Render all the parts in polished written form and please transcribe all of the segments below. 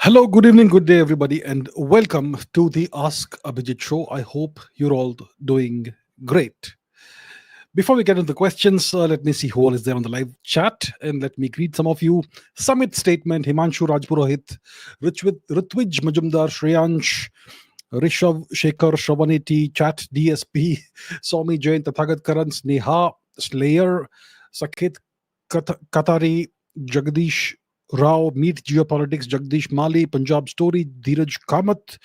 Hello, good evening, good day, everybody, and welcome to the Ask Abhijit show. I hope you're all doing great. Before we get into the questions, let me see who all is there on the live chat, and let me greet some of you. Samit Statement, Himanshu Rajpurohit, Ritwij Majumdar, Shreyansh, Rishav Shekhar, Shravaniti, Chat DSP, Somi Jain, Tathagat Karan, Sneha, Slayer, Sakit Katari, Jagdish Rao, Meet Geopolitics, Jagdish Mali, Punjab Story, Dheeraj Kamath,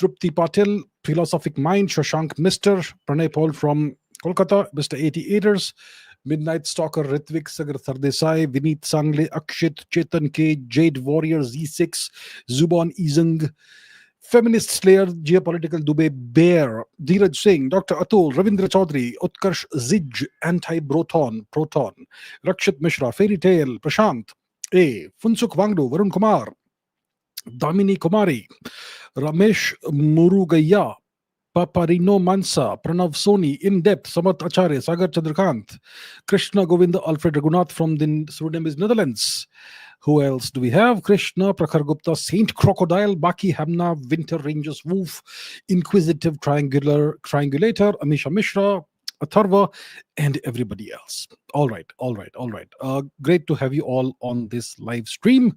Trupti Patil, Philosophic Mind, Shashank Mister, Pranay Paul from Kolkata, Mr. 88ers, Midnight Stalker, Ritvik Sagar Sardesai, Vineet Sangle, Akshit, Chetan K, Jade Warrior, Z6, Zubon Izang, Feminist Slayer, Geopolitical Dubey Bear, Dheeraj Singh, Dr. Atul, Ravindra Chaudhary, Utkarsh Zij, Anti-Broton, Proton, Rakshit Mishra, Fairy Tale, Prashant, A, Funsuk Wangdu, Varun Kumar, Damini Kumari, Ramesh Murugaya, Paparino Mansa, Pranav Soni, In Depth, Samat Acharya, Sagar Chandrakant, Krishna Govinda, Alfred Raghunat from the Surinamese Netherlands. Who else do we have? Krishna, Prakhar Gupta, Saint Crocodile, Baki Hamna, Winter Rangers Wolf, Inquisitive Triangulator, Amisha Mishra, Atharva, and everybody else. All right. Great to have you all on this live stream.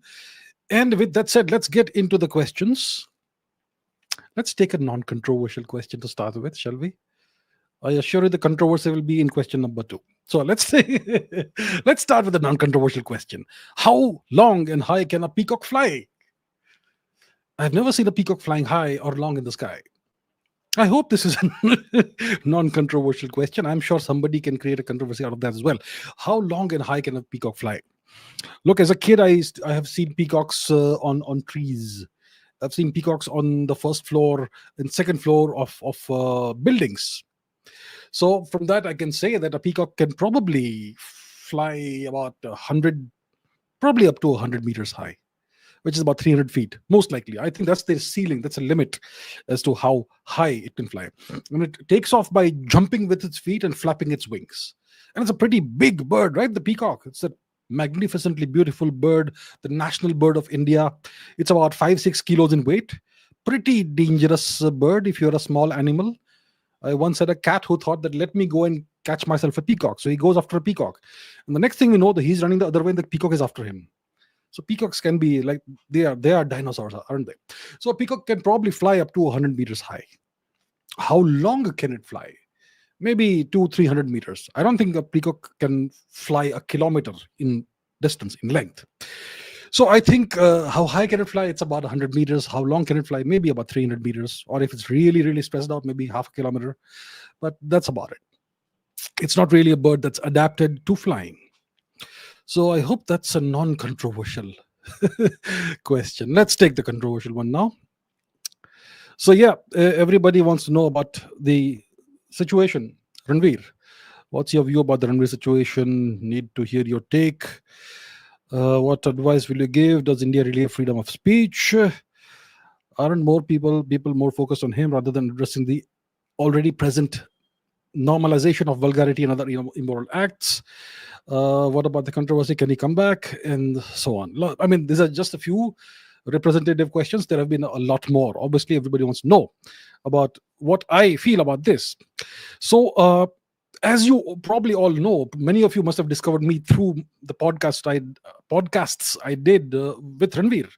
And with that said, let's get into the questions. Let's take a non-controversial question to start with, shall we? I assure you the controversy will be in question number 2. So let's start with a non-controversial question. How long and high can a peacock fly? I've never seen a peacock flying high or long in the sky. I hope this is a non-controversial question. I'm sure somebody can create a controversy out of that as well. How long and high can a peacock fly? Look, as a kid, I have seen peacocks on trees. I've seen peacocks on the first floor and second floor of buildings. So from that, I can say that a peacock can probably fly about 100, probably up to 100 meters high, which is about 300 feet, most likely. I think that's the ceiling. That's a limit as to how high it can fly. And it takes off by jumping with its feet and flapping its wings. And it's a pretty big bird, right? The peacock. It's a magnificently beautiful bird, the national bird of India. It's about 5-6 kilos in weight. Pretty dangerous bird if you're a small animal. I once had a cat who thought that let me go and catch myself a peacock. So he goes after a peacock. And the next thing we know, that he's running the other way and the peacock is after him. So peacocks can be like, they are dinosaurs, aren't they? So a peacock can probably fly up to 100 meters high. How long can it fly? Maybe 200-300 meters. I don't think a peacock can fly a kilometer in distance, in length. So I think how high can it fly? It's about 100 meters. How long can it fly? Maybe about 300 meters. Or if it's really, really stressed out, maybe half a kilometer. But that's about it. It's not really a bird that's adapted to flying. So I hope that's a non-controversial question. Let's take the controversial one now. So yeah, everybody wants to know about the situation. Ranveer, what's your view about the Ranveer situation? Need to hear your take. What advice will you give? Does India really have freedom of speech? Aren't more people more focused on him rather than addressing the already present normalization of vulgarity and other immoral acts? What about the controversy? Can he come back? And so on. I mean, these are just a few representative questions. There have been a lot more. Obviously, everybody wants to know about what I feel about this. So, as you probably all know, many of you must have discovered me through the podcasts I did with Ranveer.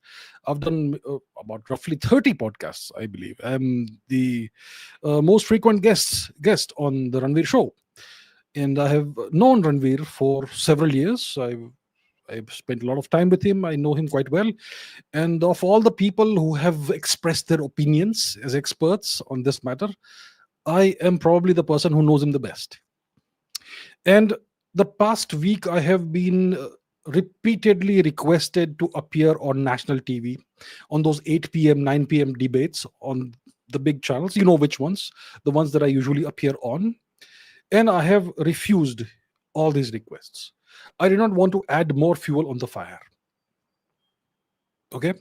I've done about roughly 30 podcasts, I believe. I'm the most frequent guest on the Ranveer show. And I have known Ranveer for several years. I've spent a lot of time with him. I know him quite well. And of all the people who have expressed their opinions as experts on this matter, I am probably the person who knows him the best. And the past week, I have been repeatedly requested to appear on national TV on those 8 p.m., 9 p.m. debates on the big channels. You know which ones, the ones that I usually appear on. And I have refused all these requests. I did not want to add more fuel on the fire. Okay.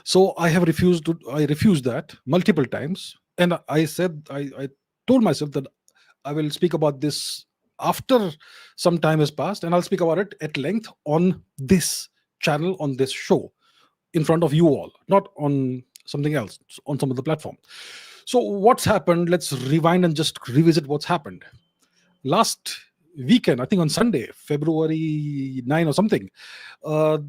So I refused that multiple times. And I said, I told myself that I will speak about this after some time has passed, and I'll speak about it at length on this channel, on this show. in front of you all, not on something else, on some other platform. So what's happened? Let's rewind and just revisit what's happened. Last weekend, I think on Sunday, February 9 or something,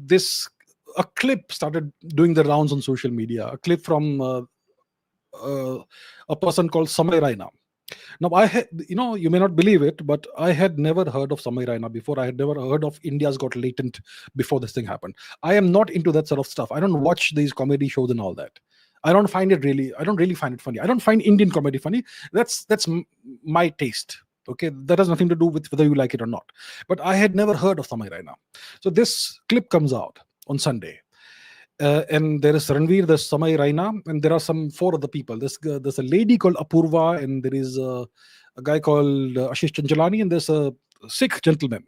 this a clip started doing the rounds on social media. A clip from uh, a person called Samay Raina. Now, you may not believe it, but I had never heard of Samay Raina before. I had never heard of India's Got Latent before this thing happened. I am not into that sort of stuff. I don't watch these comedy shows and all that. I don't really find it funny. I don't find Indian comedy funny. That's my taste. Okay, that has nothing to do with whether you like it or not. But I had never heard of Samay Raina. So this clip comes out on Sunday. And there is Ranveer, there's Samay Raina, and there are some four other people. There's a lady called Apurva, and there is a guy called Ashish Chanchalani, and there's a Sikh gentleman.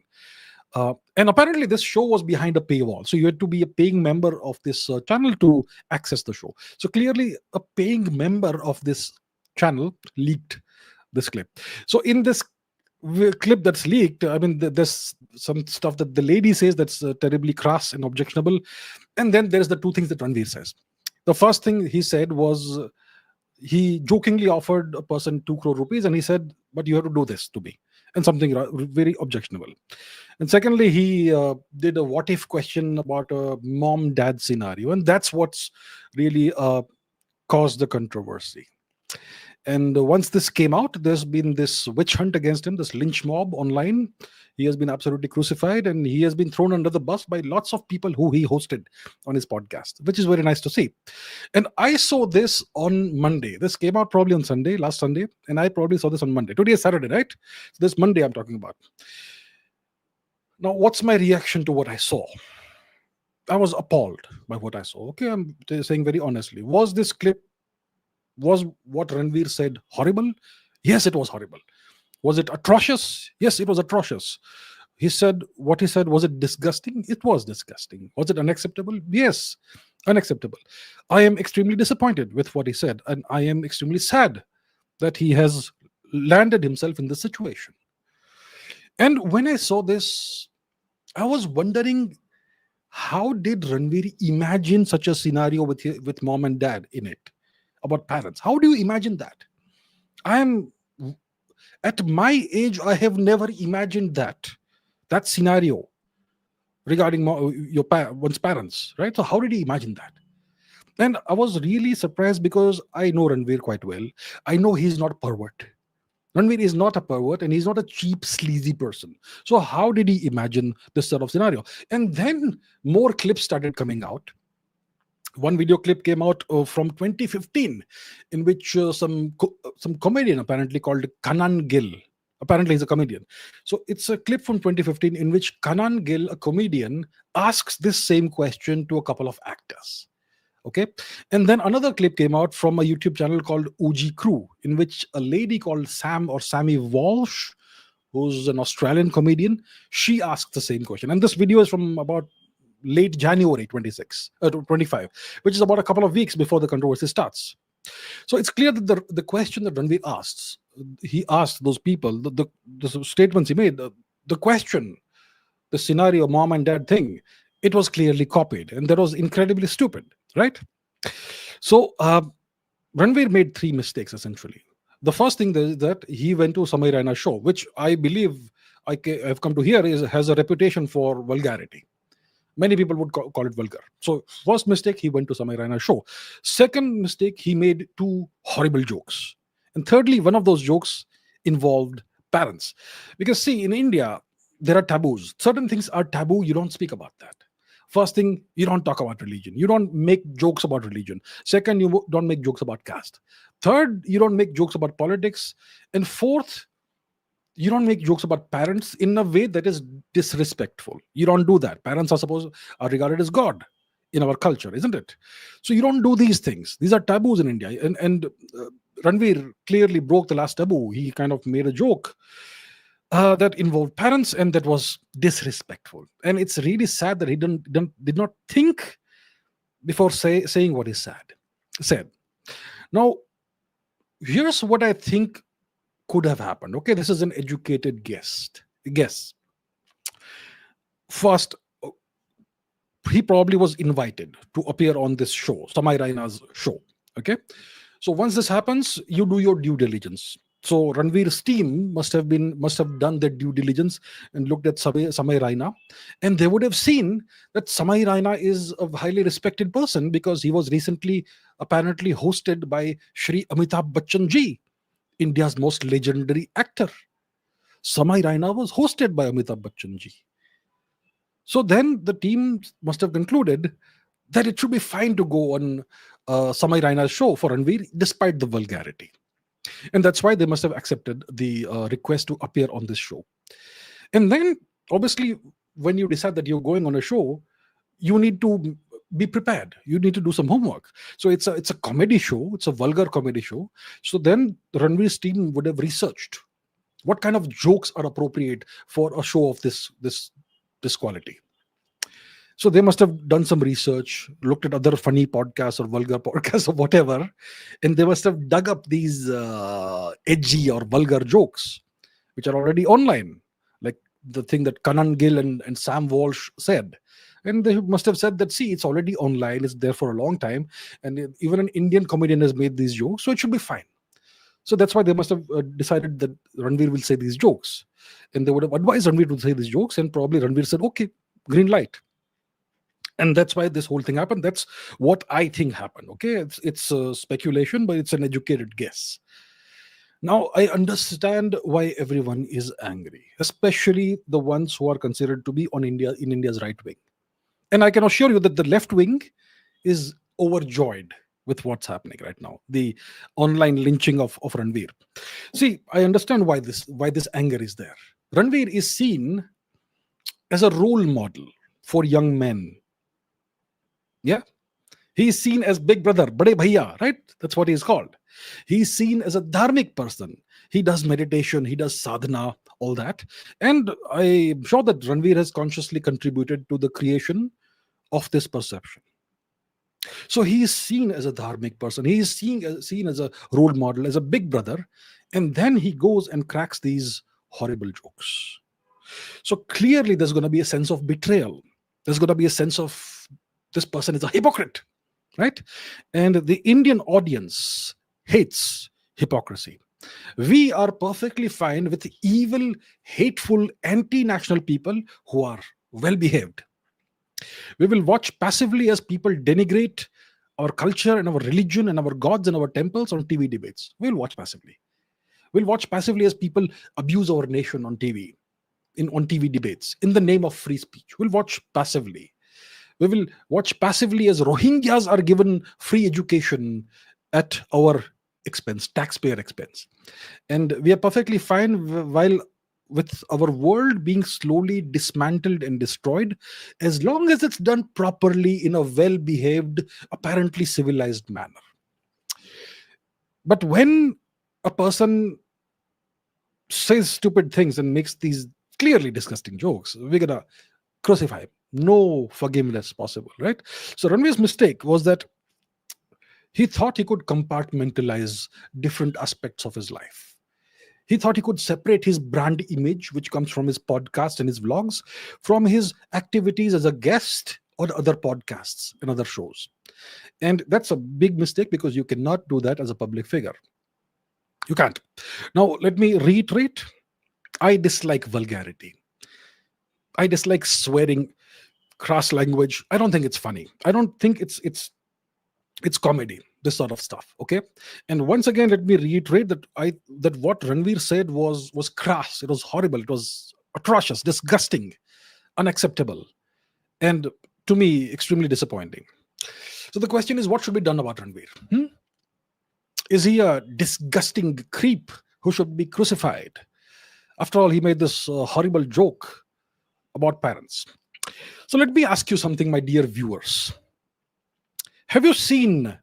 And apparently, this show was behind a paywall, so you had to be a paying member of this channel to access the show. So clearly, a paying member of this channel leaked this clip. So in this clip that's leaked, I mean, there's some stuff that the lady says that's terribly crass and objectionable, and then there's the two things that Ranveer says. The first thing he said was he jokingly offered a person 2 crore rupees, and he said, "But you have to do this to me," and something very objectionable. And secondly, he did a what if question about a mom dad scenario, and that's what's really caused the controversy. And once this came out, there's been this witch hunt against him, this lynch mob online. He has been absolutely crucified, and he has been thrown under the bus by lots of people who he hosted on his podcast, which is very nice to see. And I saw this on Monday. This came out probably on Sunday, last Sunday, and I probably saw this on Monday. Today is Saturday, right? So this Monday I'm talking about. Now, what's my reaction to what I saw? I was appalled by what I saw. Okay, I'm saying very honestly. Was what Ranveer said horrible? Yes, it was horrible. Was it atrocious? Yes, it was atrocious. What he said, was it disgusting? It was disgusting. Was it unacceptable? Yes, unacceptable. I am extremely disappointed with what he said, and I am extremely sad that he has landed himself in this situation. And when I saw this, I was wondering, how did Ranveer imagine such a scenario with mom and dad in it, about parents? How do you imagine that? I am at my age, I have never imagined that scenario regarding one's parents, right? So how did he imagine that? And I was really surprised because I know Ranveer quite well. I know he's not a pervert. Ranveer is not a pervert, and he's not a cheap, sleazy person. So how did he imagine this sort of scenario? And then more clips started coming out. One video clip came out from 2015, in which some comedian apparently called Kanan Gill. Apparently, he's a comedian. So it's a clip from 2015 in which Kanan Gill, a comedian, asks this same question to a couple of actors. Okay, and then another clip came out from a YouTube channel called OG Crew, in which a lady called Sammy Walsh, who's an Australian comedian, she asked the same question. And this video is from about late January 25, which is about a couple of weeks before the controversy starts. So it's clear that the question that Ranveer he asked those people, the statements he made, the question, the scenario, mom and dad thing, it was clearly copied, and that was incredibly stupid, right? So Ranveer made three mistakes essentially. The first thing is that he went to Samay Raina's show, which I believe I've come to hear has a reputation for vulgarity. Many people would call it vulgar. So first mistake, he went to Samay Raina's show. Second mistake, he made two horrible jokes. And thirdly, one of those jokes involved parents. Because see, in India, there are taboos. Certain things are taboo. You don't speak about that. First thing, you don't talk about religion. You don't make jokes about religion. Second, you don't make jokes about caste. Third, you don't make jokes about politics. And fourth, you don't make jokes about parents in a way that is disrespectful. You don't do that. Parents are regarded as God in our culture, isn't it? So you don't do these things. These are taboos in India. And Ranveer clearly broke the last taboo. He kind of made a joke that involved parents, and that was disrespectful. And it's really sad that he did not think before saying what he said. Now, here's what I think could have happened. Okay, this is an educated guess. First, he probably was invited to appear on this show, Samay Raina's show. Okay. So once this happens, you do your due diligence. So Ranveer's team must have done their due diligence and looked at Samay Raina, and they would have seen that Samay Raina is a highly respected person because he was recently apparently hosted by Shri Amitabh Bachchan ji, India's most legendary actor. Samay Raina was hosted by Amitabh Bachchan ji. So then the team must have concluded that it should be fine to go on Samay Raina's show for Ranveer despite the vulgarity. And that's why they must have accepted the request to appear on this show. And then, obviously, when you decide that you're going on a show, you need to be prepared. You need to do some homework. So it's a comedy show. It's a vulgar comedy show. So then Ranveer's team would have researched what kind of jokes are appropriate for a show of this quality. So they must have done some research, looked at other funny podcasts or vulgar podcasts or whatever, and they must have dug up these edgy or vulgar jokes, which are already online, like the thing that Kanan Gill and Sam Walsh said. And they must have said that, see, it's already online, it's there for a long time, and even an Indian comedian has made these jokes, so it should be fine. So that's why they must have decided that Ranveer will say these jokes. And they would have advised Ranveer to say these jokes, and probably Ranveer said, okay, green light. And that's why this whole thing happened. That's what I think happened. Okay, it's speculation, but it's an educated guess. Now I understand why everyone is angry, especially the ones who are considered to be on India's right wing. And I can assure you that the left wing is overjoyed with what's happening right now, the online lynching of Ranveer. See, I understand why this anger is there. Ranveer is seen as a role model for young men. Yeah. He's seen as big brother, Bade Bhaiya, right? That's what he's called. He's seen as a dharmic person. He does meditation, he does sadhana, all that. And I'm sure that Ranveer has consciously contributed to the creation of this perception. So he is seen as a dharmic person. He is seen as a role model, as a big brother. And then he goes and cracks these horrible jokes. So clearly there's going to be a sense of betrayal. There's going to be a sense of this person is a hypocrite, right? And the Indian audience hates hypocrisy. We are perfectly fine with evil, hateful, anti-national people who are well behaved. We will watch passively as people denigrate our culture and our religion and our gods and our temples on TV debates. We'll watch passively. We'll watch passively as people abuse our nation on TV, on TV debates in the name of free speech. We'll watch passively. We will watch passively as Rohingyas are given free education at our expense, taxpayer expense. And we are perfectly fine while with our world being slowly dismantled and destroyed, as long as it's done properly in a well-behaved, apparently civilized manner. But when a person says stupid things and makes these clearly disgusting jokes, we're gonna crucify him. No forgiveness possible, right? So Ranveer's mistake was that he thought he could compartmentalize different aspects of his life. He thought he could separate his brand image, which comes from his podcast and his vlogs, from his activities as a guest on other podcasts and other shows. And that's a big mistake because you cannot do that as a public figure. You can't. Now, let me reiterate. I dislike vulgarity. I dislike swearing, crass language. I don't think it's funny. I don't think it's comedy, this sort of stuff. Okay. And once again, let me reiterate that what Ranveer said was crass. It was horrible. It was atrocious, disgusting, unacceptable, and to me, extremely disappointing. So the question is, what should be done about Ranveer? Is he a disgusting creep who should be crucified? After all, he made this horrible joke about parents. So let me ask you something, my dear viewers. Have you seen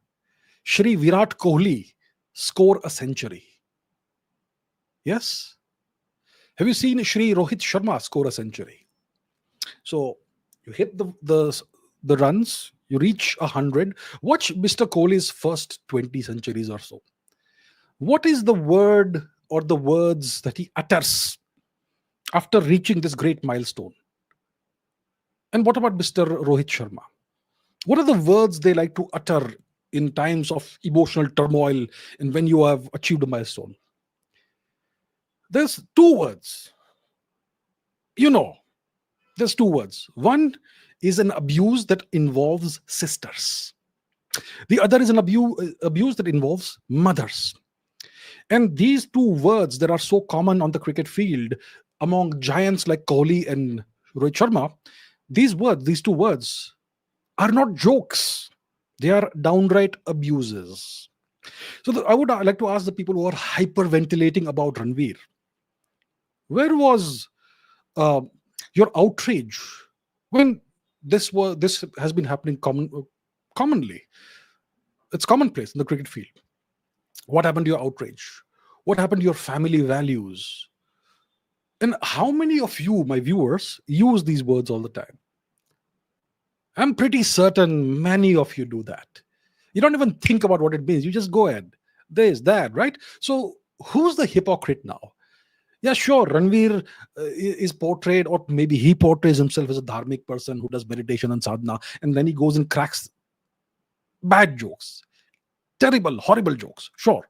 Shri Virat Kohli score a century? Yes? Have you seen Shri Rohit Sharma score a century? So you hit the runs, you reach 100. Watch Mr. Kohli's first 20 centuries or so. What is the word or the words that he utters after reaching this great milestone? And what about Mr. Rohit Sharma? What are the words they like to utter in times of emotional turmoil and when you have achieved a milestone? There's two words. You know, there's two words. One is an abuse that involves sisters. The other is an abuse that involves mothers. And these two words that are so common on the cricket field among giants like Kohli and Rohit Sharma, these two words are not jokes. They are downright abuses. So I would like to ask the people who are hyperventilating about Ranveer, where was uh, your outrage when this has been happening commonly? It's commonplace in the cricket field. What happened to your outrage? What happened to your family values? And how many of you, my viewers, use these words all the time? I'm pretty certain many of you do that. You don't even think about what it means. You just go ahead. This, that, right? So who's the hypocrite now? Yeah, sure, Ranveer is portrayed, or maybe he portrays himself as a dharmic person who does meditation and sadhana, and then he goes and cracks bad jokes, terrible, horrible jokes, sure.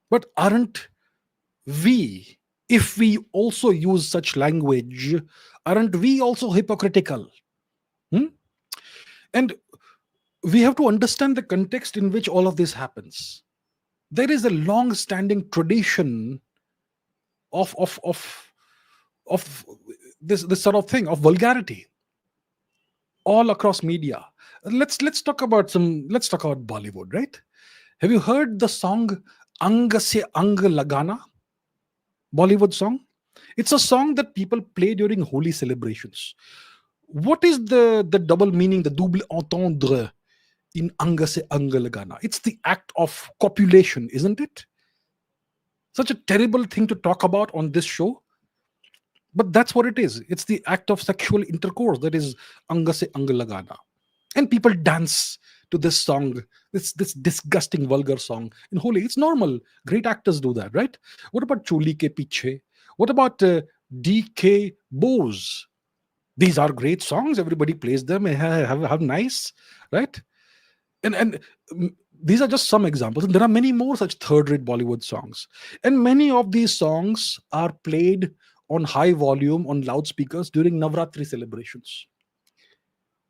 But aren't we, if we also use such language, aren't we also hypocritical? Hmm? And we have to understand the context in which all of this happens. There is a long standing tradition of this sort of thing, of vulgarity all across media. Let's talk about Bollywood, right? Have you heard the song Ang Se Ang Lagana? Bollywood song. It's a song that people play during holy celebrations. What is the double meaning, the double entendre in Ang Se Ang Lagana? It's the act of copulation, isn't it? Such a terrible thing to talk about on this show, but that's what it is. It's the act of sexual intercourse that is Anga Se Anga Lagana. And people dance to this song, this disgusting, vulgar song in Holi. It's normal. Great actors do that, right? What about Choli Ke Piche? What about D.K. Bose? These are great songs. Everybody plays them. Have nice, right? And these are just some examples. And there are many more such third-rate Bollywood songs. And many of these songs are played on high volume on loudspeakers during Navratri celebrations.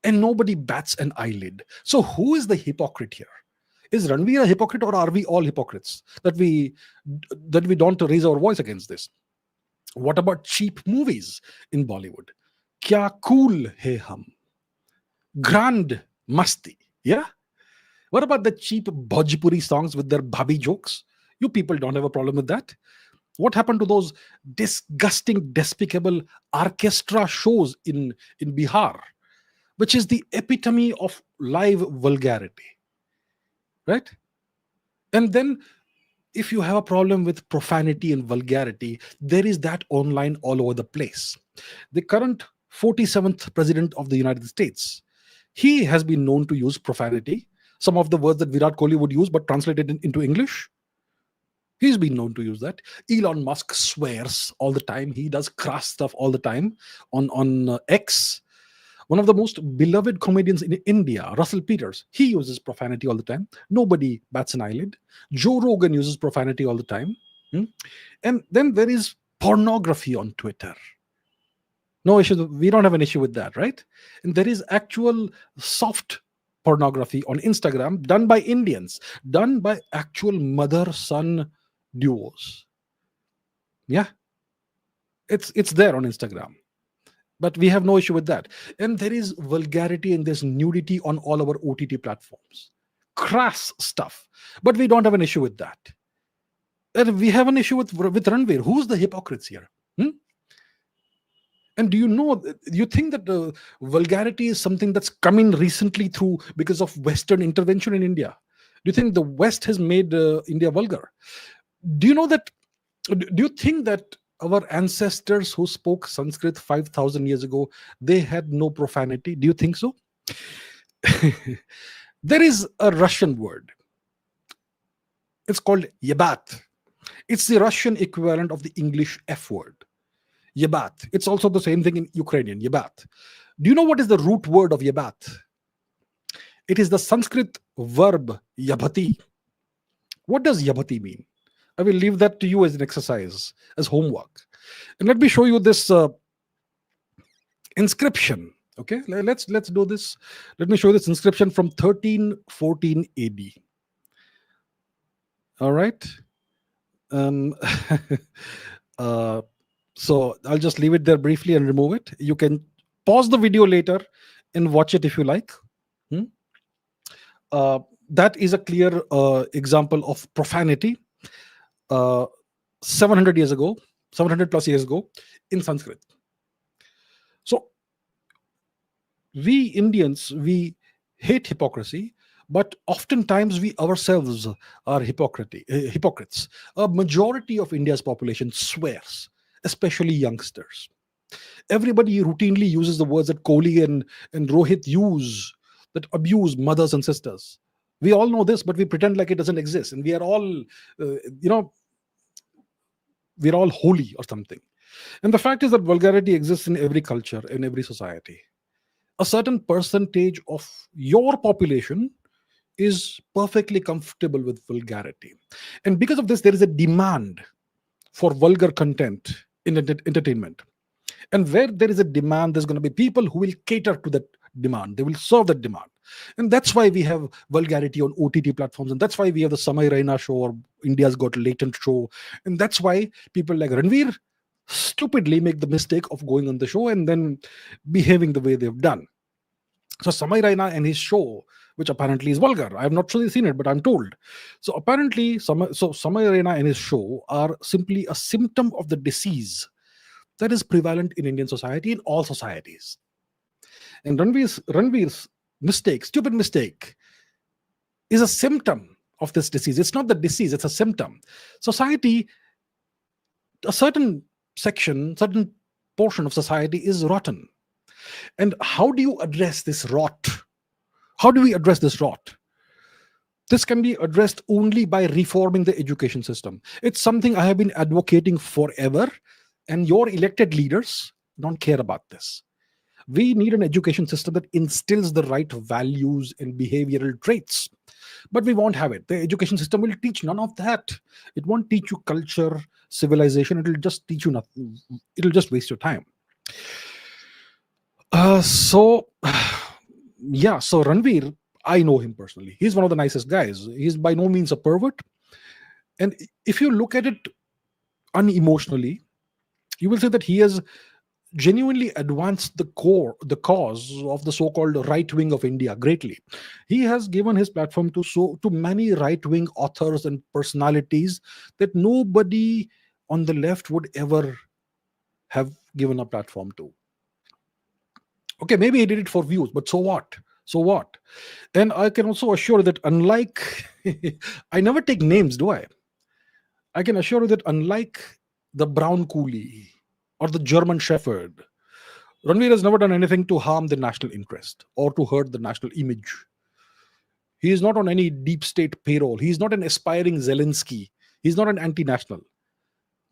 And nobody bats an eyelid. So who is the hypocrite here? Is Ranveer a hypocrite, or are we all hypocrites that we don't raise our voice against this? What about cheap movies in Bollywood? Kya cool hai hum? Grand masti, yeah? What about the cheap Bhojpuri songs with their bhabhi jokes? You people don't have a problem with that. What happened to those disgusting, despicable orchestra shows in Bihar, which is the epitome of live vulgarity, right? And then if you have a problem with profanity and vulgarity, there is that online all over the place. The current 47th president of the United States, he has been known to use profanity. Some of the words that Virat Kohli would use, but translated into English. He's been known to use that. Elon Musk swears all the time. He does crass stuff all the time on X. One of the most beloved comedians in India, Russell Peters, he uses profanity all the time. Nobody bats an eyelid. Joe Rogan uses profanity all the time. And then there is pornography on Twitter. No issue. We don't have an issue with that, right? And there is actual soft pornography on Instagram done by Indians, done by actual mother-son duos. Yeah, it's there on Instagram, but we have no issue with that. And there is vulgarity and there's nudity on all our OTT platforms, crass stuff, but we don't have an issue with that. And we have an issue with Ranveer. Who's the hypocrites here? And do you think that vulgarity is something that's come in recently through because of Western intervention in India? Do you think the West has made India vulgar? Do you think that our ancestors who spoke Sanskrit 5,000 years ago, they had no profanity? Do you think so? There is a Russian word. It's called yebat. It's the Russian equivalent of the English F word. Yebat. It's also the same thing in Ukrainian, yebat. Do you know what is the root word of yabat? It is the Sanskrit verb yabhati. What does yabhati mean? I will leave that to you as an exercise, as homework. And let me show you this inscription. Okay, let's do this. Let me show you this inscription from 1314 AD. All right. Um, so I'll just leave it there briefly and remove it. You can pause the video later and watch it if you like. Hmm? That is a clear example of profanity 700 years ago, 700 plus years ago in Sanskrit. So we Indians, we hate hypocrisy, but oftentimes we ourselves are hypocrites. A majority of India's population swears, especially youngsters. Everybody routinely uses the words that Kohli and Rohit use that abuse mothers and sisters. We all know this, but we pretend like it doesn't exist, and we are all, we're all holy or something. And the fact is that vulgarity exists in every culture, in every society. A certain percentage of your population is perfectly comfortable with vulgarity. And because of this, there is a demand for vulgar content in entertainment. And where there is a demand, there's going to be people who will cater to that demand. They will serve that demand. And that's why we have vulgarity on OTT platforms. And that's why we have the Samay Raina show or India's Got Latent show. And that's why people like Ranveer stupidly make the mistake of going on the show and then behaving the way they've done. So Samay Raina and his show, which apparently is vulgar. I have not really seen it, but I'm told. So apparently, Samay Raina and his show are simply a symptom of the disease that is prevalent in Indian society, in all societies. And Ranveer's mistake, stupid mistake, is a symptom of this disease. It's not the disease, it's a symptom. Society, a certain section, certain portion of society is rotten. And how do you address this rot? How do we address this rot? This can be addressed only by reforming the education system. It's something I have been advocating forever, and your elected leaders don't care about this. We need an education system that instills the right values and behavioral traits. But we won't have it. The education system will teach none of that. It won't teach you culture, civilization. It'll just teach you nothing. It'll just waste your time. So Ranveer, I know him personally. He's one of the nicest guys. He's by no means a pervert. And if you look at it unemotionally, you will say that he has genuinely advanced the cause of the so-called right wing of India greatly. He has given his platform to many right-wing authors and personalities that nobody on the left would ever have given a platform to. Okay, maybe he did it for views, but so what? So what? And I can also assure that unlike, I never take names, do I? I can assure you that unlike the brown coolie or the German shepherd, Ranveer has never done anything to harm the national interest or to hurt the national image. He is not on any deep state payroll. He is not an aspiring Zelensky. He's not an anti-national.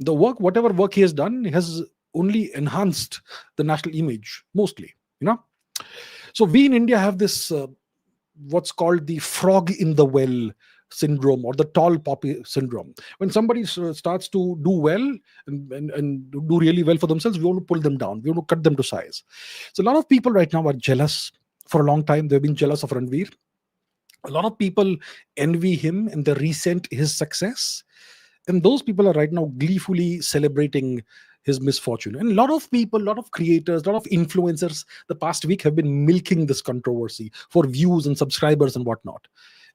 The work, whatever work he has done, has only enhanced the national image, mostly. So we in India have this what's called the frog in the well syndrome or the tall poppy syndrome. When somebody starts to do well and do really well for themselves, we want to pull them down. We want to cut them to size. So a lot of people right now are jealous. For a long time, they've been jealous of Ranveer. A lot of people envy him and they resent his success. And those people are right now gleefully celebrating his misfortune. And a lot of people, a lot of creators, a lot of influencers the past week have been milking this controversy for views and subscribers and whatnot.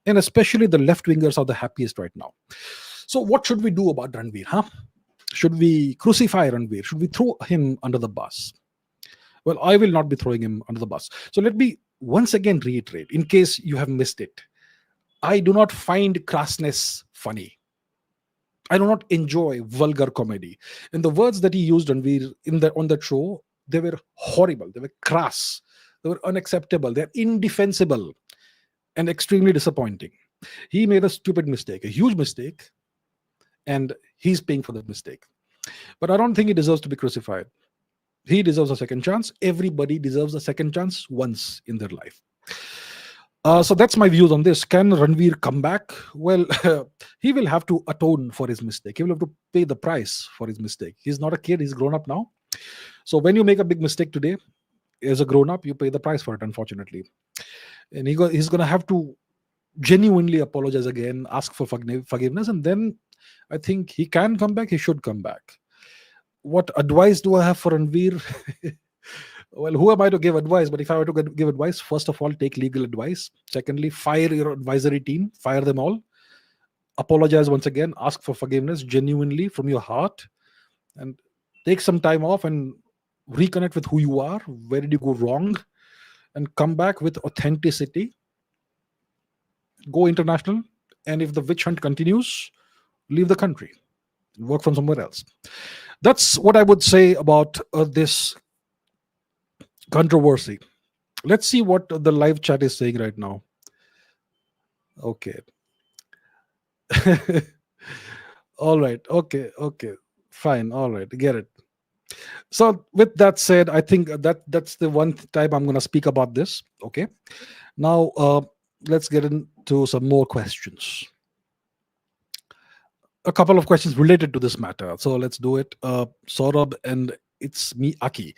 And especially the left-wingers are the happiest right now. So what should we do about Ranveer? Should we crucify Ranveer? Should we throw him under the bus? Well, I will not be throwing him under the bus. So let me once again reiterate, in case you have missed it. I do not find crassness funny. I do not enjoy vulgar comedy. And the words that he used on that show, they were horrible. They were crass. They were unacceptable. They're indefensible and extremely disappointing. He made a stupid mistake, a huge mistake, and he's paying for that mistake. But I don't think he deserves to be crucified. He deserves a second chance. Everybody deserves a second chance once in their life. So that's my views on this. Can Ranveer come back? Well, he will have to atone for his mistake. He will have to pay the price for his mistake. He's not a kid, he's grown up now. So when you make a big mistake today, as a grown up, you pay the price for it, unfortunately. And he's going to have to genuinely apologize again, ask for forgiveness, and then I think he can come back. He should come back. What advice do I have for Ranveer? Well, who am I to give advice? But if I were to give advice, first of all, take legal advice. Secondly, fire your advisory team, fire them all. Apologize once again, ask for forgiveness genuinely from your heart, and take some time off and reconnect with who you are. Where did you go wrong? And come back with authenticity. Go international. And if the witch hunt continues, leave the country. Work from somewhere else. That's what I would say about this controversy. Let's see what the live chat is saying right now. Okay. All right. Okay. Fine. All right. Get it. So with that said, I think that's the one time I'm going to speak about this. Okay. Now let's get into some more questions. A couple of questions related to this matter. So let's do it. Saurabh, and it's me, Aki.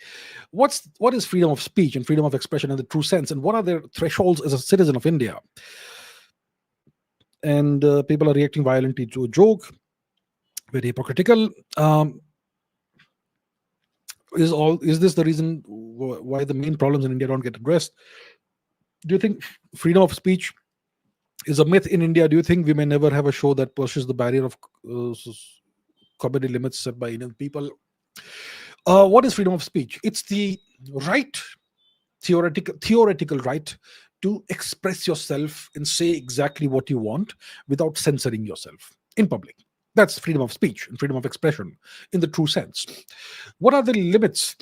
What is freedom of speech and freedom of expression in the true sense, and what are their thresholds as a citizen of India? And people are reacting violently to a joke, very hypocritical. Is this the reason why the main problems in India don't get addressed? Do you think freedom of speech is a myth in India? Do you think we may never have a show that pushes the barrier of comedy limits set by Indian people? What is freedom of speech? It's the right, theoretical right to express yourself and say exactly what you want without censoring yourself in public. That's freedom of speech and freedom of expression in the true sense. What are the limits,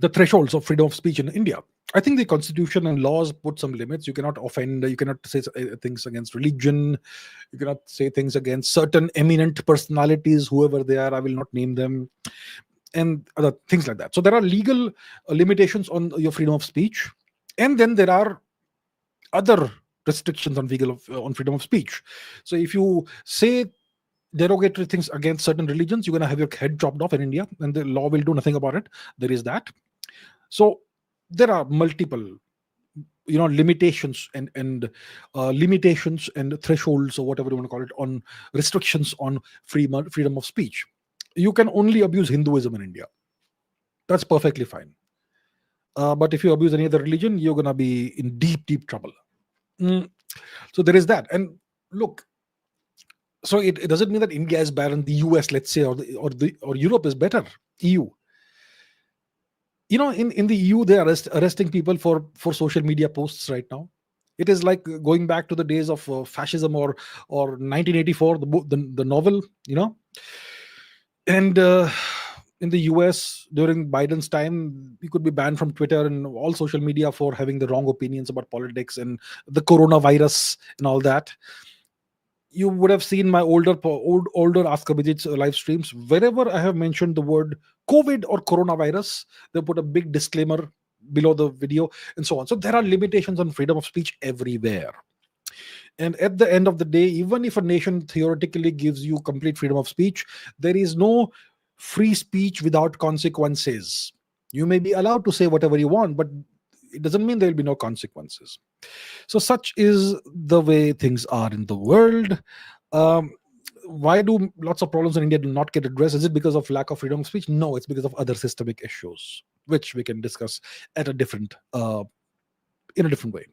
the thresholds of freedom of speech in India? I think the constitution and laws put some limits. You cannot offend, you cannot say things against religion, you cannot say things against certain eminent personalities, whoever they are, I will not name them, and other things like that. So there are legal limitations on your freedom of speech, and then there are other restrictions on freedom of speech. So if you say derogatory things against certain religions, you're going to have your head chopped off in India, and the law will do nothing about it. There is that. So there are multiple limitations and limitations and thresholds, or whatever you want to call it, on restrictions on freedom of speech. You can only abuse Hinduism in India. That's perfectly fine. But if you abuse any other religion, you're going to be in deep trouble. So there is that. And look, so it doesn't mean that India is bad and the US, let's say, or Europe is better. EU. In the EU, they are arresting people for social media posts right now. It is like going back to the days of fascism or 1984, the novel, And in the US during Biden's time, you could be banned from Twitter and all social media for having the wrong opinions about politics and the coronavirus and all that. You would have seen my older Ask Abhijit's live streams. Wherever I have mentioned the word COVID or coronavirus, they put a big disclaimer below the video and so on. So there are limitations on freedom of speech everywhere. And at the end of the day, even if a nation theoretically gives you complete freedom of speech, there is no free speech without consequences. You may be allowed to say whatever you want, but it doesn't mean there will be no consequences. So such is the way things are in the world. Why do lots of problems in India do not get addressed? Is it because of lack of freedom of speech? No, it's because of other systemic issues, which we can discuss at in a different way.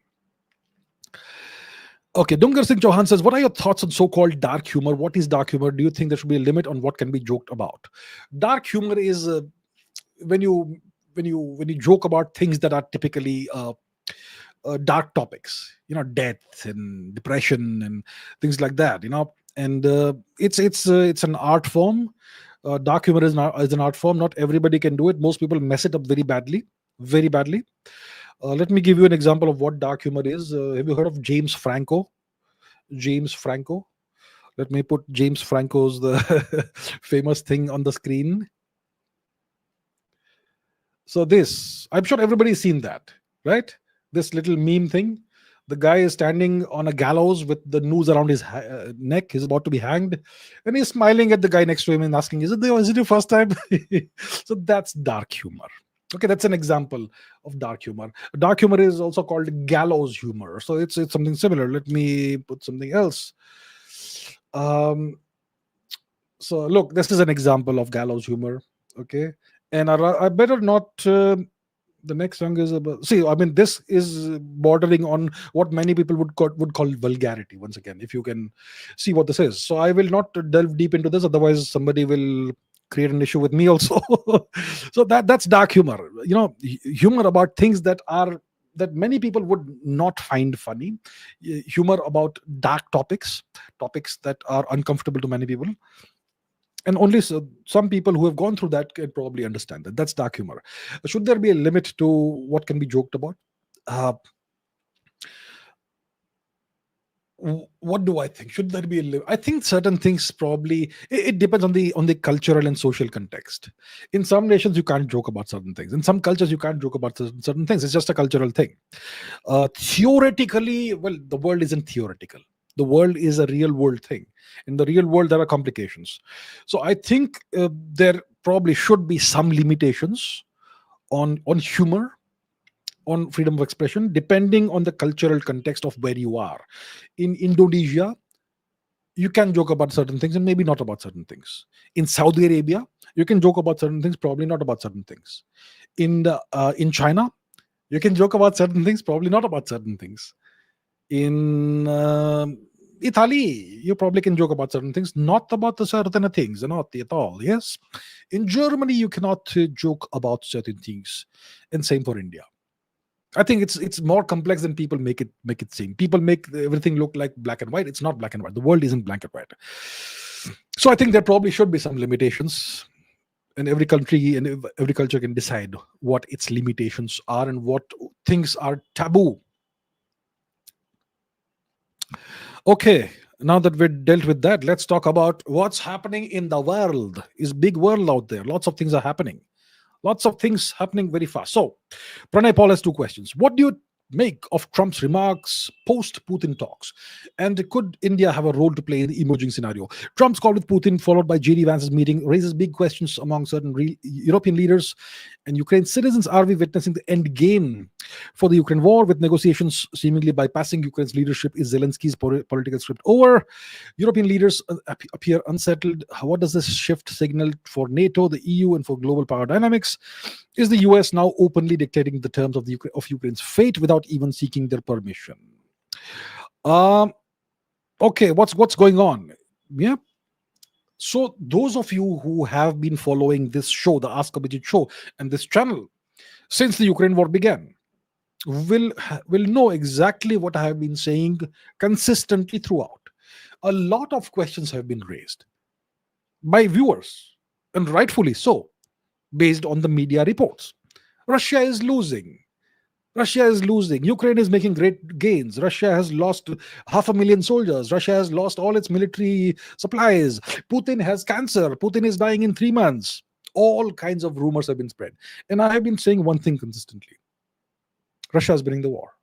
Okay, Dungar Singh Chauhan says, what are your thoughts on so-called dark humor? What is dark humor? Do you think there should be a limit on what can be joked about? Dark humor is when you joke about things that are typically dark topics, death and depression and things like that, and it's an art form. Dark humor is an art form. Not everybody can do it. Most people mess it up very badly. Let me give you an example of what dark humor is. Have you heard of James Franco? Let me put James Franco's the famous thing on the screen. So this, I'm sure everybody's seen that, right? This little meme thing. The guy is standing on a gallows with the noose around his neck. He's about to be hanged, and he's smiling at the guy next to him and asking, is it your first time?" So that's dark humor. Okay, that's an example of dark humor. Dark humor is also called gallows humor. So it's something similar. Let me put something else. Um, so look, this is an example of gallows humor. Okay, and I better not. The next song is about. See, I mean, this is bordering on what many people would call vulgarity. Once again, if you can see what this is, so I will not delve deep into this. Otherwise, somebody will create an issue with me also. So that's dark humor. Humor about things that many people would not find funny. Humor about dark topics that are uncomfortable to many people, and only some people who have gone through that can probably understand that. That's dark humor. Should there be a limit to what can be joked about? uh, what do I think? Should there be a limit? I think certain things probably it depends on the cultural and social context. In some nations you can't joke about certain things. In some cultures you can't joke about certain things. It's just a cultural thing. Theoretically, well, the world isn't theoretical. The world is a real world thing. In the real world there are complications. So I think there probably should be some limitations on humor, on freedom of expression, depending on the cultural context of where you are. In Indonesia, you can joke about certain things and maybe not about certain things. In Saudi Arabia, you can joke about certain things, probably not about certain things. In China, you can joke about certain things, probably not about certain things. In Italy, you probably can joke about certain things, not about the certain things, not at all. Yes. In Germany, you cannot joke about certain things, and same for India. I think it's more complex than people make it seem. People make everything look like black and white. It's not black and white. The world isn't black and white. So I think there probably should be some limitations, and every country and every culture can decide what its limitations are and what things are taboo. Okay, now that we've dealt with that, let's talk about what's happening in the world. It's big world out there. Lots of things are happening. Lots of things happening very fast. So, Pranay Paul has two questions. What do you make of Trump's remarks post Putin talks? And could India have a role to play in the emerging scenario? Trump's call with Putin, followed by JD Vance's meeting, raises big questions among certain European leaders and Ukraine citizens. Are we witnessing the end game for the Ukraine war, with negotiations seemingly bypassing Ukraine's leadership? Is Zelensky's political script over? European leaders appear unsettled. What does this shift signal for NATO, the EU, and for global power dynamics? Is the US now openly dictating the terms of Ukraine's fate without even seeking their permission? Okay, what's going on? Yeah. So those of you who have been following this show, the Ask Abhijit show, and this channel since the Ukraine war began, will know exactly what I have been saying consistently throughout. A lot of questions have been raised by viewers, and rightfully so, based on the media reports. Russia is losing. Russia is losing. Ukraine is making great gains. Russia has lost 500,000 soldiers. Russia has lost all its military supplies. Putin has cancer. Putin is dying in 3 months. All kinds of rumors have been spread. And I have been saying one thing consistently: Russia is winning the war.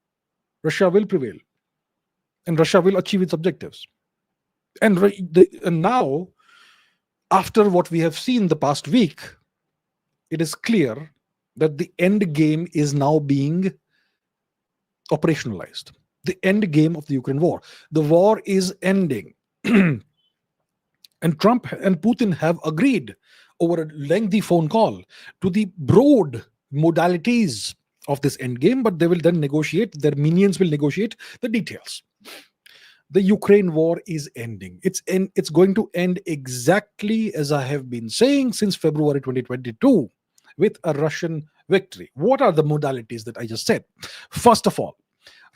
Russia will prevail. And Russia will achieve its objectives. And now, after what we have seen the past week, it is clear that the end game is now being operationalized. The end game of the Ukraine war. The war is ending. And Trump and Putin have agreed over a lengthy phone call to the broad modalities of this end game, but they will then negotiate, their minions will negotiate the details. The Ukraine war is ending. It's going to end exactly as I have been saying since February 2022, with a Russian victory. What are the modalities that I just said? First of all,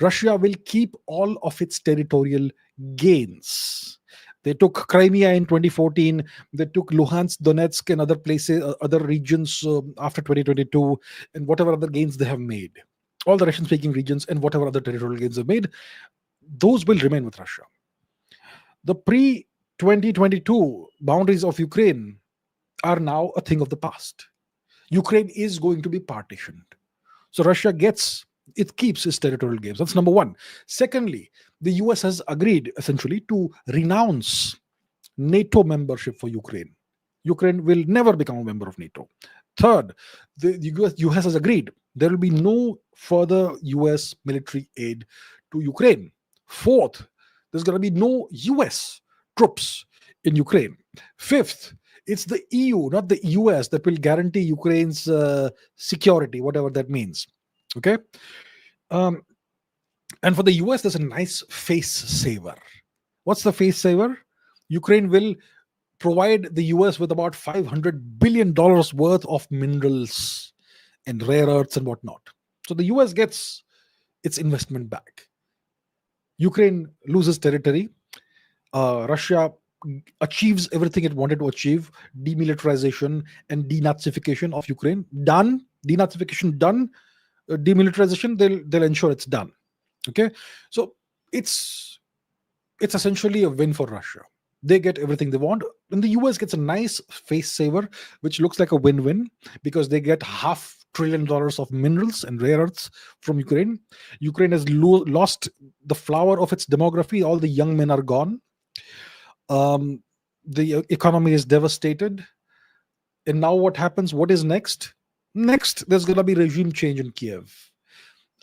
Russia will keep all of its territorial gains. They took Crimea in 2014. They took Luhansk, Donetsk, and other places, other regions after 2022, and whatever other gains they have made. All the Russian-speaking regions and whatever other territorial gains they've made, those will remain with Russia. The pre-2022 boundaries of Ukraine are now a thing of the past. Ukraine is going to be partitioned. So Russia keeps its territorial gains. That's number one. Secondly, the US has agreed essentially to renounce NATO membership for Ukraine. Ukraine will never become a member of NATO. Third, the US has agreed there will be no further US military aid to Ukraine. Fourth, there's going to be no US troops in Ukraine. Fifth, it's the EU, not the US, that will guarantee Ukraine's security, whatever that means. Okay. Um, and for the US, there's a nice face saver. What's the face saver? Ukraine will provide the US with about $500 billion worth of minerals and rare earths and whatnot. So the US gets its investment back. Ukraine loses territory. Russia achieves everything it wanted to achieve: demilitarization and denazification of Ukraine. Done. Denazification done. Demilitarization, they'll ensure it's done. Okay, so it's essentially a win for Russia. They get everything they want, and the US gets a nice face saver, which looks like a win-win, because they get $500 billion of minerals and rare earths from Ukraine. Ukraine has lost the flower of its demography. All the young men are gone. The economy is devastated. And now what happens? What is next? Next, there's going to be regime change in Kiev.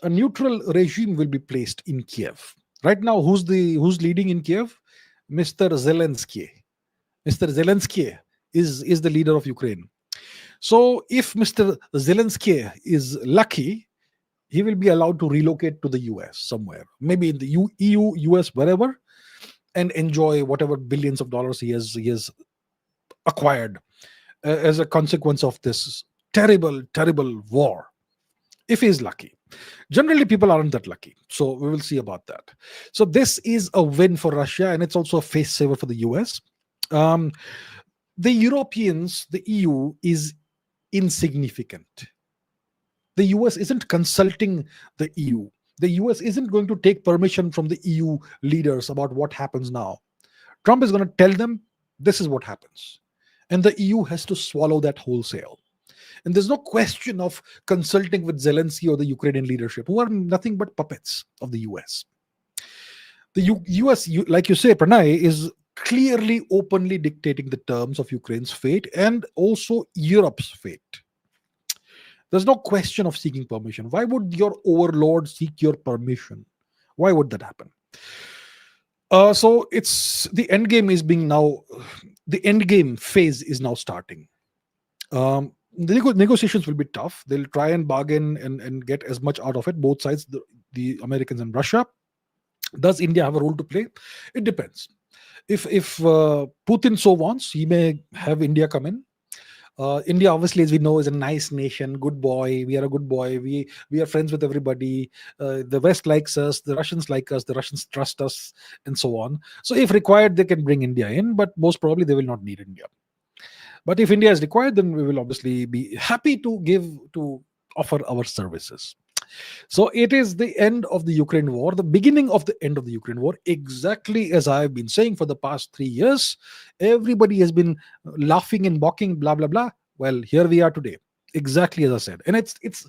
A neutral regime will be placed in Kiev. Right now, who's leading in Kiev? Mr. Zelensky. Mr. Zelensky is the leader of Ukraine. So if Mr. Zelensky is lucky, he will be allowed to relocate to the US somewhere, maybe in the EU, US, wherever, and enjoy whatever billions of dollars he has acquired as a consequence of this terrible, terrible war. If he is lucky. Generally, people aren't that lucky. So we will see about that. So this is a win for Russia, and it's also a face saver for the US. The Europeans, the EU, is insignificant. The US isn't consulting the EU. The US isn't going to take permission from the EU leaders about what happens now. Trump is going to tell them this is what happens. And the EU has to swallow that wholesale. And there's no question of consulting with Zelensky or the Ukrainian leadership, who are nothing but puppets of the US. The US, like you say, Pranay, is clearly, openly dictating the terms of Ukraine's fate and also Europe's fate. There's no question of seeking permission. Why would your overlord seek your permission? Why would that happen? So it's the end game is being now. The end game phase is now starting. The negotiations will be tough. They'll try and bargain and get as much out of it, both sides, the Americans and Russia. Does India have a role to play? It depends. If Putin so wants, he may have India come in. India, obviously, as we know, is a nice nation, good boy. We are a good boy. We are friends with everybody. The West likes us. The Russians like us. The Russians trust us, and so on. So if required, they can bring India in, but most probably they will not need India. But if India is required, then we will obviously be happy to offer our services. So it is the end of the Ukraine war, the beginning of the end of the Ukraine war, exactly as I've been saying for the past 3 years. Everybody has been laughing and mocking, blah, blah, blah. Well, here we are today, exactly as I said. And it's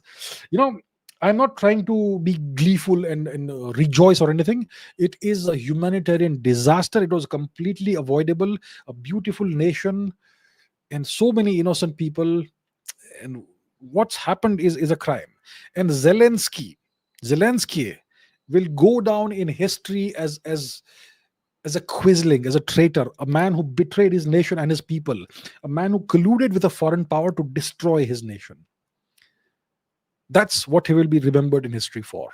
I'm not trying to be gleeful and rejoice or anything. It is a humanitarian disaster. It was completely avoidable, a beautiful nation, and so many innocent people, and what's happened is a crime. And Zelensky will go down in history as a quisling, as a traitor, a man who betrayed his nation and his people, a man who colluded with a foreign power to destroy his nation. That's what he will be remembered in history for.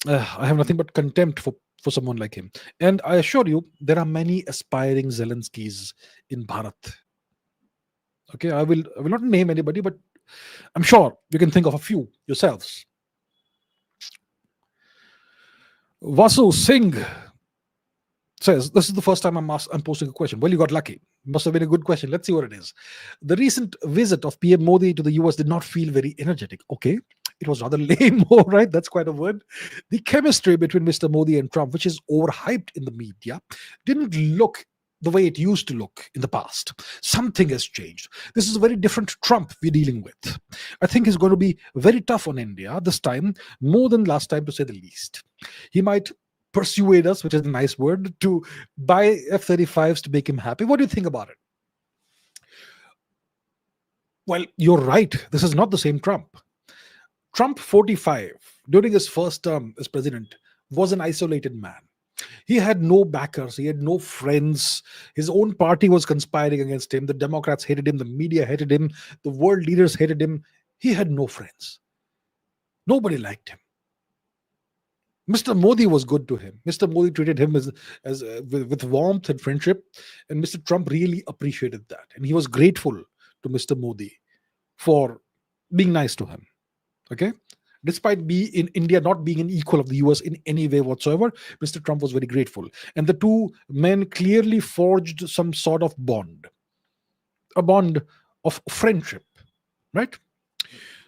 I have nothing but contempt for someone like him. And I assure you, there are many aspiring Zelenskys in Bharat. Okay, I will not name anybody, but I'm sure you can think of a few yourselves. Vasu Singh says, this is the first time I'm posting a question. Well, you got lucky. Must have been a good question. Let's see what it is. The recent visit of PM Modi to the US did not feel very energetic. Okay, it was rather lame. All right, that's quite a word. The chemistry between Mr. Modi and Trump, which is overhyped in the media, didn't look the way it used to look in the past. Something has changed. This is a very different Trump we're dealing with. I think he's going to be very tough on India this time, more than last time, to say the least. He might persuade us, which is a nice word, to buy F-35s to make him happy. What do you think about it? Well, you're right. This is not the same Trump. Trump 45, during his first term as president, was an isolated man. He had no backers. He had no friends. His own party was conspiring against him. The Democrats hated him. The media hated him. The world leaders hated him. He had no friends. Nobody liked him. Mr. Modi was good to him. Mr. Modi treated him with warmth and friendship, and Mr. Trump really appreciated that. And he was grateful to Mr. Modi for being nice to him. Okay, despite in India not being an equal of the US in any way whatsoever, Mr. Trump was very grateful, and the two men clearly forged some sort of bond, a bond of friendship, right?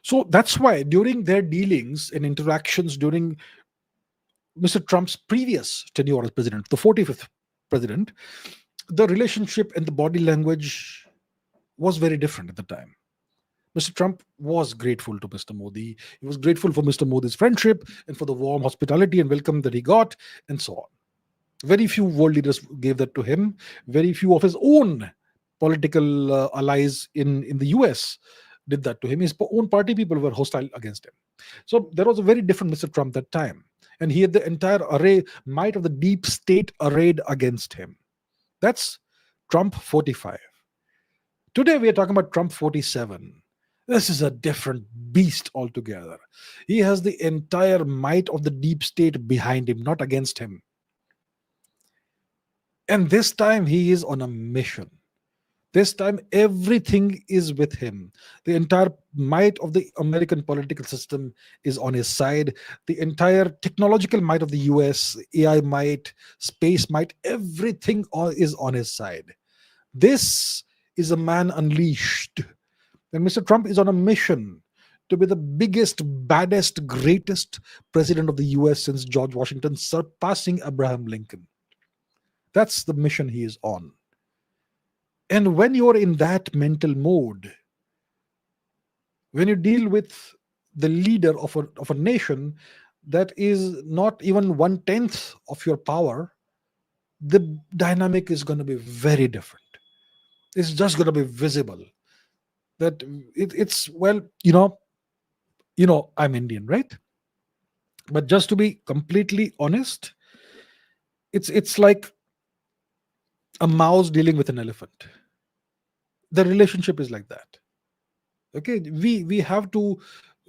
So that's why during their dealings and interactions during Mr. Trump's previous tenure as president, the 45th president, the relationship and the body language was very different at the time. Mr. Trump was grateful to Mr. Modi. He was grateful for Mr. Modi's friendship and for the warm hospitality and welcome that he got, and so on. Very few world leaders gave that to him. Very few of his own political allies in the US did that to him. His own party people were hostile against him. So there was a very different Mr. Trump that time. And he had the entire might of the deep state arrayed against him. That's Trump 45. Today we are talking about Trump 47. This is a different beast altogether. He has the entire might of the deep state behind him, not against him. And this time he is on a mission. This time everything is with him. The entire might of the American political system is on his side. The entire technological might of the US, AI might, space might, everything is on his side. This is a man unleashed. And Mr. Trump is on a mission to be the biggest, baddest, greatest president of the US since George Washington, surpassing Abraham Lincoln. That's the mission he is on. And when you're in that mental mode, when you deal with the leader of a nation that is not even 1/10 of your power, the dynamic is going to be very different. It's just going to be visible. That it's well, I'm Indian, right? But just to be completely honest, it's like a mouse dealing with an elephant. The relationship is like that. Okay, we have to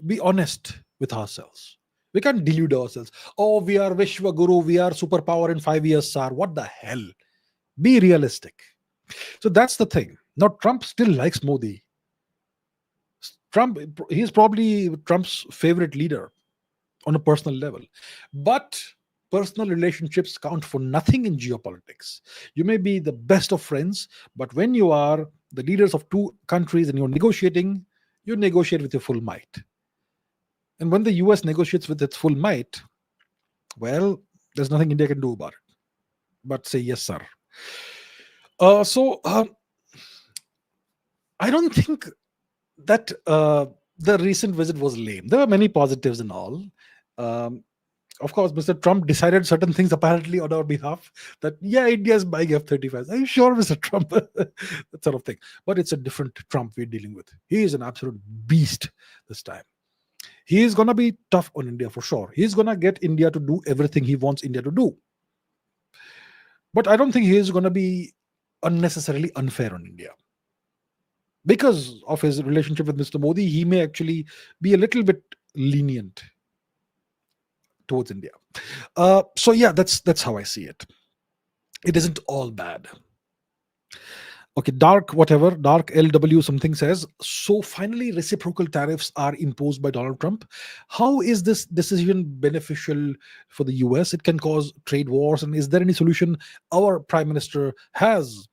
be honest with ourselves. We can't delude ourselves. Oh, we are Vishwa Guru, we are superpower in 5 years, sir. What the hell? Be realistic. So that's the thing. Now Trump still likes Modi. He's probably Trump's favorite leader on a personal level. But personal relationships count for nothing in geopolitics. You may be the best of friends, but when you are the leaders of two countries and you're negotiating, you negotiate with your full might. And when the US negotiates with its full might, well, there's nothing India can do about it but say, yes, sir. So I don't think that the recent visit was lame. There were many positives and all. Of course, Mr. Trump decided certain things apparently on our behalf that, yeah, India is buying F-35s. Are you sure, Mr. Trump? That sort of thing. But it's a different Trump we're dealing with. He is an absolute beast this time. He is going to be tough on India for sure. He's going to get India to do everything he wants India to do. But I don't think he is going to be unnecessarily unfair on India. Because of his relationship with Mr. Modi, he may actually be a little bit lenient towards India. So yeah, that's how I see it. It isn't all bad. Okay, dark LW something says, so finally reciprocal tariffs are imposed by Donald Trump. How is this decision beneficial for the US? It can cause trade wars. And is there any solution our prime minister has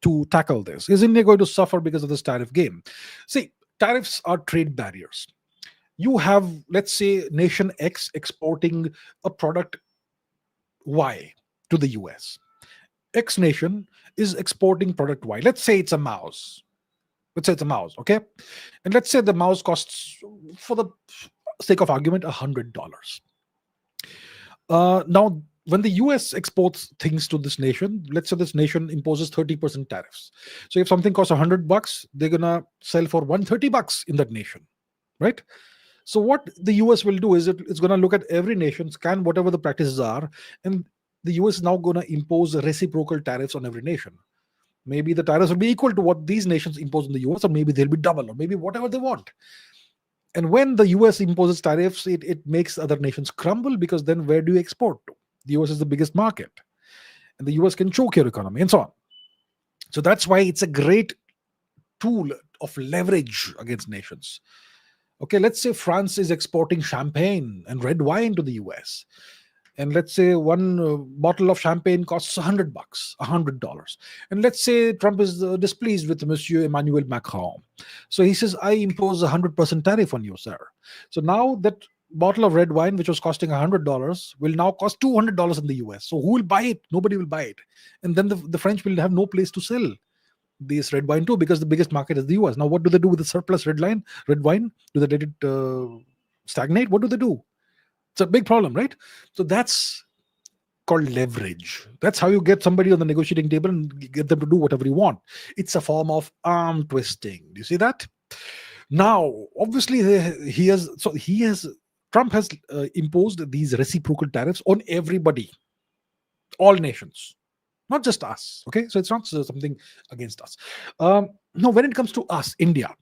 to tackle this? Is India going to suffer because of this tariff game? See, tariffs are trade barriers. You have, let's say, nation X exporting a product Y to the US. X nation is exporting product Y. Let's say it's a mouse. Okay? And let's say the mouse costs, for the sake of argument, $100. Now, when the US exports things to this nation, let's say this nation imposes 30% tariffs. So if something costs $100, they're gonna sell for $130 in that nation, right? So what the US will do is it's gonna look at every nation, scan whatever the practices are, and the US is now gonna impose reciprocal tariffs on every nation. Maybe the tariffs will be equal to what these nations impose on the US, or maybe they'll be double, or maybe whatever they want. And when the US imposes tariffs, it makes other nations crumble, because then where do you export to? The US is the biggest market, and the US can choke your economy and so on. So that's why it's a great tool of leverage against nations. Okay, let's say France is exporting champagne and red wine to the US. And let's say one bottle of champagne costs $100. And let's say Trump is displeased with Monsieur Emmanuel Macron. So he says, I impose 100% tariff on you, sir. So now that bottle of red wine, which was costing $100, will now cost $200 in the US. So who will buy it? Nobody will buy it. And then the French will have no place to sell this red wine too, because the biggest market is the US. Now, what do they do with the surplus red wine? Do they let it stagnate? What do they do? It's a big problem, right? So that's called leverage. That's how you get somebody on the negotiating table and get them to do whatever you want. It's a form of arm twisting. Do you see that? Now, obviously, Trump has imposed these reciprocal tariffs on everybody, all nations, not just us. Okay, so it's not something against us. Now, when it comes to us, India,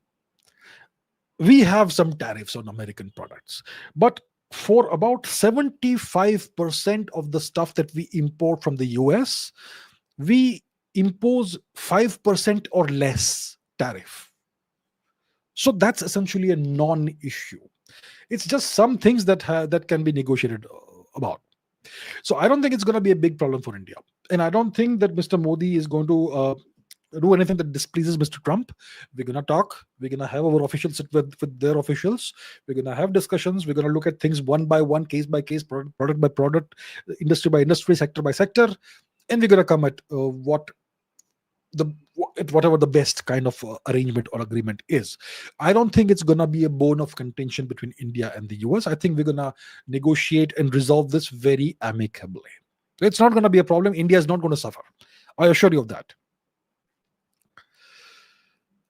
we have some tariffs on American products, but for about 75% of the stuff that we import from the US, we impose 5% or less tariff. So that's essentially a non-issue. It's just some things that can be negotiated about. So I don't think it's going to be a big problem for India. And I don't think that Mr. Modi is going to do anything that displeases Mr. Trump. We're going to talk. We're going to have our officials sit with their officials. We're going to have discussions. We're going to look at things one by one, case by case, product by product, industry by industry, sector by sector. And we're going to come at whatever the best kind of arrangement or agreement is. I don't think it's going to be a bone of contention between India and the US. I think we're going to negotiate and resolve this very amicably. It's not going to be a problem. India is not going to suffer. I assure you of that.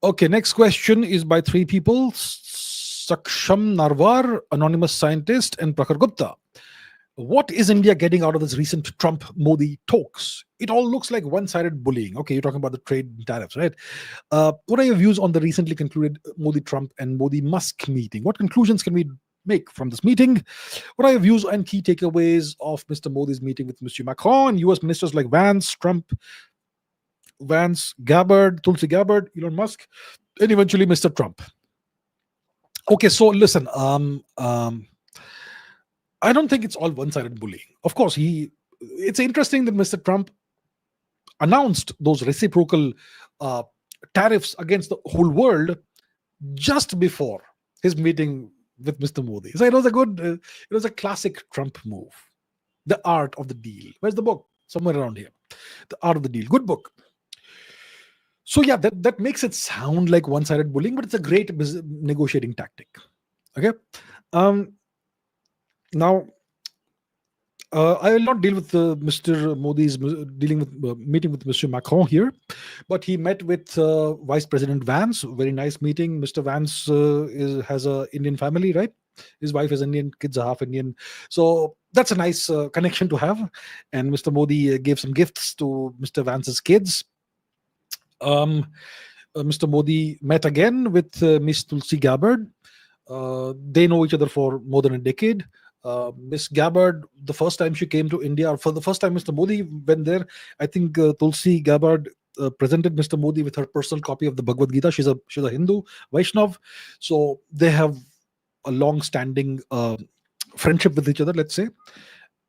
Okay, next question is by three people: Saksham Narwar, anonymous scientist, and Prakhar Gupta. What is India getting out of this recent Trump-Modi talks? It all looks like one-sided bullying. Okay, you're talking about the trade tariffs, right? What are your views on the recently concluded Modi-Trump and Modi-Musk meeting? What conclusions can we make from this meeting? What are your views and key takeaways of Mr. Modi's meeting with Mr. Macron, US ministers like Vance, Gabbard, Tulsi Gabbard, Elon Musk, and eventually Mr. Trump? Okay, so listen, I don't think it's all one-sided bullying. Of course, it's interesting that Mr. Trump announced those reciprocal tariffs against the whole world just before his meeting with Mr. Modi. So it was a classic Trump move. The Art of the Deal. Where's the book? Somewhere around here. The Art of the Deal. Good book. So yeah, that makes it sound like one-sided bullying, but it's a great negotiating tactic. Okay. Now, I will not deal with Mr. Modi's meeting with Mr. Macron here, but he met with Vice President Vance. Very nice meeting. Mr. Vance has an Indian family, right? His wife is Indian, kids are half Indian. So that's a nice connection to have. And Mr. Modi gave some gifts to Mr. Vance's kids. Mr. Modi met again with Miss Tulsi Gabbard. They know each other for more than a decade. Miss Gabbard, the first time she came to India, or for the first time Mr. Modi went there, I think Tulsi Gabbard presented Mr. Modi with her personal copy of the Bhagavad Gita. She's a Hindu, Vaishnav. So they have a long-standing friendship with each other, let's say,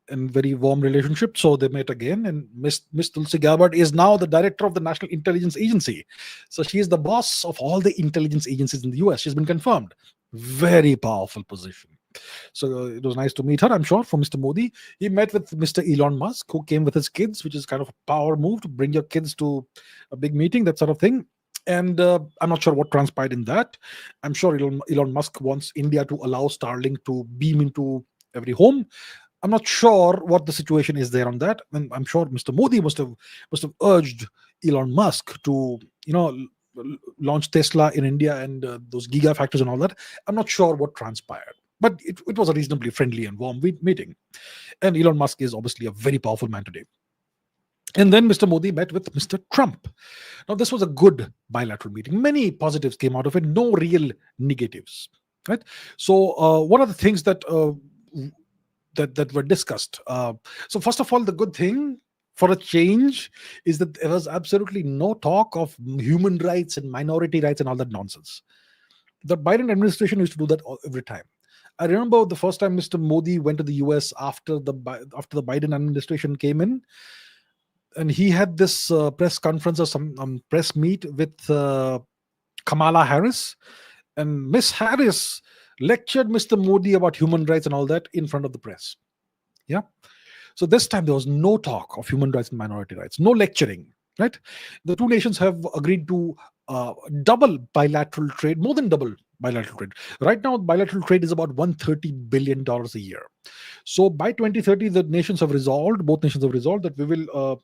and very warm relationship. So they met again, and Miss Tulsi Gabbard is now the director of the National Intelligence Agency. So she is the boss of all the intelligence agencies in the US. She's been confirmed. Very powerful position. So it was nice to meet her, I'm sure, for Mr. Modi. He met with Mr. Elon Musk, who came with his kids, which is kind of a power move to bring your kids to a big meeting, that sort of thing. And I'm not sure what transpired in that. I'm sure Elon Musk wants India to allow Starlink to beam into every home. I'm not sure what the situation is there on that. And I'm sure Mr. Modi must have urged Elon Musk to, launch Tesla in India and those gigafactories and all that. I'm not sure what transpired, but it was a reasonably friendly and warm meeting. And Elon Musk is obviously a very powerful man today. And then Mr. Modi met with Mr. Trump. Now, this was a good bilateral meeting. Many positives came out of it, no real negatives. Right. So, what are the things that were discussed? So, first of all, the good thing for a change is that there was absolutely no talk of human rights and minority rights and all that nonsense. The Biden administration used to do that every time. I remember the first time Mr. Modi went to the US after the Biden administration came in, and he had this press conference or some press meet with Kamala Harris, and Miss Harris lectured Mr. Modi about human rights and all that in front of the press. Yeah. So this time there was no talk of human rights and minority rights, no lecturing. Right. The two nations have agreed to double bilateral trade, more than double bilateral trade. Right now, bilateral trade is about $130 billion a year. So by 2030, both nations have resolved that we will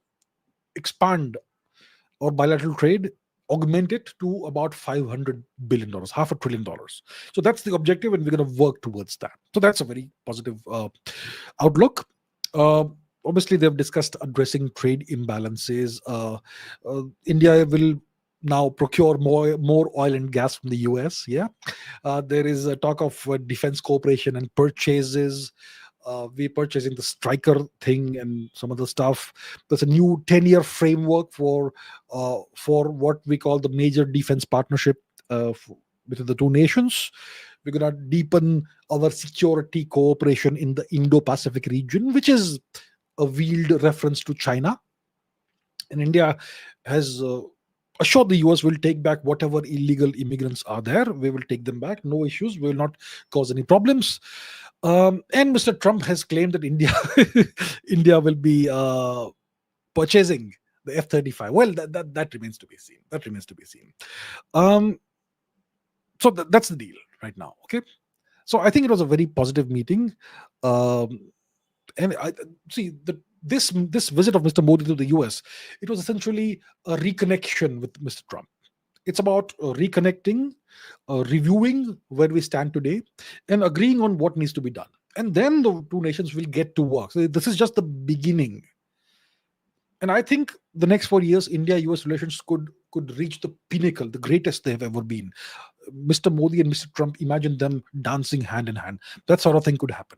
expand our bilateral trade, augment it to about $500 billion, $500 billion. So that's the objective, and we're going to work towards that. So that's a very positive outlook. Uh, Obviously, they've discussed addressing trade imbalances. India will now procure more oil and gas from the US. Yeah, there is a talk of defense cooperation and purchases. We're purchasing the Striker thing and some other stuff. There's a new 10-year framework for what we call the major defense partnership between the two nations. We're going to deepen our security cooperation in the Indo-Pacific region, which is a veiled reference to China. And India has assured the US will take back whatever illegal immigrants are there. We will take them back. No issues. We will not cause any problems. And Mr. Trump has claimed that India will be purchasing the F-35. Well, that remains to be seen. That remains to be seen. So that's the deal right now. Okay. So I think it was a very positive meeting. And I see that this visit of Mr. Modi to the US, it was essentially a reconnection with Mr. Trump. It's about reconnecting, reviewing where we stand today, and agreeing on what needs to be done. And then the two nations will get to work. So this is just the beginning. And I think the next 4 years, India-US relations could reach the pinnacle, the greatest they have ever been. Mr. Modi and Mr. Trump, imagine them dancing hand in hand. That sort of thing could happen.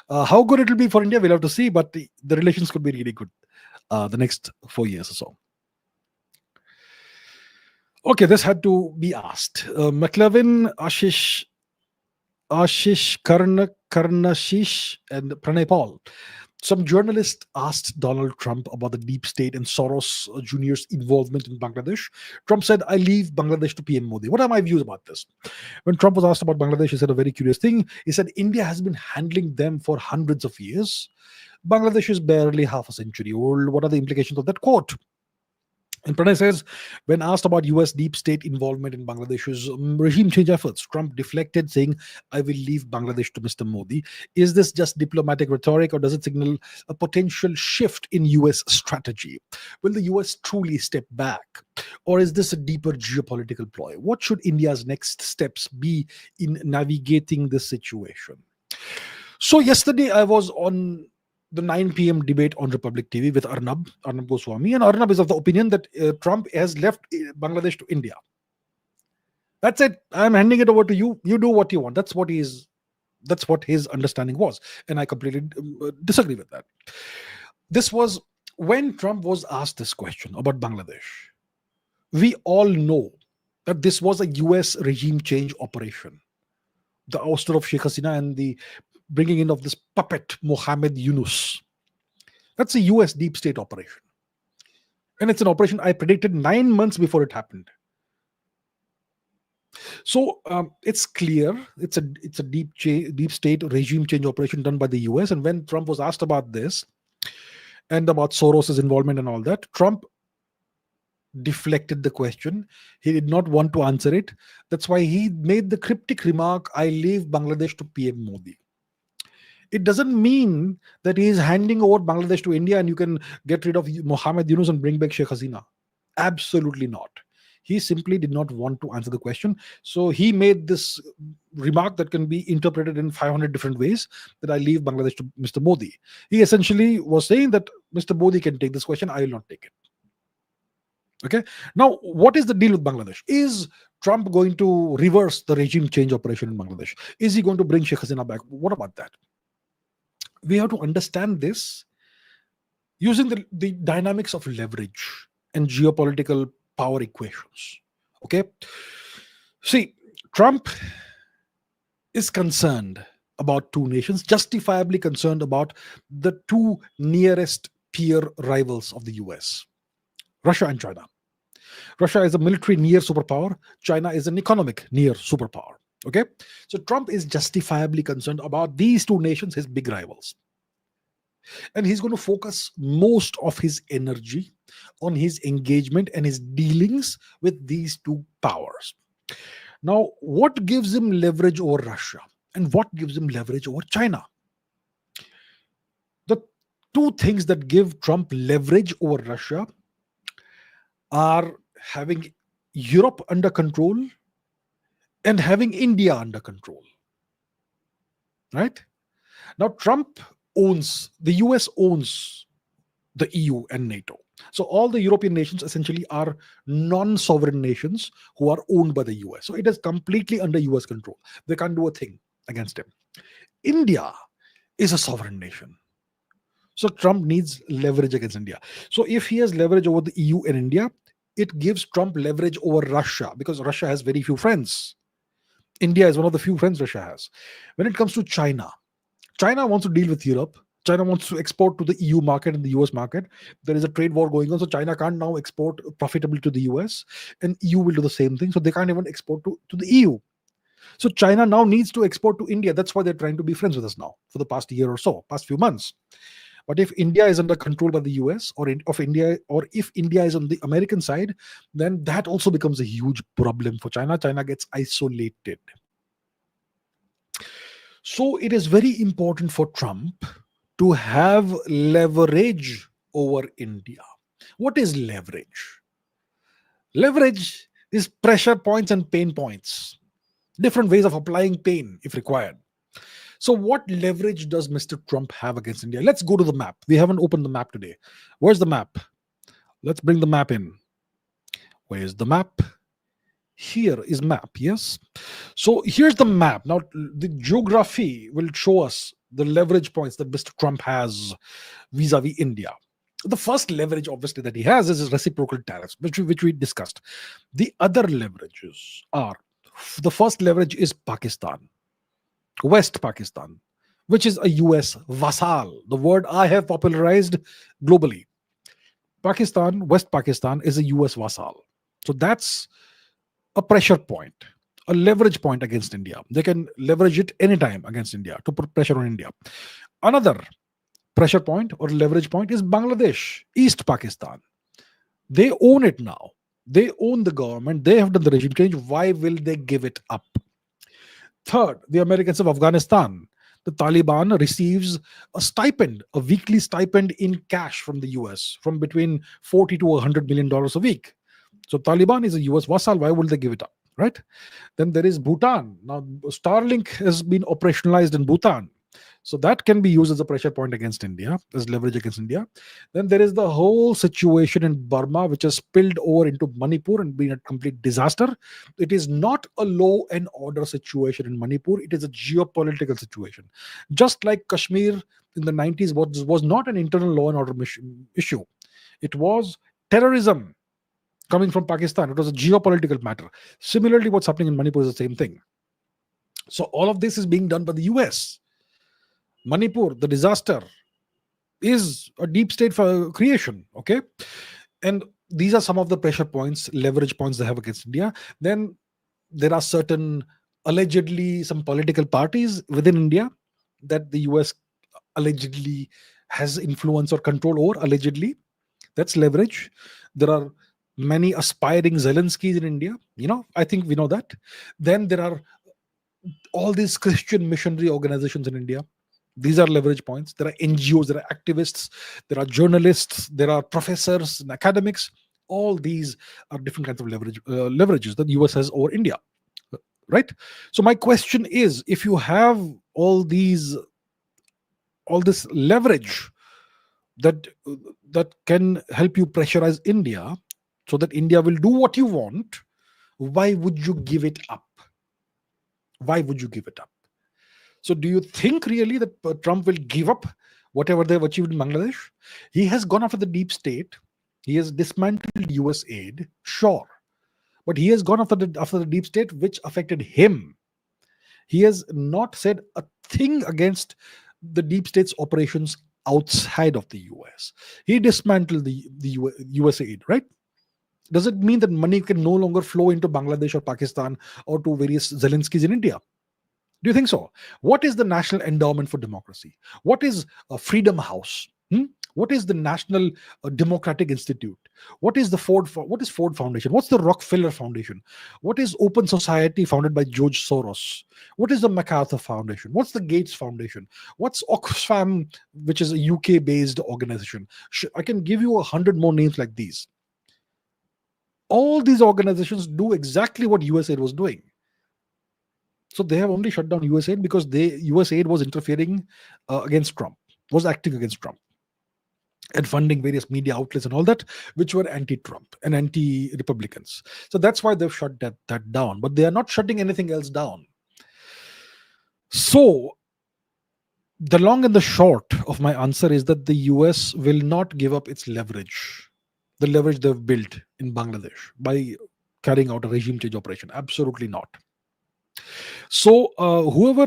How good it will be for India, we'll have to see, but the relations could be really good the next 4 years or so. Okay, this had to be asked. McLevin, Ashish Karnashish, and Pranay Paul. Some journalists asked Donald Trump about the deep state and Soros Jr.'s involvement in Bangladesh. Trump said, I leave Bangladesh to PM Modi. What are my views about this? When Trump was asked about Bangladesh, he said a very curious thing. He said, India has been handling them for hundreds of years. Bangladesh is barely half a century old. What are the implications of that quote? And Pranay says, when asked about US deep state involvement in Bangladesh's regime change efforts, Trump deflected, saying, I will leave Bangladesh to Mr. Modi. Is this just diplomatic rhetoric, or does it signal a potential shift in US strategy? Will the US truly step back, or is this a deeper geopolitical ploy? What should India's next steps be in navigating this situation? So yesterday I was on the 9 p.m. debate on Republic TV with Arnab Goswami, and Arnab is of the opinion that Trump has left Bangladesh to India. That's it. I'm handing it over to you. You do what you want. That's what his understanding was, and I completely disagree with that. This was when Trump was asked this question about Bangladesh. We all know that this was a US regime change operation. The ouster of Sheikh Hasina and the bringing in of this puppet Mohammed Yunus. That's a US deep state operation. And it's an operation I predicted 9 months before it happened. It's clear it's a deep state regime change operation done by the US. And when Trump was asked about this and about Soros's involvement and all that, Trump deflected the question. He did not want to answer it. That's why he made the cryptic remark, "I leave Bangladesh to PM Modi." It doesn't mean that he is handing over Bangladesh to India and you can get rid of Mohammed Yunus and bring back Sheikh Hasina. Absolutely not. He simply did not want to answer the question. So he made this remark that can be interpreted in 500 different ways, that I leave Bangladesh to Mr. Modi. He essentially was saying that Mr. Modi can take this question, I will not take it. Okay. Now, what is the deal with Bangladesh? Is Trump going to reverse the regime change operation in Bangladesh? Is he going to bring Sheikh Hasina back? What about that? We have to understand this using the dynamics of leverage and geopolitical power equations. Okay. See, Trump is concerned about two nations, justifiably concerned about the two nearest peer rivals of the US, Russia and China. Russia is a military near superpower. China is an economic near superpower. Okay. So Trump is justifiably concerned about these two nations, his big rivals. And he's going to focus most of his energy on his engagement and his dealings with these two powers. Now, what gives him leverage over Russia and what gives him leverage over China? The two things that give Trump leverage over Russia are having Europe under control and having India under control. Right? Now, the US owns the EU and NATO. So all the European nations essentially are non-sovereign nations who are owned by the US. So it is completely under US control. They can't do a thing against him. India is a sovereign nation. So Trump needs leverage against India. So if he has leverage over the EU and India, it gives Trump leverage over Russia because Russia has very few friends. India is one of the few friends Russia has. When it comes to China wants to deal with Europe. China wants to export to the EU market and the US market. There is a trade war going on, so China can't now export profitably to the US, and EU will do the same thing. So they can't even export to the EU. So China now needs to export to India. That's why they're trying to be friends with us now for the past year or so, past few months. But if India is under control by the US or if India is on the American side, then that also becomes a huge problem for China. China gets isolated. So it is very important for Trump to have leverage over India. What is leverage? Leverage is pressure points and pain points, different ways of applying pain if required. So what leverage does Mr. Trump have against India? Let's go to the map. We haven't opened the map today. Where's the map? Let's bring the map in. Where's the map? Here is map, yes. So here's the map. Now the geography will show us the leverage points that Mr. Trump has vis-a-vis India. The first leverage, obviously, that he has is his reciprocal tariffs, which we discussed. The other leverages are, the first leverage is Pakistan, West Pakistan, which is a US vassal. The word I have popularized globally. Pakistan, West Pakistan is a US vassal. So that's a pressure point, a leverage point against India. They can leverage it anytime against India to put pressure on India. Another pressure point or leverage point is Bangladesh, East Pakistan. They own it now. They own the government. They have done the regime change. Why will they give it up? Third, the Americans of Afghanistan. The Taliban receives a stipend, a weekly stipend in cash from the US, from between $40 to $100 million a week. So Taliban is a US vassal. Why would they give it up? Right? Then there is Bhutan. Now, Starlink has been operationalized in Bhutan. So that can be used as a pressure point against India, as leverage against India. Then there is the whole situation in Burma, which has spilled over into Manipur and been a complete disaster. It is not a law and order situation in Manipur. It is a geopolitical situation. Just like Kashmir in the 90s was not an internal law and order issue. It was terrorism coming from Pakistan. It was a geopolitical matter. Similarly, what's happening in Manipur is the same thing. So all of this is being done by the US. Manipur, the disaster, is a deep state for creation. Okay. And these are some of the pressure points, leverage points they have against India. Then There are certain, allegedly, some political parties within India that the US allegedly has influence or control over, allegedly. That's leverage. There are many aspiring Zelenskys in India. I think we know that. Then there are all these Christian missionary organizations in India. These are leverage points. There are NGOs, there are activists, there are journalists, there are professors and academics. All these are different kinds of leverages that the US has over India, right? So my question is, if you have all this leverage that that can help you pressurize India so that India will do what you want, why would you give it up? Why would you give it up? So, do you think really that Trump will give up whatever they've achieved in Bangladesh? He has gone after the deep state. He has dismantled US aid, sure, but he has gone after the deep state, which affected him. He has not said a thing against the deep state's operations outside of the US. He dismantled the US aid, right? Does it mean that money can no longer flow into Bangladesh or Pakistan or to various Zelenskys in India? Do you think so? What is the National Endowment for Democracy? What is a Freedom House? What is the National Democratic Institute? What is What is Ford Foundation? What's the Rockefeller Foundation? What is Open Society founded by George Soros? What is the MacArthur Foundation? What's the Gates Foundation? What's Oxfam, which is a UK-based organization? I can give you 100 more names like these. All these organizations do exactly what USAID was doing. So they have only shut down USAID because USAID was interfering against Trump, was acting against Trump, and funding various media outlets and all that, which were anti-Trump and anti-Republicans. So that's why they've shut that down. But they are not shutting anything else down. So the long and the short of my answer is that the US will not give up its leverage, the leverage they've built in Bangladesh by carrying out a regime change operation. Absolutely not. So whoever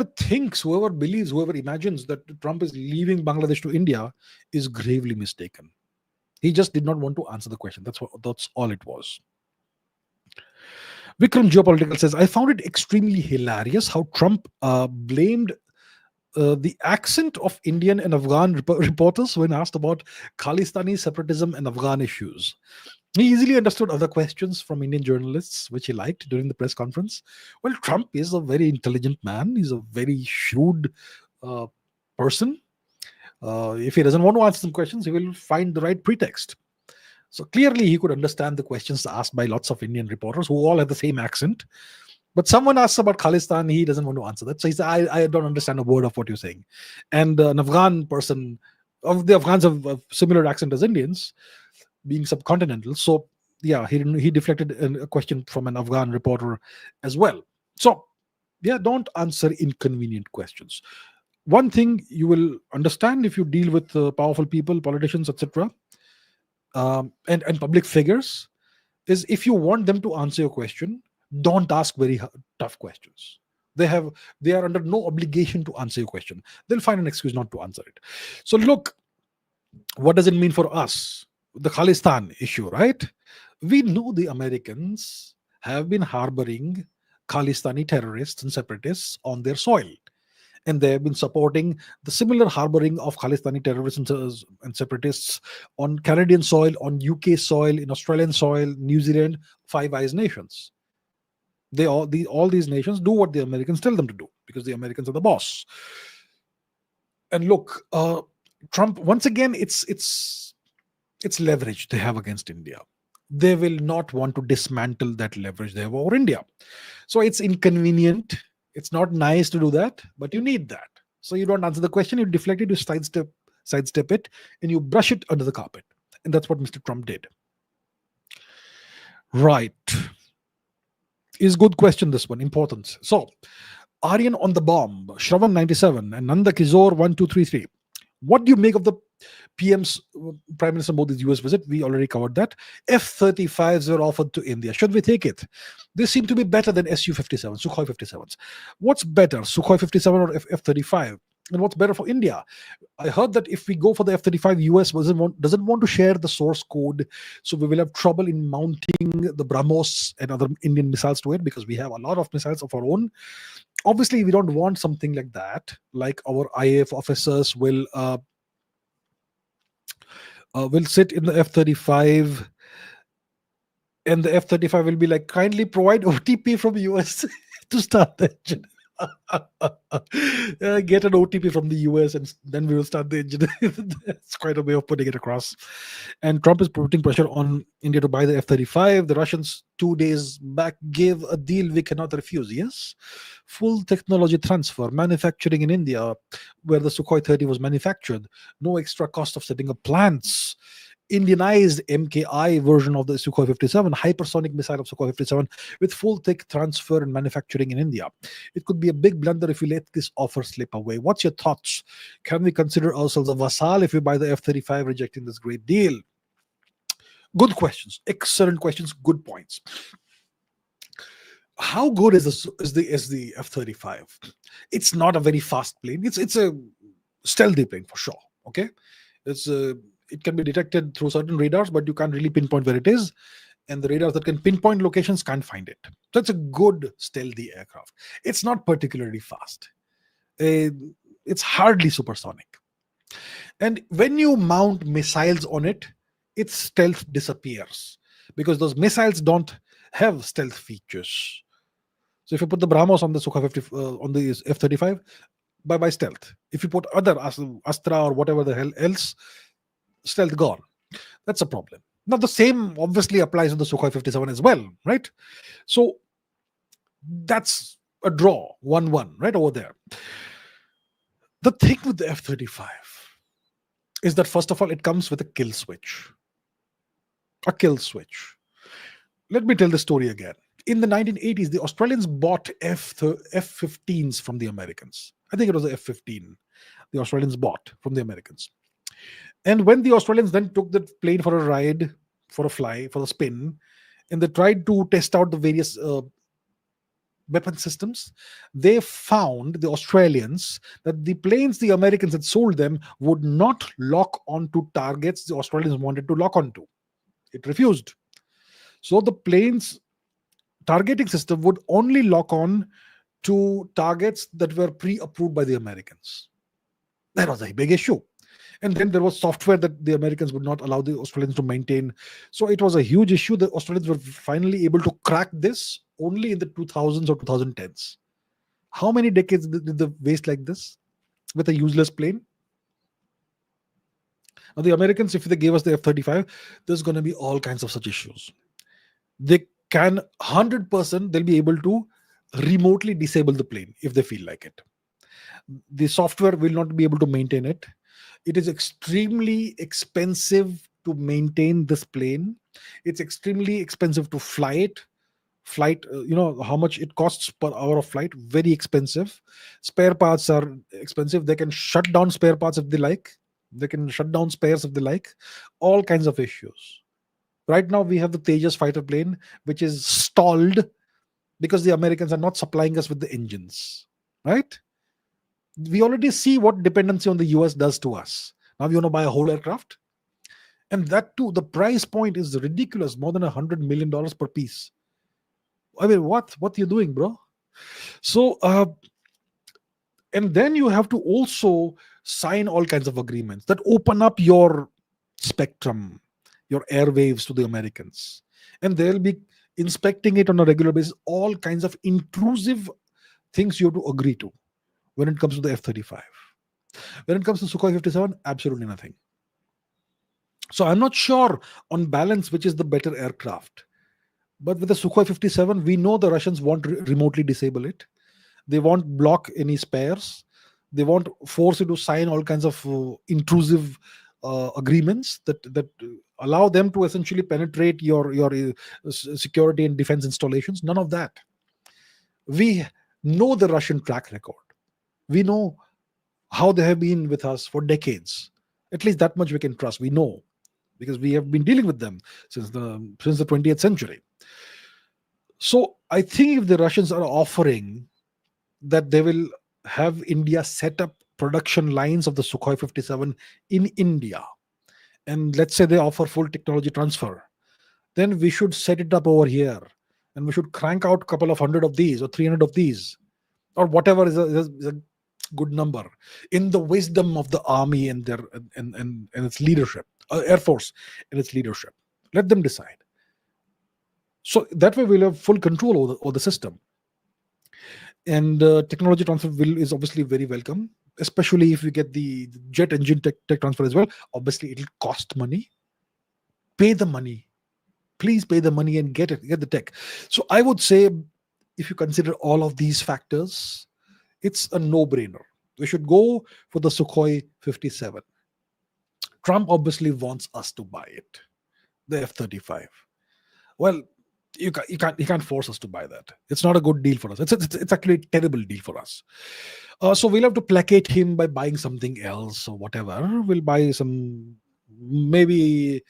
believes, whoever imagines that Trump is leaving Bangladesh to India is gravely mistaken. He just did not want to answer the question. That's all it was. Vikram Geopolitical says, I found it extremely hilarious how Trump blamed the accent of Indian and Afghan reporters when asked about Khalistani separatism and Afghan issues. He easily understood other questions from Indian journalists, which he liked during the press conference. Well, Trump is a very intelligent man. He's a very shrewd person. If he doesn't want to answer some questions, he will find the right pretext. So clearly, he could understand the questions asked by lots of Indian reporters who all have the same accent. But someone asks about Khalistan, he doesn't want to answer that. So he said, I don't understand a word of what you're saying. And an Afghan person, the Afghans have a similar accent as Indians, being subcontinental. So yeah, he deflected a question from an Afghan reporter as well. So yeah, don't answer inconvenient questions. One thing you will understand if you deal with powerful people, politicians, etc., and public figures, is if you want them to answer your question, don't ask very tough questions. They are under no obligation to answer your question. They'll find an excuse not to answer it. So look, what does it mean for us? The Khalistan issue, right? We know the Americans have been harboring Khalistani terrorists and separatists on their soil. And they have been supporting the similar harboring of Khalistani terrorists and separatists on Canadian soil, on UK soil, in Australian soil, New Zealand, Five Eyes nations. All these nations do what the Americans tell them to do because the Americans are the boss. And look, Trump, once again, it's leverage they have against India. They will not want to dismantle that leverage they have over India. So it's inconvenient. It's not nice to do that, but you need that. So you don't answer the question, you deflect it, you sidestep it, and you brush it under the carpet. And that's what Mr. Trump did. Right. Is good question, this one. Importance. So, Aryan on the bomb, Shravan 97, and Nanda Kizor 1233. What do you make of the PM's Prime Minister Modi's US visit? We already covered that. F35s were offered to India. Should we take it? They seem to be better than Su-57, Sukhoi 57s. What's better, Sukhoi 57 or F35? and what's better for India. I heard that if we go for the F-35, US doesn't want to share the source code, so we will have trouble in mounting the BrahMos and other Indian missiles to it, because we have a lot of missiles of our own. Obviously, we don't want something like that. Like our IAF officers will sit in the F-35, and the F-35 will be like, kindly provide OTP from US to start the engine. Get an OTP from the US, and then we will start the engine. That's quite a way of putting it across. And Trump is putting pressure on India to buy the F-35. The Russians 2 days back gave a deal we cannot refuse. Yes, full technology transfer, manufacturing in India, where the Sukhoi 30 was manufactured. No extra cost of setting up plants. Indianized MKI version of the Sukhoi 57, hypersonic missile of Sukhoi 57, with full tech transfer and manufacturing in India. It could be a big blunder if we let this offer slip away. What's your thoughts? Can we consider ourselves a vassal if we buy the F-35, rejecting this great deal? Good questions, excellent questions, good points. How good is the F-35? It's not a very fast plane. It's a stealthy plane for sure. Okay, it can be detected through certain radars, but you can't really pinpoint where it is, and the radars that can pinpoint locations can't find it. So it's a good stealthy aircraft. It's not particularly fast. It's hardly supersonic. And when you mount missiles on it, its stealth disappears, because those missiles don't have stealth features. So if you put the BrahMos on the Sukhoi 50, on the F-35, by stealth. If you put other Astra or whatever the hell else, stealth gone. That's a problem. Now the same obviously applies to the Sukhoi 57 as well, right? So that's a draw, 1-1, right over there. The thing with the F-35 is that, first of all, it comes with a kill switch. A kill switch. Let me tell the story again. In the 1980s, the Australians bought F-15s from the Americans. I think it was the F-15 the Australians bought from the Americans. And when the Australians then took the plane for a ride, for a fly, for a spin, and they tried to test out the various weapon systems, they found, the Australians, that the planes the Americans had sold them would not lock onto targets the Australians wanted to lock onto. It refused. So the plane's targeting system would only lock on to targets that were pre-approved by the Americans. That was a big issue. And then there was software that the Americans would not allow the Australians to maintain. So it was a huge issue. The Australians were finally able to crack this only in the 2000s or 2010s. How many decades did they waste like this with a useless plane? Now the Americans, if they gave us the F-35, there's going to be all kinds of such issues. They can 100%, they'll be able to remotely disable the plane if they feel like it. The software will not be able to maintain it. It is extremely expensive to maintain this plane. It's extremely expensive to fly it. You know how much it costs per hour of flight? Very expensive. Spare parts are expensive. They can shut down spare parts if they like. They can shut down spares if they like. All kinds of issues. Right now, we have the Tejas fighter plane, which is stalled because the Americans are not supplying us with the engines. Right? We already see what dependency on the US does to us. Now we want to buy a whole aircraft. And that too, the price point is ridiculous, more than $100 million per piece. I mean, what are you doing, bro? So, and then you have to also sign all kinds of agreements that open up your spectrum, your airwaves to the Americans. And they'll be inspecting it on a regular basis, all kinds of intrusive things you have to agree to when it comes to the F-35. When it comes to Sukhoi 57, absolutely nothing. So I'm not sure on balance which is the better aircraft. But with the Sukhoi 57, we know the Russians won't remotely disable it. They won't block any spares. They won't force you to sign all kinds of intrusive agreements that allow them to essentially penetrate your security and defense installations. None of that. We know the Russian track record. We know how they have been with us for decades. At least that much we can trust. We know, because we have been dealing with them since the 20th century. So I think if the Russians are offering that they will have India set up production lines of the Sukhoi 57 in India, and let's say they offer full technology transfer, then we should set it up over here, and we should crank out a couple of hundred of these or 300 of these, or whatever is a good number, in the wisdom of the army and their and its leadership, air force and its leadership. Let them decide. So that way we'll have full control over the system. And technology transfer is obviously very welcome, especially if we get the jet engine tech transfer as well. Obviously it'll cost money. Pay the money, please pay the money and get the tech. So I would say, if you consider all of these factors, it's a no-brainer. We should go for the Sukhoi 57. Trump obviously wants us to buy it, the F-35. Well, you can't force us to buy that. It's not a good deal for us. It's actually a terrible deal for us. So we'll have to placate him by buying something else or whatever. We'll buy some, maybe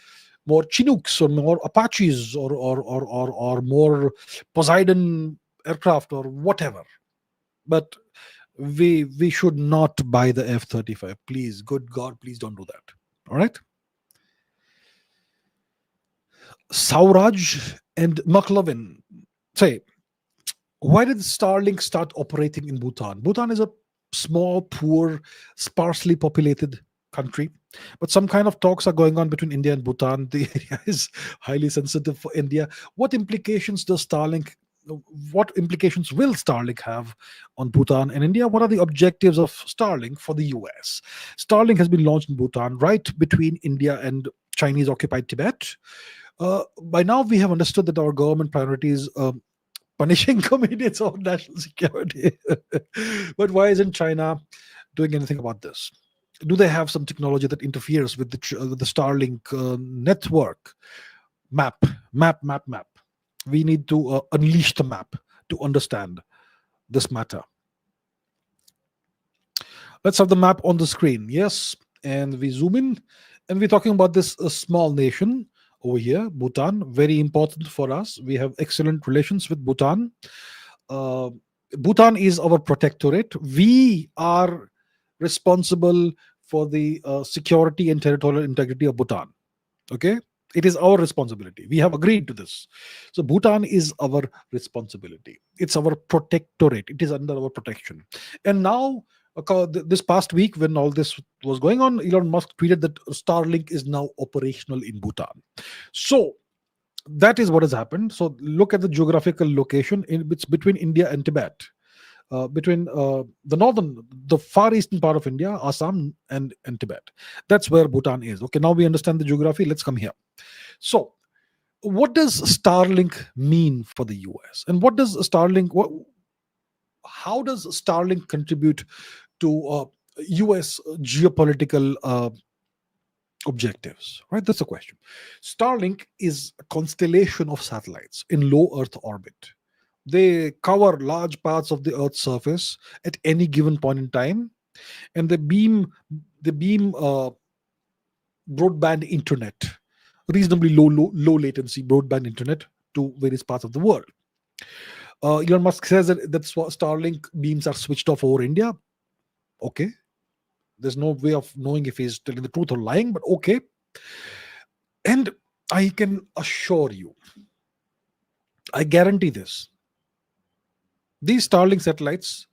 more Chinooks or more Apaches or more Poseidon aircraft or whatever. But we should not buy the F-35. Please, good God, please don't do that. All right. Sauraj and McLovin say, why did Starlink start operating in Bhutan? Bhutan is a small, poor, sparsely populated country, but some kind of talks are going on between India and Bhutan. The area is highly sensitive for India. What implications will Starlink have on Bhutan and India? What are the objectives of Starlink for the US? Starlink has been launched in Bhutan, right between India and Chinese occupied Tibet. By now, we have understood that our government priority is punishing comedians or national security. But why isn't China doing anything about this? Do they have some technology that interferes with the Starlink network? Map. We need to unleash the map to understand this matter. Let's have the map on the screen. Yes, and we zoom in, and we're talking about this small nation over here, Bhutan. Very important for us. We have excellent relations with Bhutan. Bhutan is our protectorate. We are responsible for the security and territorial integrity of Bhutan. Okay, it is our responsibility. We have agreed to this. So Bhutan is our responsibility. It's our protectorate. It is under our protection. And now, this past week, when all this was going on, Elon Musk tweeted that Starlink is now operational in Bhutan. So that is what has happened. So look at the geographical location. It's between India and Tibet, between the far eastern part of India, Assam and Tibet. That's where Bhutan is. Okay, now we understand the geography. Let's come here. So what does Starlink mean for the US? And how does Starlink contribute to US geopolitical objectives? Right, that's the question. Starlink is a constellation of satellites in low Earth orbit. They cover large parts of the Earth's surface at any given point in time, and they beam broadband internet, reasonably low latency broadband internet, to various parts of the world. Elon Musk says that's what Starlink beams are switched off over India. Okay, there's no way of knowing if he's telling the truth or lying, but okay. And I can assure you, I guarantee this, these Starlink satellites,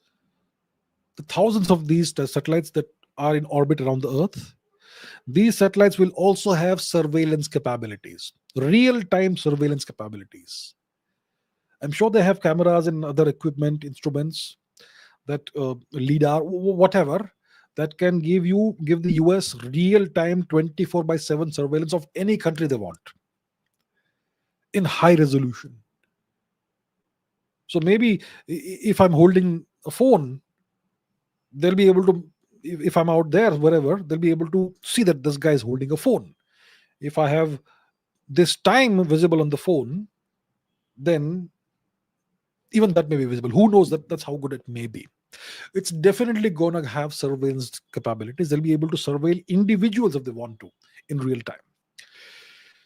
the thousands of these satellites that are in orbit around the Earth, these satellites will also have surveillance capabilities, real-time surveillance capabilities. I'm sure they have cameras and other equipment, instruments, that LIDAR, whatever, that can give the US real-time 24/7 surveillance of any country they want in high resolution. So maybe if I'm holding a phone, they'll be able to, if I'm out there, wherever, they'll be able to see that this guy is holding a phone. If I have this time visible on the phone, then even that may be visible. Who knows? That's how good it may be. It's definitely going to have surveillance capabilities. They'll be able to surveil individuals if they want to in real time.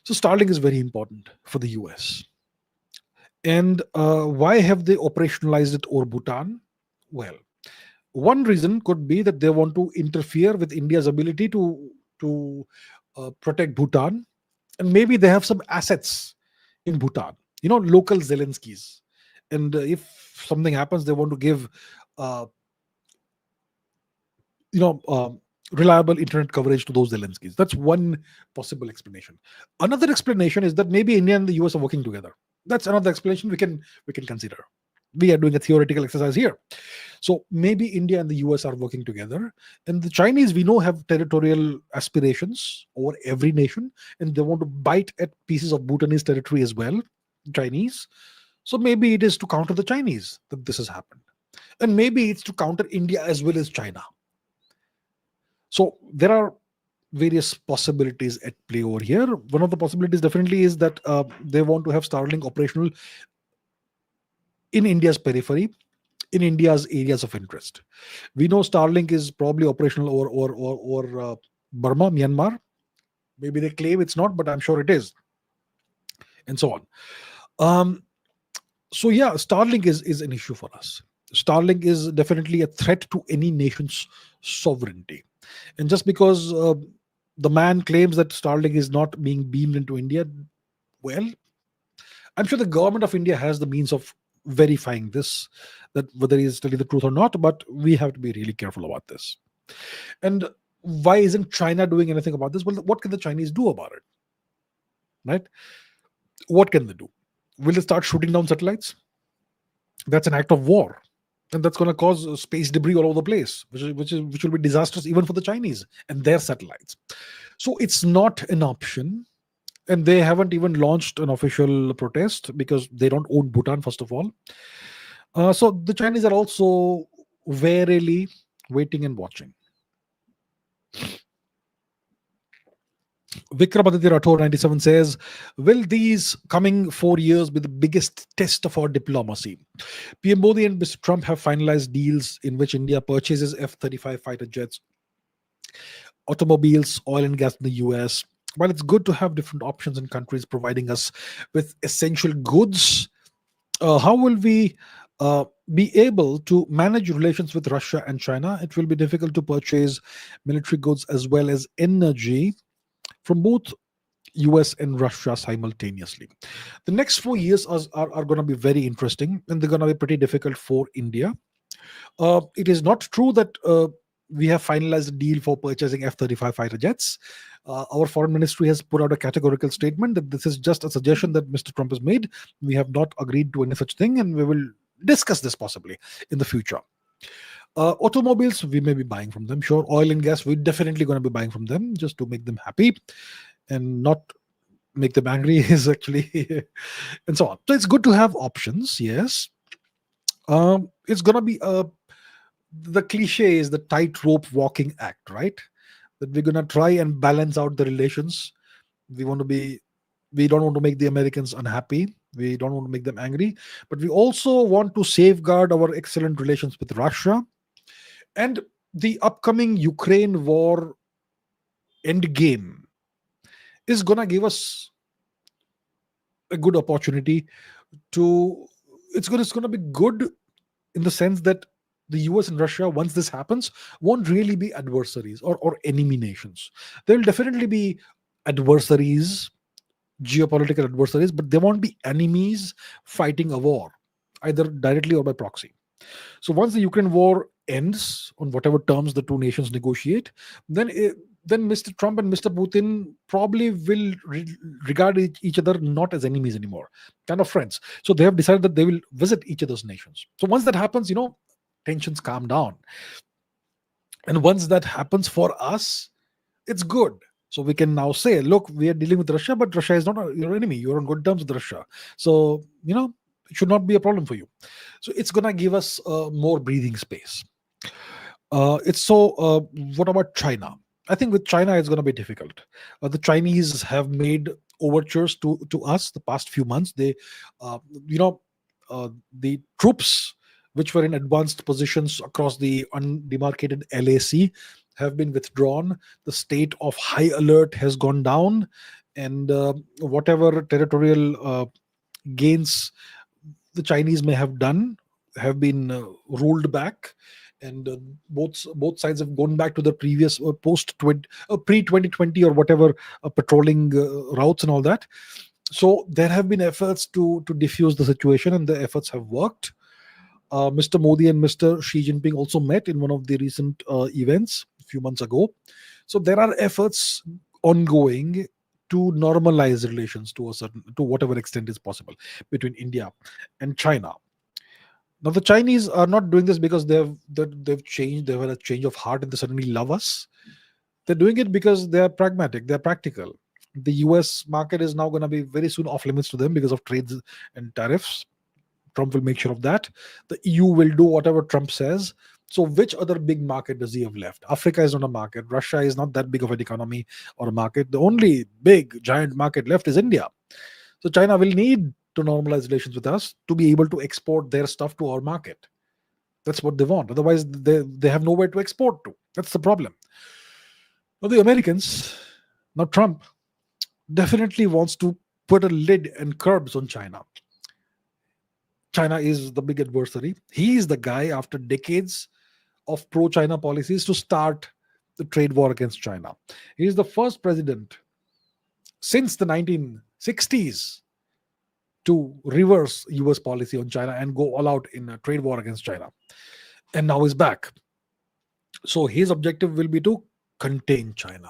So Starlink is very important for the US. And why have they operationalized it over Bhutan? Well, One reason could be that they want to interfere with India's ability to protect Bhutan, and maybe they have some assets in Bhutan. Local Zelenskys, and if something happens, they want to give uh, you know reliable internet coverage to those Zelenskys. That's one possible explanation. Another explanation is that maybe India and the US are working together. That's another explanation we can consider. We are doing a theoretical exercise here. So maybe India and the US are working together, and the Chinese, we know, have territorial aspirations over every nation, and they want to bite at pieces of Bhutanese territory as well, Chinese. So maybe it is to counter the Chinese that this has happened, and maybe it's to counter India as well as China. So there are various possibilities at play over here. One of the possibilities definitely is that they want to have Starlink operational in India's periphery, in India's areas of interest. We know Starlink is probably operational or Burma, Myanmar. Maybe they claim it's not, but I'm sure it is, and so on. Um, so yeah, Starlink is an issue for us. Starlink is definitely a threat to any nation's sovereignty. And just because the man claims that Starlink is not being beamed into India, well, I'm sure the government of India has the means of verifying this, that whether he is telling the truth or not, but we have to be really careful about this. And why isn't China doing anything about this? Well, what can the Chinese do about it? Right? What can they do? Will they start shooting down satellites? That's an act of war, and that's going to cause space debris all over the place, which will be disastrous even for the Chinese and their satellites. So it's not an option, and they haven't even launched an official protest because they don't own Bhutan, first of all. So the Chinese are also warily waiting and watching. Vikramaditya Rathore 97 says, will these coming 4 years be the biggest test of our diplomacy? PM Modi and Mr. Trump have finalized deals in which India purchases F-35 fighter jets, automobiles, oil and gas in the US. While it's good to have different options in countries providing us with essential goods, how will we be able to manage relations with Russia and China? It will be difficult to purchase military goods as well as energy from both US and Russia simultaneously. The next 4 years are going to be very interesting, and they're going to be pretty difficult for India. It is not true that we have finalized a deal for purchasing F-35 fighter jets. Our foreign ministry has put out a categorical statement that this is just a suggestion that Mr. Trump has made. We have not agreed to any such thing, and we will discuss this possibly in the future. Automobiles, we may be buying from them. Sure, oil and gas, we're definitely going to be buying from them just to make them happy and not make them angry is actually and so on. So it's good to have options, yes. It's going to be the cliche is the tightrope walking act, right? That we're going to try and balance out the relations. We don't want to make the Americans unhappy. We don't want to make them angry, but we also want to safeguard our excellent relations with Russia. And the upcoming Ukraine war end game is going to give us a good opportunity to it's going to be good in the sense that the US and Russia, once this happens, won't really be adversaries or enemy nations. There will definitely be adversaries, geopolitical adversaries, but they won't be enemies fighting a war, either directly or by proxy. So once the Ukraine war ends on whatever terms the two nations negotiate, then then Mr. Trump and Mr. Putin probably will regard each other not as enemies anymore, kind of friends. So they have decided that they will visit each other's nations. So once that happens, tensions calm down. And once that happens for us, it's good. So we can now say, look, we are dealing with Russia, but Russia is not your enemy. You're on good terms with Russia. So, it should not be a problem for you. So it's going to give us more breathing space. What about China? I think with China, it's going to be difficult. The Chinese have made overtures to us the past few months. They, you know, the troops which were in advanced positions across the undemarcated LAC have been withdrawn. The state of high alert has gone down, and whatever territorial gains the Chinese may have done have been rolled back, and both sides have gone back to the previous pre 2020 or whatever patrolling routes and all that. So there have been efforts to diffuse the situation, and the efforts have worked. Mr. Modi and Mr. Xi Jinping also met in one of the recent events a few months ago. So there are efforts ongoing to normalize relations to whatever extent is possible between India and China. Now the Chinese are not doing this because they've changed, they've had a change of heart and they suddenly love us. They're doing it because they're pragmatic, they're practical. The US market is now going to be very soon off limits to them because of trades and tariffs. Trump will make sure of that. The EU will do whatever Trump says. So, which other big market does he have left? Africa is not a market. Russia is not that big of an economy or a market. The only big, giant market left is India. So, China will need to normalize relations with us to be able to export their stuff to our market. That's what they want. Otherwise, they have nowhere to export to. That's the problem. Now, the Americans, now Trump, definitely wants to put a lid and curbs on China. China is the big adversary. He is the guy, after decades of pro China policies, to start the trade war against China. He is the first president since the 1960s to reverse US policy on China and go all out in a trade war against China. And now he's back. So his objective will be to contain China.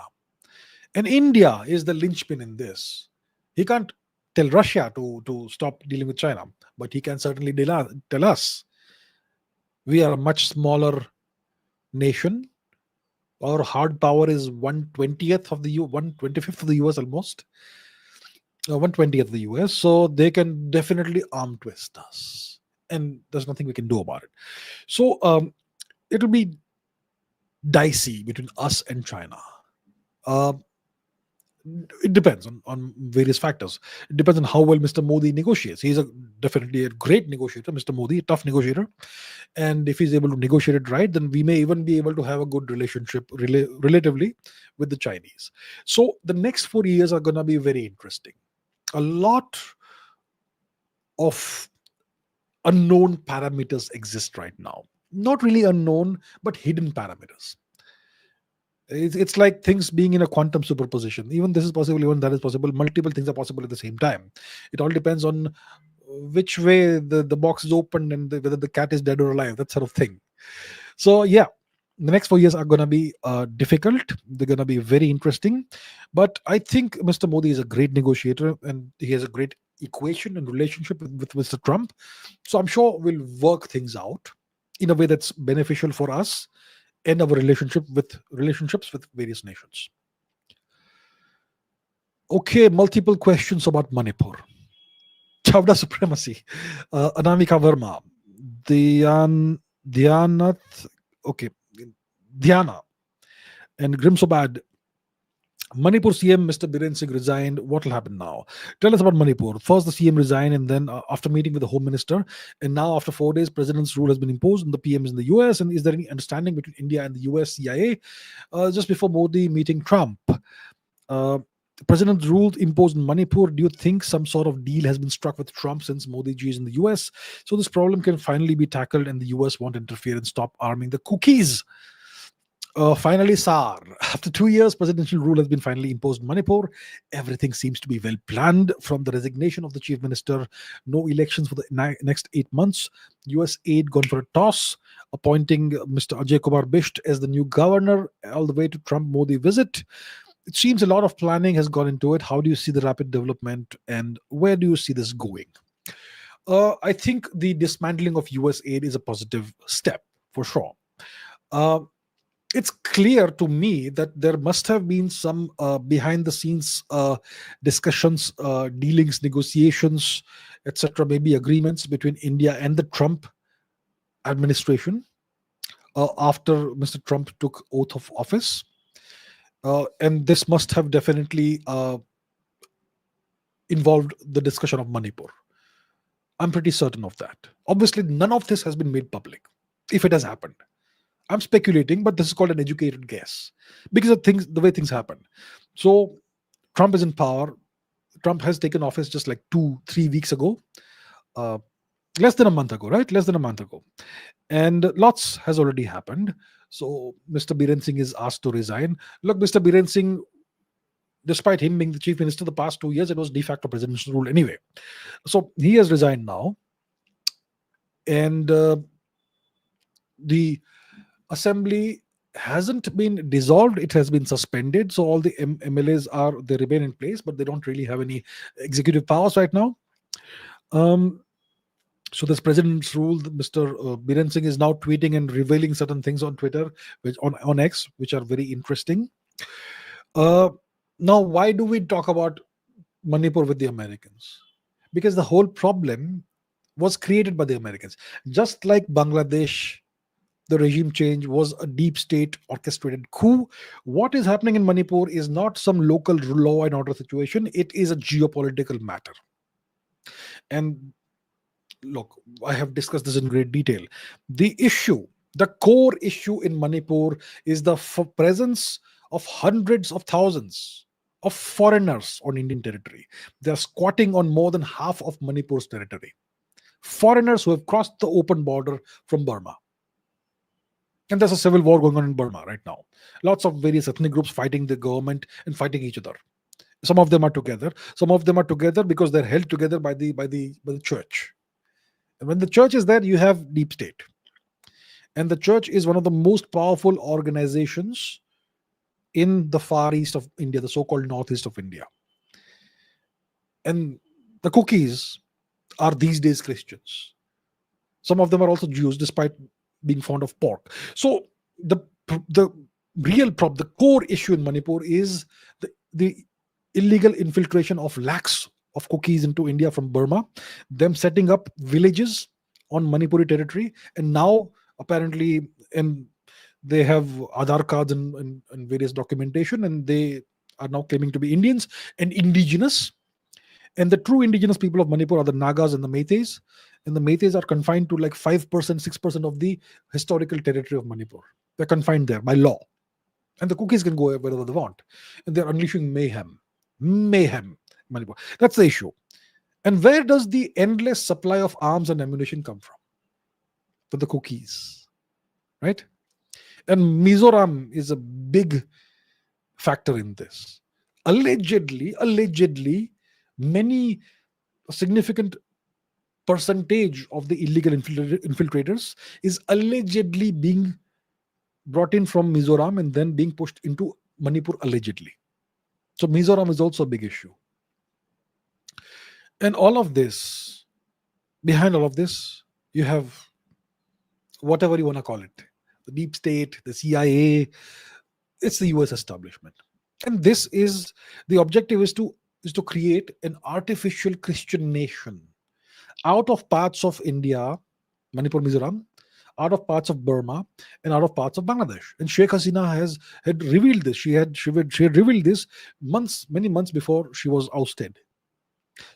And India is the linchpin in this. He can't tell Russia to stop dealing with China, but he can certainly tell us. We are a much smaller nation. Our hard power is 1/20th of the 1/25th of the US almost. 1/20th of the US. So they can definitely arm twist us. And there's nothing we can do about it. So it'll be dicey between us and China. Uh, it depends on various factors. It depends on how well Mr. Modi negotiates. He's definitely a great negotiator, Mr. Modi, a tough negotiator. And if he's able to negotiate it right, then we may even be able to have a good relationship relatively with the Chinese. So the next 4 years are going to be very interesting. A lot of unknown parameters exist right now. Not really unknown, but hidden parameters. It's like things being in a quantum superposition. Even this is possible, even that is possible. Multiple things are possible at the same time. It all depends on which way the box is opened and whether the cat is dead or alive, that sort of thing. So, yeah, the next 4 years are going to be difficult. They're going to be very interesting. But I think Mr. Modi is a great negotiator and he has a great equation and relationship with Mr. Trump. So, I'm sure we'll work things out in a way that's beneficial for us and our relationships with various nations. Okay, multiple questions about Manipur. Chavda supremacy. Anamika Verma. Dhyanath. Okay. Dhyana. And Grimsobad. Manipur CM Mr. Biren Singh resigned. What will happen now? Tell us about Manipur. First, the CM resigned, and then after meeting with the Home Minister, and now after 4 days, President's rule has been imposed, and the PM is in the US. And is there any understanding between India and the US CIA? Just before Modi meeting Trump, the President's rules imposed in Manipur. Do you think some sort of deal has been struck with Trump since Modi ji is in the US, so this problem can finally be tackled, and the US won't interfere and stop arming the cookies? Finally, SAR. After 2 years, presidential rule has been finally imposed in Manipur. Everything seems to be well planned, from the resignation of the chief minister, no elections for the next 8 months, US aid gone for a toss, appointing Mr. Ajay Kumar Bisht as the new governor, all the way to Trump-Modi visit. It seems a lot of planning has gone into it. How do you see the rapid development, and where do you see this going? I think the dismantling of US aid is a positive step, for sure. It's clear to me that there must have been some behind the scenes discussions, dealings, negotiations, etc., maybe agreements between India and the Trump administration after Mr. Trump took oath of office. And this must have definitely involved the discussion of Manipur. I'm pretty certain of that. Obviously, none of this has been made public, if it has happened. I'm speculating, but this is called an educated guess because of the way things happen. So Trump is in power. Trump has taken office just like 2-3 weeks ago. less than a month ago, right? Less than a month ago. And lots has already happened. So Mr. Biren Singh is asked to resign. Look, Mr. Biren Singh, despite him being the chief minister the past 2 years, it was de facto presidential rule anyway. So he has resigned now, and the assembly hasn't been dissolved, it has been suspended. So all the MLAs are, they remain in place, but they don't really have any executive powers right now. um, so this president's rule, Mr. Biren Singh is now tweeting and revealing certain things on Twitter, which on X, which are very interesting. uh, Now, why do we talk about Manipur with the Americans? Because the whole problem was created by the Americans. Just like Bangladesh, the regime change was a deep state orchestrated coup. What is happening in Manipur is not some local law and order situation, it is a geopolitical matter. And look, I have discussed this in great detail. The issue, the core issue in Manipur is the presence of hundreds of thousands of foreigners on Indian territory. They are squatting on more than half of Manipur's territory. Foreigners who have crossed the open border from Burma. And there's a civil war going on in Burma right now. Lots of various ethnic groups fighting the government and fighting each other. Some of them are together. Some of them are together because they're held together by the church. And when the church is there, you have deep state. And the church is one of the most powerful organizations in the far east of India, the so-called northeast of India. And the cookies are these days Christians. Some of them are also Jews, despite being fond of pork. So the real problem, the core issue in Manipur is the illegal infiltration of lakhs of cookies into India from Burma, them setting up villages on Manipuri territory, and now apparently, and they have Aadhaar cards and various documentation, and they are now claiming to be Indians and indigenous. And the true indigenous people of Manipur are the Nagas and the Meiteis. And the Meiteis are confined to like 5%, 6% of the historical territory of Manipur. They're confined there by law. And the cookies can go wherever they want. And they're unleashing mayhem. Mayhem. Manipur. That's the issue. And where does the endless supply of arms and ammunition come from? For the cookies. Right? And Mizoram is a big factor in this. Allegedly, many significant percentage of the illegal infiltrators is allegedly being brought in from Mizoram and then being pushed into Manipur allegedly. So Mizoram is also a big issue. And all of this, behind all of this, you have whatever you want to call it, the deep state, the CIA, it's the US establishment. And this is, the objective is to create an artificial Christian nation out of parts of India, Manipur, Mizoram, out of parts of Burma, and out of parts of Bangladesh. And Sheikh Hasina had revealed this. She had revealed this many months before she was ousted.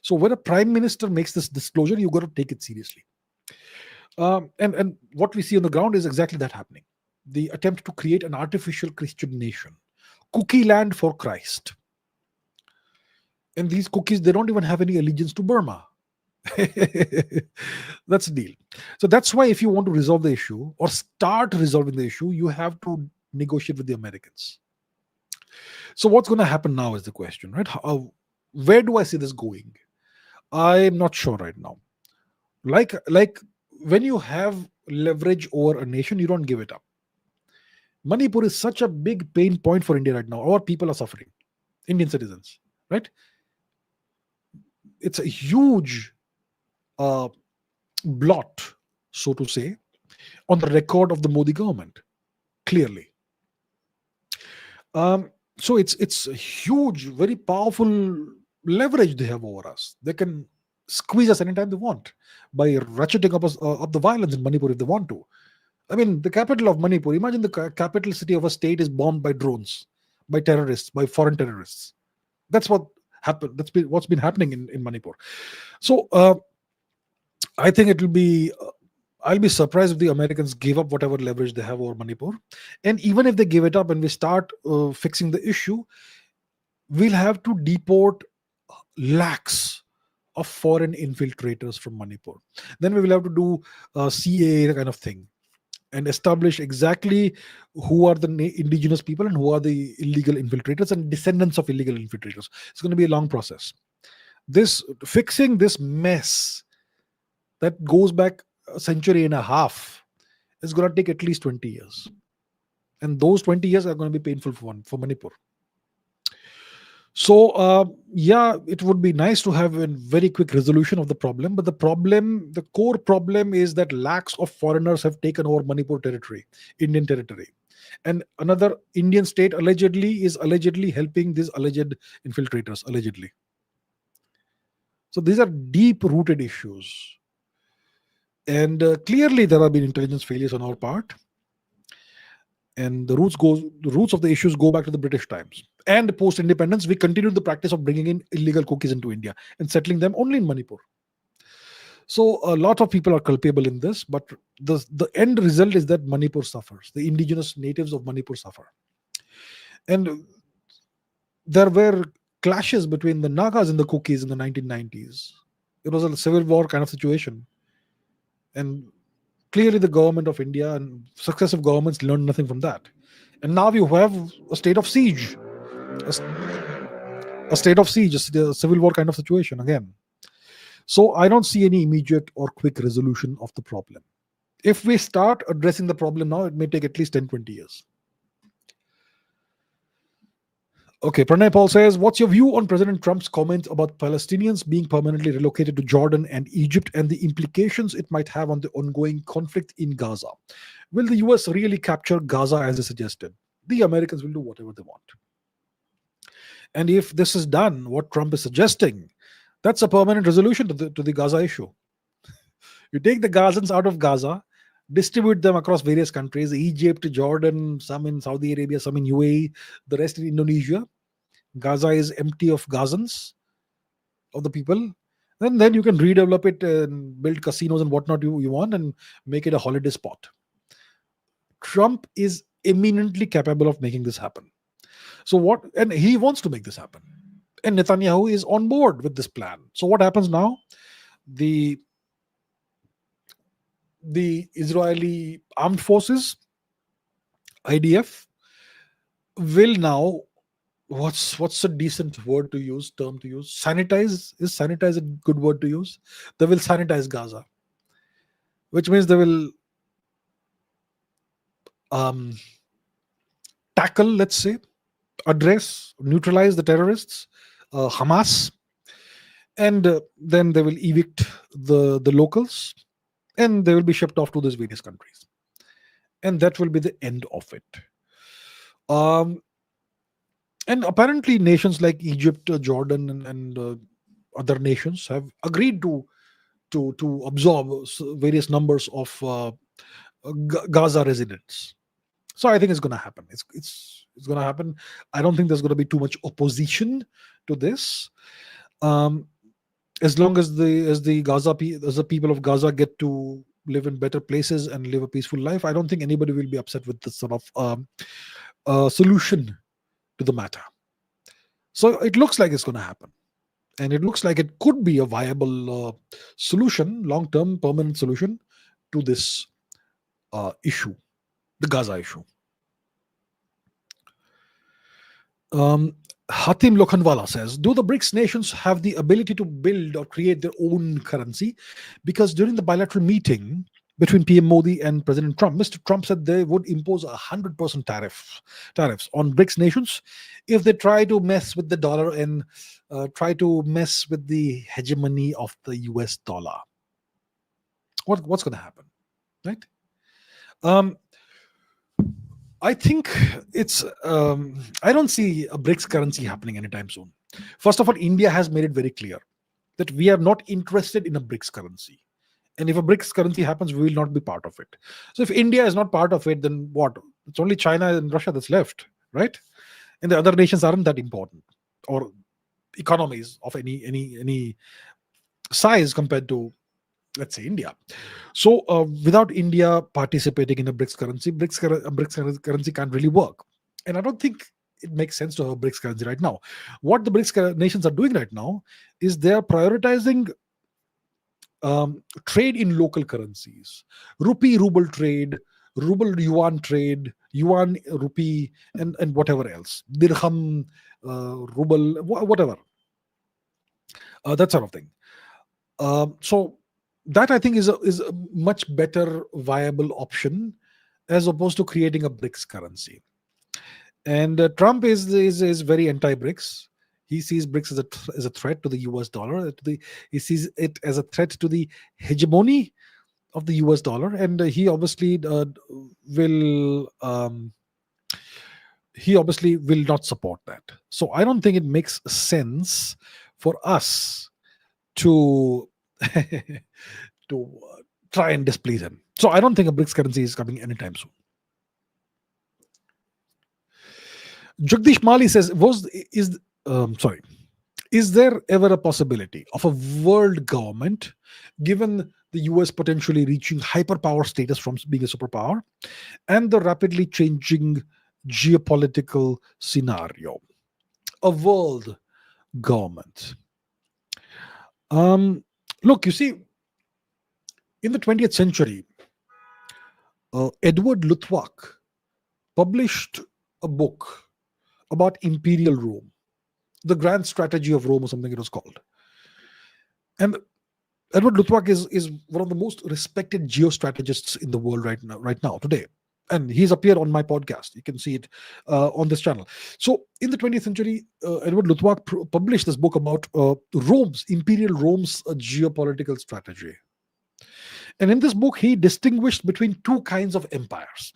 So when a prime minister makes this disclosure, you got to take it seriously. And what we see on the ground is exactly that happening. The attempt to create an artificial Christian nation, cookie land for Christ. And these cookies, they don't even have any allegiance to Burma. That's the deal. So that's why if you want to resolve the issue or start resolving the issue, you have to negotiate with the Americans. So what's going to happen now is the question, right? Where do I see this going? I'm not sure right now. Like when you have leverage over a nation, you don't give it up. Manipur is such a big pain point for India right now. Our people are suffering, Indian citizens, right? It's a huge blot, so to say, on the record of the Modi government, clearly. So it's a huge, very powerful leverage they have over us. They can squeeze us anytime they want by ratcheting up the violence in Manipur if they want to. I mean, the capital of Manipur, imagine the capital city of a state is bombed by drones, by terrorists, by foreign terrorists. That's what happened. What's been happening in Manipur. So I think it will be, I'll be surprised if the Americans give up whatever leverage they have over Manipur. And even if they give it up and we start fixing the issue, we'll have to deport lakhs of foreign infiltrators from Manipur. Then we will have to do CA kind of thing and establish exactly who are the indigenous people and who are the illegal infiltrators and descendants of illegal infiltrators. It's going to be a long process. This fixing this mess that goes back a century and a half is going to take at least 20 years. And those 20 years are going to be painful for Manipur. So, yeah, it would be nice to have a very quick resolution of the problem. But the core problem is that lakhs of foreigners have taken over Manipur territory, Indian territory. And another Indian state is allegedly helping these alleged infiltrators, allegedly. So these are deep rooted issues. And clearly there have been intelligence failures on our part. And the roots of the issues go back to the British times. And post-independence, we continued the practice of bringing in illegal cookies into India and settling them only in Manipur. So a lot of people are culpable in this, but the end result is that Manipur suffers. The indigenous natives of Manipur suffer. And there were clashes between the Nagas and the cookies in the 1990s. It was a civil war kind of situation. And clearly the government of India and successive governments learned nothing from that. And now you have a state of siege. A state of siege, a civil war kind of situation again. So I don't see any immediate or quick resolution of the problem. If we start addressing the problem now, it may take at least 10-20 years. Okay, Pranay Paul says, what's your view on President Trump's comment about Palestinians being permanently relocated to Jordan and Egypt and the implications it might have on the ongoing conflict in Gaza? Will the US really capture Gaza as they suggested? The Americans will do whatever they want. And if this is done, what Trump is suggesting, that's a permanent resolution to the Gaza issue. You take the Gazans out of Gaza, distribute them across various countries, Egypt, Jordan, some in Saudi Arabia, some in UAE, the rest in Indonesia. Gaza is empty of Gazans, of the people. And then you can redevelop it and build casinos and whatnot you want and make it a holiday spot. Trump is eminently capable of making this happen. And he wants to make this happen. And Netanyahu is on board with this plan. So what happens now? The Israeli armed forces, IDF, will now, what's a decent term to use? Sanitize. Is sanitize a good word to use? They will sanitize Gaza, which means they will tackle, let's say, address, neutralize the terrorists, Hamas, and then they will evict the locals, and they will be shipped off to these various countries. And that will be the end of it. And apparently nations like Egypt, Jordan, and other nations have agreed to absorb various numbers of Gaza residents. So I think it's going to happen. It's going to happen. I don't think there's going to be too much opposition to this. As long as the people of Gaza get to live in better places and live a peaceful life, I don't think anybody will be upset with this sort of solution to the matter. So it looks like it's going to happen. And it looks like it could be a viable solution, long-term permanent solution to this issue, the Gaza issue. Hatim Lokhanwala says, do the BRICS nations have the ability to build or create their own currency? Because during the bilateral meeting between PM Modi and President Trump, Mr. Trump said they would impose 100% tariffs on BRICS nations if they try to mess with the dollar and try to mess with the hegemony of the US dollar. What's going to happen, right? I think it's, I don't see a BRICS currency happening anytime soon. First of all, India has made it very clear that we are not interested in a BRICS currency. And if a BRICS currency happens, we will not be part of it. So if India is not part of it, then what? It's only China and Russia that's left, right? And the other nations aren't that important, or economies of any size compared to, let's say, India. So without India participating in a BRICS currency, BRICS currency can't really work. And I don't think it makes sense to have a BRICS currency right now. What the BRICS nations are doing right now is they are prioritizing trade in local currencies, rupee ruble trade, ruble yuan trade, yuan rupee, and whatever else, dirham, ruble, whatever, that sort of thing. So that I think is a much better viable option as opposed to creating a BRICS currency. And Trump is very anti-BRICS. He sees BRICS as a threat to the US dollar. He sees it as a threat to the hegemony of the US dollar, and will he obviously will not support that. So I don't think it makes sense for us to to try and displease him. So I don't think a BRICS currency is coming anytime soon. Jagdish Mali says, is there ever a possibility of a world government, given the US potentially reaching hyperpower status from being a superpower and the rapidly changing geopolitical scenario? A world government. Look, you see, in the 20th century, Edward Luttwak published a book about imperial Rome, the grand strategy of Rome, or something it was called. And Edward Luttwak is one of the most respected geostrategists in the world right now today. And he's appeared on my podcast. You can see it on this channel. So in the 20th century, Edward Luttwak published this book about imperial Rome's geopolitical strategy. And in this book, he distinguished between two kinds of empires: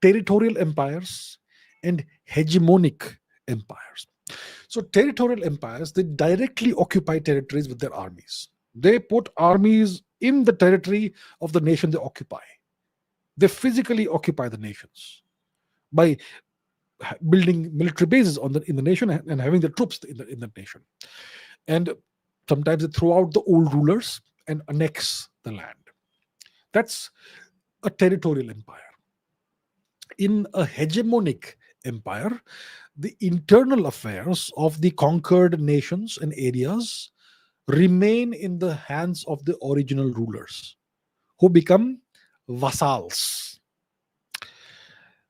territorial empires and hegemonic empires. So territorial empires, they directly occupy territories with their armies. They put armies in the territory of the nation they occupy. They physically occupy the nations by building military bases in the nation and having the troops in the nation. And sometimes they throw out the old rulers and annex the land. That's a territorial empire. In a hegemonic empire, the internal affairs of the conquered nations and areas remain in the hands of the original rulers, who become vassals.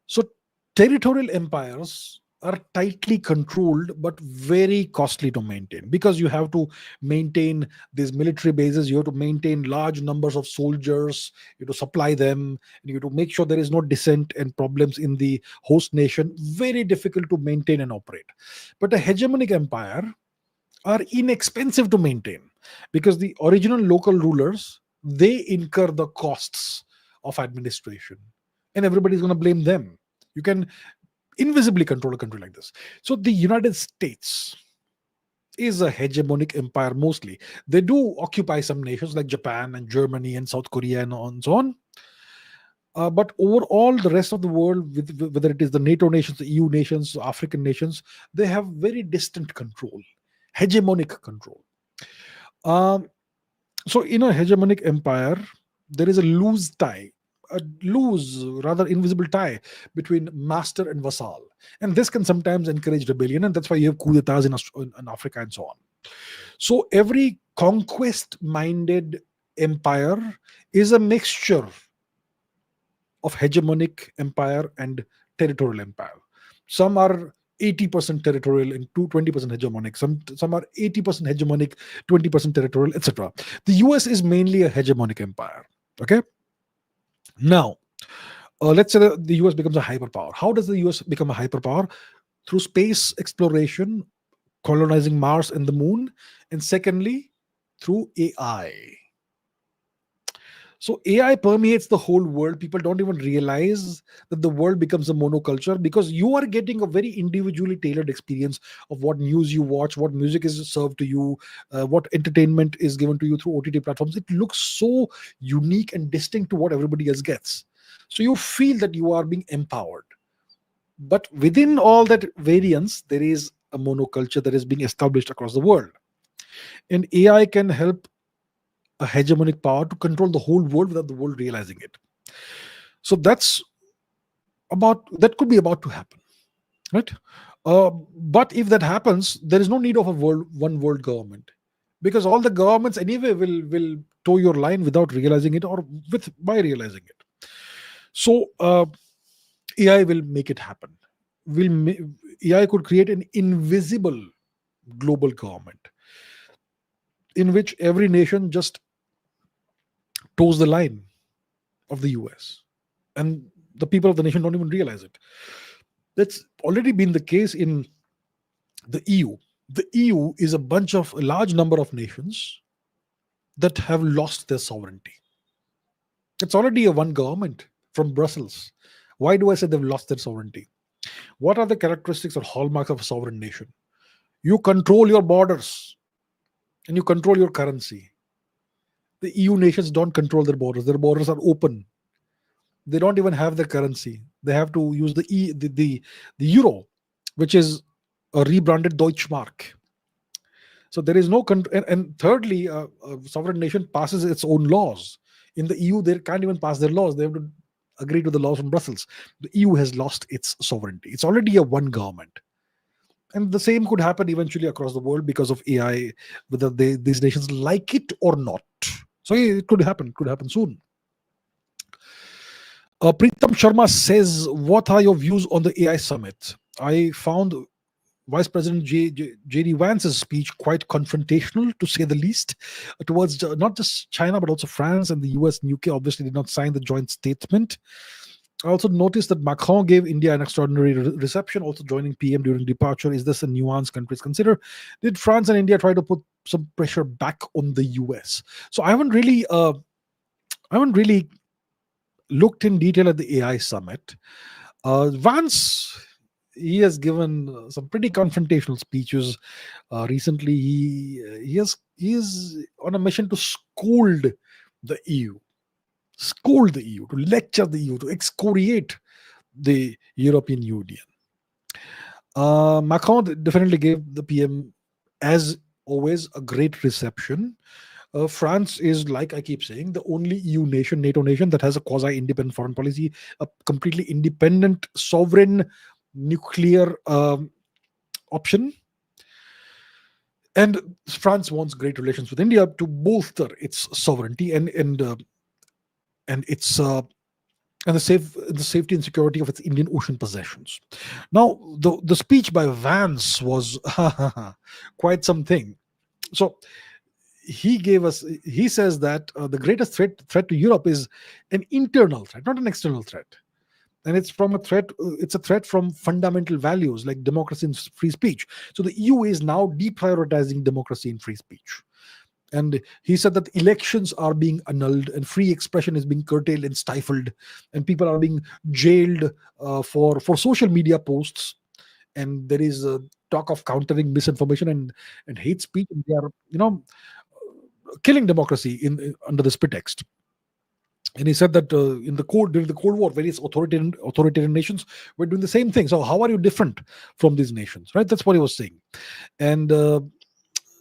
So territorial empires are tightly controlled but very costly to maintain, because you have to maintain these military bases, you have to maintain large numbers of soldiers, you have to supply them, and you have to make sure there is no dissent and problems in the host nation. Very difficult to maintain and operate. But a hegemonic empire are inexpensive to maintain, because the original local rulers, they incur the costs of administration, and everybody's going to blame them. You can invisibly control a country like this. So the United States is a hegemonic empire mostly. They do occupy some nations like Japan and Germany and South Korea and so on. But overall, the rest of the world, whether it is the NATO nations, the EU nations, African nations, they have very distant control, hegemonic control. So in a hegemonic empire, there is a rather invisible tie between master and vassal. And this can sometimes encourage rebellion, and that's why you have coup d'etats in Africa and so on. So every conquest-minded empire is a mixture of hegemonic empire and territorial empire. Some are 80% territorial and 20% hegemonic. Some are 80% hegemonic, 20% territorial, etc. The US is mainly a hegemonic empire. Okay. Now, let's say that the US becomes a hyperpower. How does the US become a hyperpower? Through space exploration, colonizing Mars and the moon, and secondly, through AI. So AI permeates the whole world. People don't even realize that the world becomes a monoculture, because you are getting a very individually tailored experience of what news you watch, what music is served to you, what entertainment is given to you through OTT platforms. It looks so unique and distinct to what everybody else gets. So you feel that you are being empowered. But within all that variance, there is a monoculture that is being established across the world. And AI can help a hegemonic power to control the whole world without the world realizing it. So that could be about to happen. right? But if that happens, there is no need of a one world government, because all the governments anyway will toe your line without realizing it, or with by realizing it. So AI will make it happen. Will ma- AI could create an invisible global government in which every nation just toes the line of the US, and the people of the nation don't even realize it. That's already been the case in the EU. The EU is a large number of nations that have lost their sovereignty. It's already a one government from Brussels. Why do I say they've lost their sovereignty? What are the characteristics or hallmarks of a sovereign nation? You control your borders and you control your currency. The EU nations don't control their borders. Their borders are open. They don't even have their currency. They have to use the euro, which is a rebranded Deutschmark. So there is no and thirdly, a sovereign nation passes its own laws. In the EU, they can't even pass their laws. They have to agree to the laws from Brussels. The EU has lost its sovereignty. It's already a one government, and the same could happen eventually across the world because of AI, whether these nations like it or not. So yeah, it could happen. It could happen soon. Pritam Sharma says, "What are your views on the AI summit?" I found Vice President J.D. Vance's speech quite confrontational, to say the least, towards not just China, but also France and the US and UK obviously did not sign the joint statement. I also noticed that Macron gave India an extraordinary reception, also joining PM during departure. Is this a nuance countries consider? Did France and India try to put some pressure back on the US? So I haven't really looked in detail at the AI summit. Vance, he has given some pretty confrontational speeches recently. He is on a mission to the EU, scold the EU, to lecture the EU, to excoriate the European Union. Macron definitely gave the PM, as always, a great reception. France is, like I keep saying, the only EU nation, NATO nation, that has a quasi-independent foreign policy, a completely independent, sovereign, nuclear option. And France wants great relations with India to bolster its sovereignty and its and the safety and security of its Indian Ocean possessions. Now, the speech by Vance was quite something. So he says that the greatest threat to Europe is an internal threat, not an external threat. And it's a threat from fundamental values like democracy and free speech. So the EU is now deprioritizing democracy and free speech. And he said that elections are being annulled and free expression is being curtailed and stifled, and people are being jailed for social media posts. And there is a talk of countering misinformation and hate speech, and they are killing democracy under this pretext. And he said that during the Cold War, various authoritarian nations were doing the same thing. So how are you different from these nations, right? That's what he was saying. And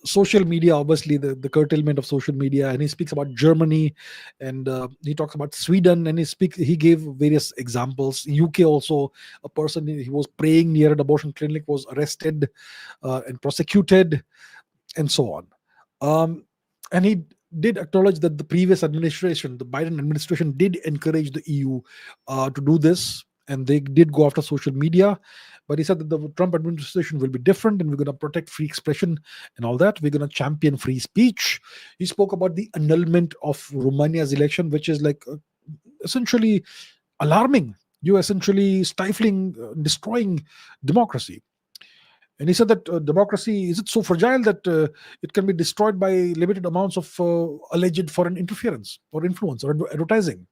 social media, obviously the curtailment of social media, and he speaks about Germany, and he talks about Sweden, and he gave various examples. UK also, a person, he was praying near an abortion clinic, was arrested and prosecuted, and so on. And he did acknowledge that the previous administration, the Biden administration, did encourage the EU to do this, and they did go after social media. But he said that the Trump administration will be different, and we're going to protect free expression and all that. We're going to champion free speech. He spoke about the annulment of Romania's election, which is like essentially alarming. You're essentially stifling, destroying democracy. And he said that democracy is it so fragile that it can be destroyed by limited amounts of alleged foreign interference or influence or advertising.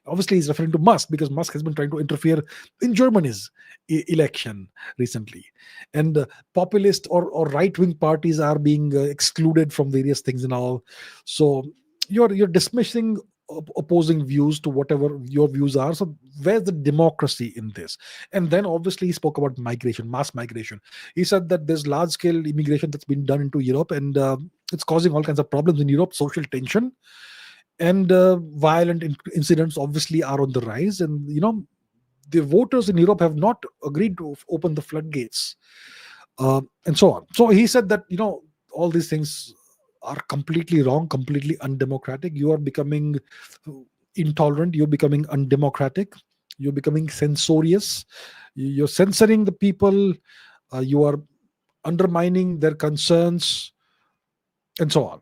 Obviously, he's referring to Musk, because Musk has been trying to interfere in Germany's election recently. And populist or right-wing parties are being excluded from various things and all. So you're dismissing opposing views to whatever your views are. So where's the democracy in this? And then obviously he spoke about migration, mass migration. He said that there's large scale immigration that's been done into Europe, and it's causing all kinds of problems in Europe. Social tension and violent incidents obviously are on the rise. And the voters in Europe have not agreed to open the floodgates, and so on. So he said that, all these things are completely wrong, completely undemocratic. You are becoming intolerant, you're becoming undemocratic, you're becoming censorious, you're censoring the people, you are undermining their concerns, and so on.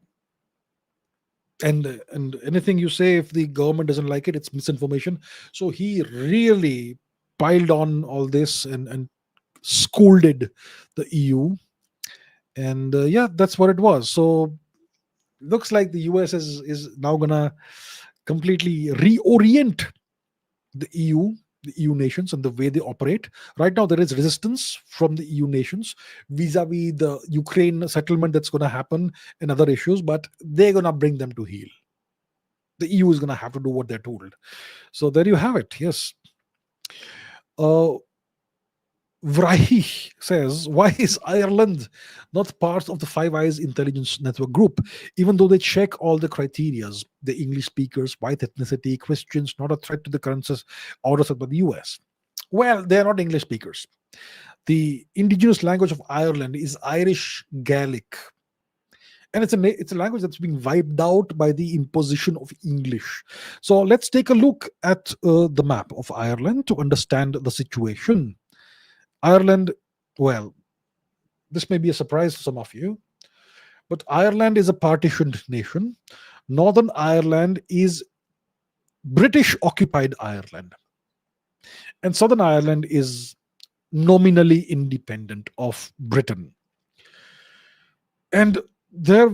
And anything you say, if the government doesn't like it, it's misinformation. So he really piled on all this and scolded the EU. And yeah, that's what it was. So looks like the US is now gonna completely reorient the EU, the EU nations, and the way they operate. Right now, there is resistance from the EU nations vis-a-vis the Ukraine settlement that's going to happen and other issues, but they're going to bring them to heel. The EU is going to have to do what they're told. So there you have it. Yes. Uh, Vrahi says, why is Ireland not part of the Five Eyes intelligence network group, even though they check all the criterias? The English speakers, white ethnicity, Christians, not a threat to the current order set by the US. Well, they are not English speakers. The indigenous language of Ireland is Irish Gaelic. And it's a language that's being wiped out by the imposition of English. So let's take a look at the map of Ireland to understand the situation. Ireland, well, this may be a surprise to some of you, but Ireland is a partitioned nation. Northern Ireland is British occupied Ireland, and Southern Ireland is nominally independent of Britain. And there,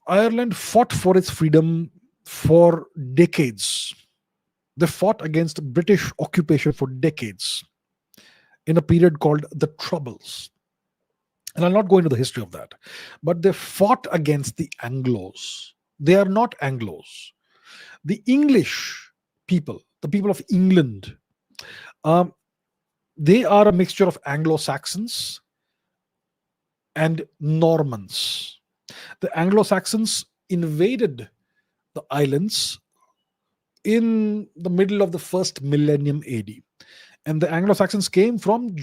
Ireland fought for its freedom for decades. They fought against British occupation for decades in a period called the Troubles. And I'll not go into the history of that. But they fought against the Anglos. They are not Anglos. The English people, the people of England, they are a mixture of Anglo-Saxons and Normans. The Anglo-Saxons invaded the islands in the middle of the first millennium AD. And the Anglo-Saxons came from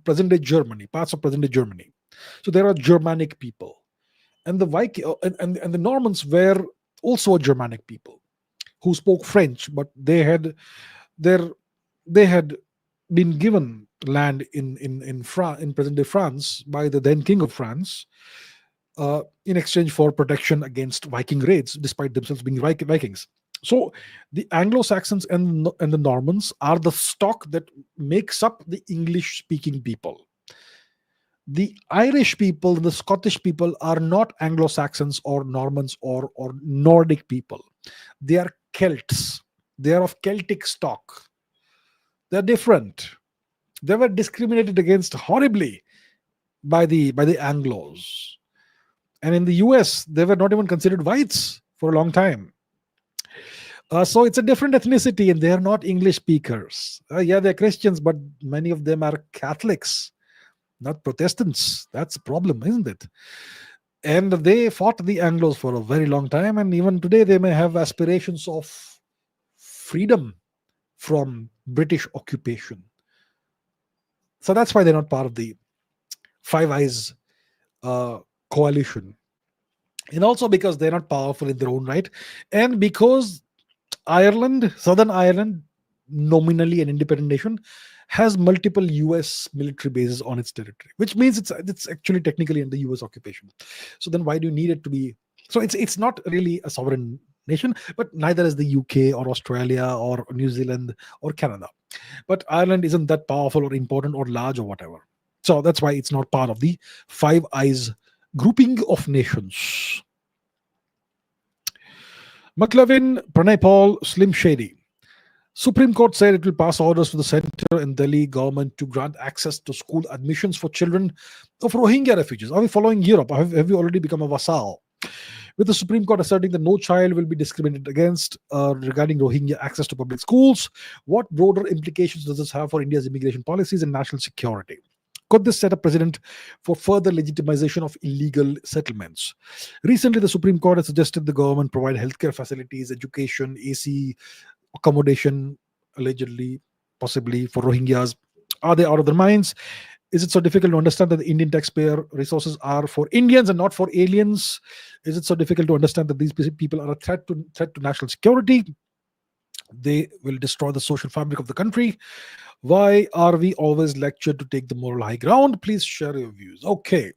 present-day Germany, parts of present-day Germany. So there are Germanic people. And the and the Normans were also a Germanic people who spoke French, but they had been given land in present-day France by the then King of France, in exchange for protection against Viking raids, despite themselves being Vikings. So the Anglo-Saxons and the Normans are the stock that makes up the English-speaking people. The Irish people and the Scottish people are not Anglo-Saxons or Normans or Nordic people. They are Celts. They are of Celtic stock. They're different. They were discriminated against horribly by the Anglos. And in the US, they were not even considered whites for a long time. So it's a different ethnicity, and they are not English speakers. Yeah, they're Christians, but many of them are Catholics, not Protestants. That's a problem, isn't it? And they fought the Anglos for a very long time, and even today they may have aspirations of freedom from British occupation. So that's why they're not part of the Five Eyes coalition. And also because they're not powerful in their own right, and because Ireland, Southern Ireland, nominally an independent nation, has multiple US military bases on its territory, which means it's actually technically under US occupation. So then why do you need it to be? So it's not really a sovereign nation, but neither is the UK or Australia or New Zealand or Canada. But Ireland isn't that powerful or important or large or whatever. So that's why it's not part of the Five Eyes grouping of nations. McLevin, Pranay Paul, Slim Shady. Supreme Court said it will pass orders to the center and Delhi government to grant access to school admissions for children of Rohingya refugees. Are we following Europe? Have you already become a vassal? With the Supreme Court asserting that no child will be discriminated against regarding Rohingya access to public schools, what broader implications does this have for India's immigration policies and national security? Could this set a precedent for further legitimization of illegal settlements? Recently, the Supreme Court has suggested the government provide healthcare facilities, education, AC, accommodation, allegedly, possibly for Rohingyas. Are they out of their minds? Is it so difficult to understand that the Indian taxpayer resources are for Indians and not for aliens? Is it so difficult to understand that these people are a threat to national security? They will destroy the social fabric of the country. Why are we always lectured to take the moral high ground? Please share your views. Okay,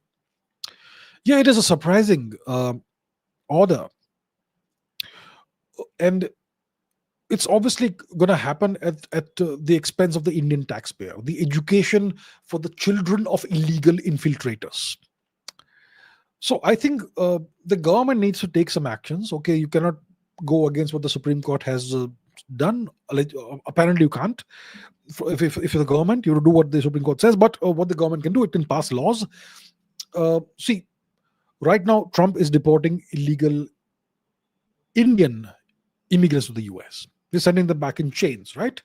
yeah, it is a surprising order, and it's obviously going to happen at the expense of the Indian taxpayer. The education for the children of illegal infiltrators. So I think the government needs to take some actions. Okay, you cannot go against what the Supreme Court has done. Apparently, you can't. If you're the government, you have to do what the Supreme Court says. But what the government can do, it can pass laws. See, right now, Trump is deporting illegal Indian immigrants to the US. We're sending them back in chains, right?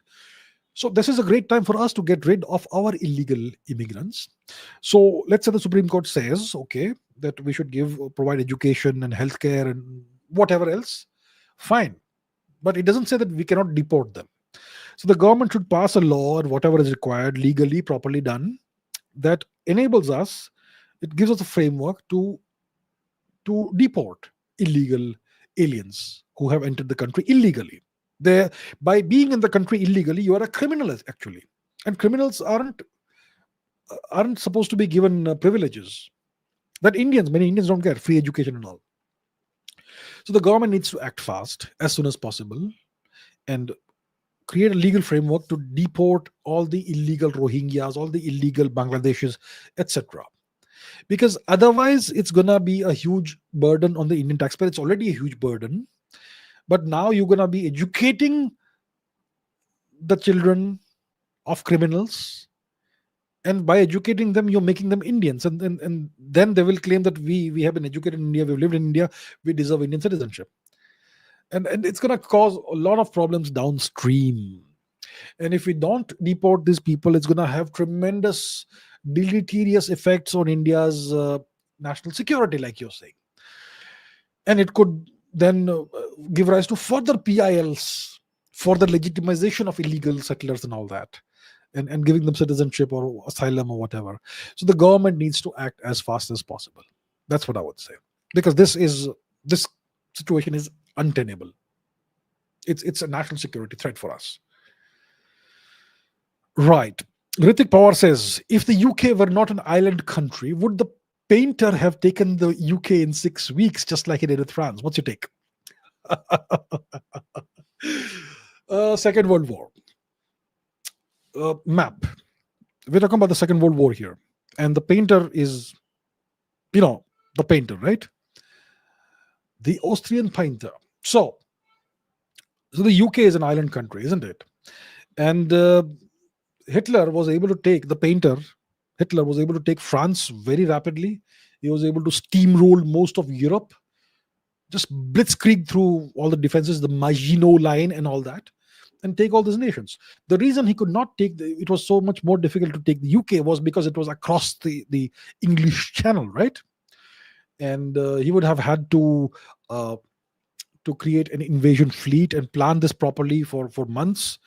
So this is a great time for us to get rid of our illegal immigrants. So let's say the Supreme Court says, okay, that we should provide education and healthcare and whatever else. Fine, but it doesn't say that we cannot deport them. So the government should pass a law or whatever is required, legally, properly done, that enables us. It gives us a framework to deport illegal aliens who have entered the country illegally. By being in the country illegally, you are a criminal actually, and criminals aren't supposed to be given privileges that many Indians don't get, free education and all. So the government needs to act fast as soon as possible and create a legal framework to deport all the illegal Rohingyas, all the illegal Bangladeshis, etc. Because otherwise, it's gonna be a huge burden on the Indian taxpayer. It's already a huge burden, but now you're gonna be educating the children of criminals, and by educating them, you're making them Indians, and then they will claim that we have been educated in India, we've lived in India, we deserve Indian citizenship, and it's gonna cause a lot of problems downstream. And if we don't deport these people, it's gonna have tremendous deleterious effects on India's national security, like you're saying, and it could then give rise to further PILs for the legitimization of illegal settlers and all that, and giving them citizenship or asylum or whatever. So the government needs to act as fast as possible. That's what I would say, because this situation is untenable. It's a national security threat for us. Right. Ritik Pawar says, if the UK were not an island country, would the painter have taken the UK in 6 weeks, just like he did with France? What's your take? Second World War. Map. We're talking about the Second World War here. And the painter is, the painter, right? The Austrian painter. So the UK is an island country, isn't it? And Hitler was able to take France very rapidly. He was able to steamroll most of Europe, just blitzkrieg through all the defenses, the Maginot Line and all that, and take all these nations. The reason he could not it was so much more difficult to take the UK was because it was across the English Channel, right? And he would have had to create an invasion fleet and plan this properly for months.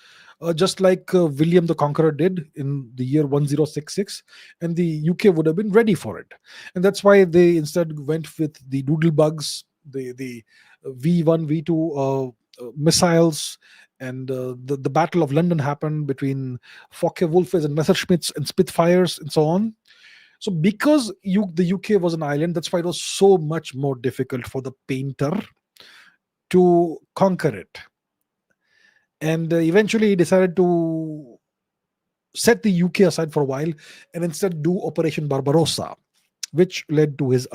Just like William the Conqueror did in the year 1066, and the UK would have been ready for it. And that's why they instead went with the doodlebugs, the V1, V2 missiles, and the Battle of London happened between Focke-Wulfes and Messerschmitts and Spitfires and so on. So because the UK was an island, that's why it was so much more difficult for the painter to conquer it. And eventually he decided to set the UK aside for a while and instead do Operation Barbarossa, which led to his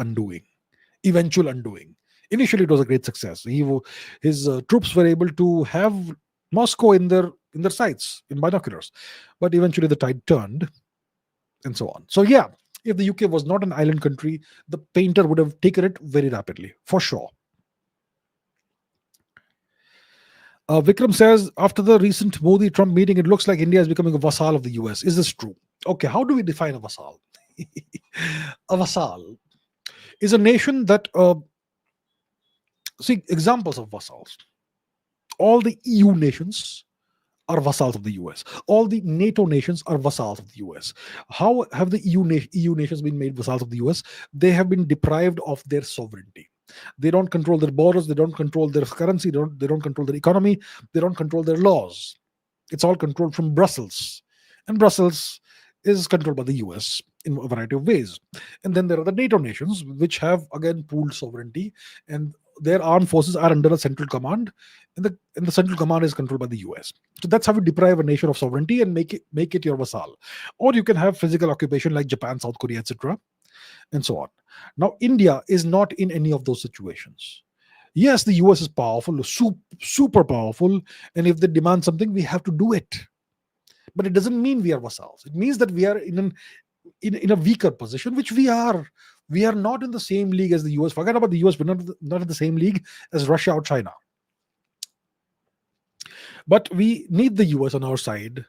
eventual undoing. Initially, it was a great success. His troops were able to have Moscow in their sights, in binoculars. But eventually the tide turned and so on. So yeah, if the UK was not an island country, the painter would have taken it very rapidly, for sure. Vikram says, after the recent Modi-Trump meeting, it looks like India is becoming a vassal of the US. Is this true? Okay, how do we define a vassal? A vassal is a nation that, see, examples of vassals. All the EU nations are vassals of the US. All the NATO nations are vassals of the US. How have the EU nations been made vassals of the US? They have been deprived of their sovereignty. They don't control their borders, they don't control their currency, they don't control their economy, they don't control their laws. It's all controlled from Brussels. And Brussels is controlled by the US in a variety of ways. And then there are the NATO nations, which have again pooled sovereignty, and their armed forces are under a central command, and the central command is controlled by the US. So that's how you deprive a nation of sovereignty and make it your vassal. Or you can have physical occupation like Japan, South Korea, etc., and so on. Now, India is not in any of those situations. Yes, the US is powerful, super powerful, and if they demand something, we have to do it. But it doesn't mean we are vassals. It means that we are in a weaker position, which we are. We are not in the same league as the US. Forget about the US. We're not in the same league as Russia or China. But we need the US on our side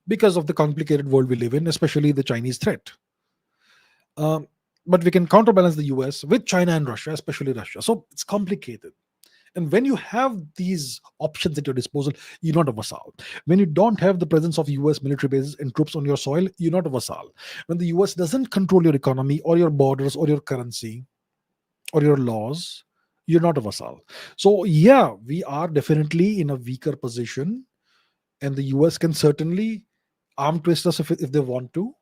because of the complicated world we live in, especially the Chinese threat. But we can counterbalance the US with China and Russia, especially Russia. So it's complicated. And when you have these options at your disposal, you're not a vassal. When you don't have the presence of US military bases and troops on your soil, you're not a vassal. When the US doesn't control your economy or your borders or your currency or your laws, you're not a vassal. So, yeah, we are definitely in a weaker position, and the US can certainly arm twist us if they want to.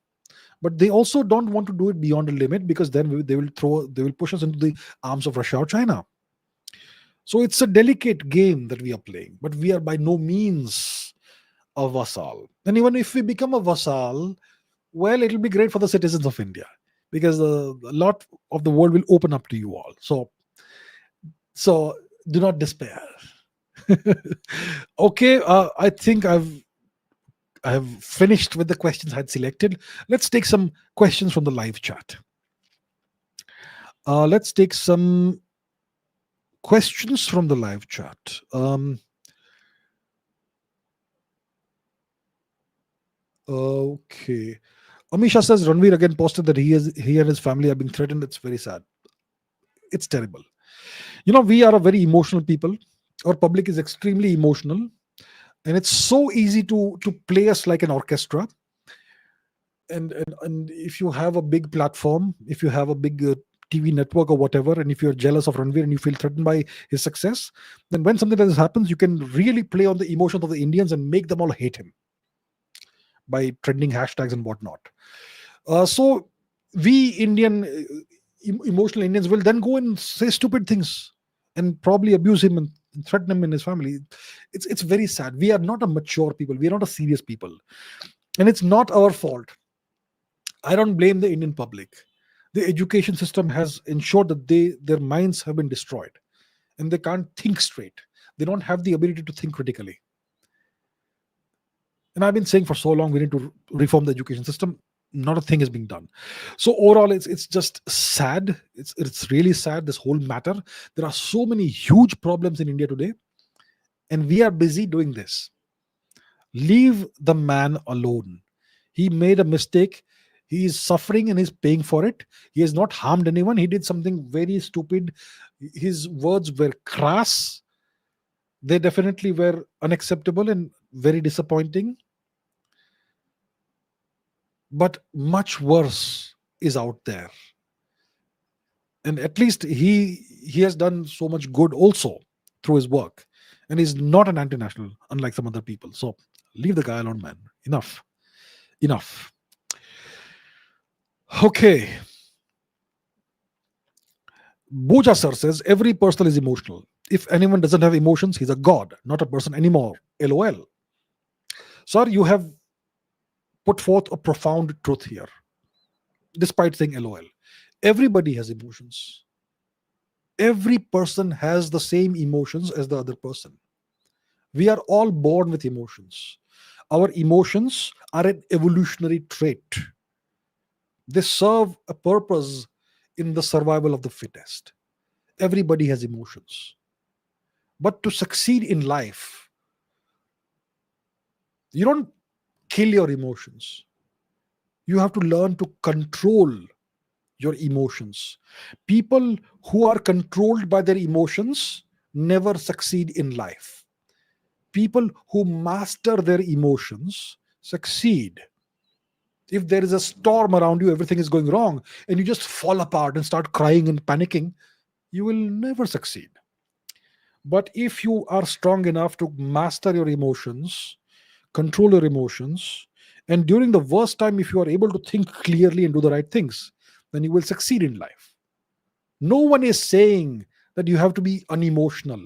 But they also don't want to do it beyond a limit, because then they will push us into the arms of Russia or China. So it's a delicate game that we are playing, but we are by no means a vassal. And even if we become a vassal, well, it'll be great for the citizens of India, because a lot of the world will open up to you all. So do not despair. Okay, I think I have finished with the questions I had selected. Let's take some questions from the live chat. Let's take some questions from the live chat. Okay. Amisha says Ranveer again posted that he and his family are being threatened. It's very sad. It's terrible. We are a very emotional people. Our public is extremely emotional, and it's so easy to play us like an orchestra. And if you have a big platform, if you have a big TV network or whatever, and if you're jealous of Ranveer and you feel threatened by his success, then when something like this happens, you can really play on the emotions of the Indians and make them all hate him by trending hashtags and whatnot. So we emotional Indians will then go and say stupid things and probably abuse him and threaten him and his family. It's very sad. We are not a mature people. We are not a serious people, and it's not our fault. I don't blame the Indian public. The education system has ensured that their minds have been destroyed, and they can't think straight. They don't have the ability to think critically. And I've been saying for so long we need to reform the education system. Not a thing is being done. So overall, it's just sad. It's really sad, this whole matter. There are so many huge problems in India today, and we are busy doing this. Leave the man alone. He made a mistake. He is suffering and he's paying for it. He has not harmed anyone. He did something very stupid. His words were crass. They definitely were unacceptable and very disappointing. But much worse is out there. And at least he has done so much good also through his work. And he's not an anti-national, unlike some other people. So leave the guy alone, man. Enough. Okay. Boja sir says every person is emotional. If anyone doesn't have emotions, he's a god, not a person anymore. LOL. Sir, you have put forth a profound truth here, despite saying LOL. Everybody has emotions. Every person has the same emotions as the other person. We are all born with emotions. Our emotions are an evolutionary trait. They serve a purpose in the survival of the fittest. Everybody has emotions. But to succeed in life, you don't kill your emotions. You have to learn to control your emotions. People who are controlled by their emotions never succeed in life. People who master their emotions succeed. If there is a storm around you, everything is going wrong, and you just fall apart and start crying and panicking, you will never succeed. But if you are strong enough to master your emotions, control your emotions, and during the worst time, if you are able to think clearly and do the right things, then you will succeed in life. No one is saying that you have to be unemotional.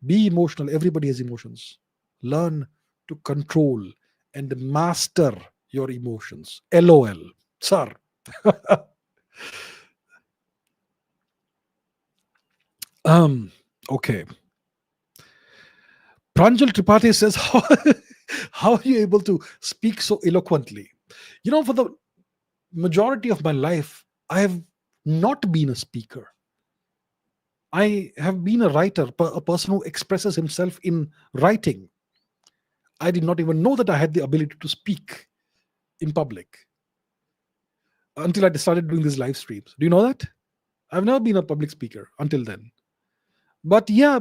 Be emotional. Everybody has emotions. Learn to control and master your emotions. LOL. Sir. Okay. Pranjal Tripathi says, how are you able to speak so eloquently? For the majority of my life, I have not been a speaker. I have been a writer, a person who expresses himself in writing. I did not even know that I had the ability to speak in public until I started doing these live streams. Do you know that? I've never been a public speaker until then. But yeah,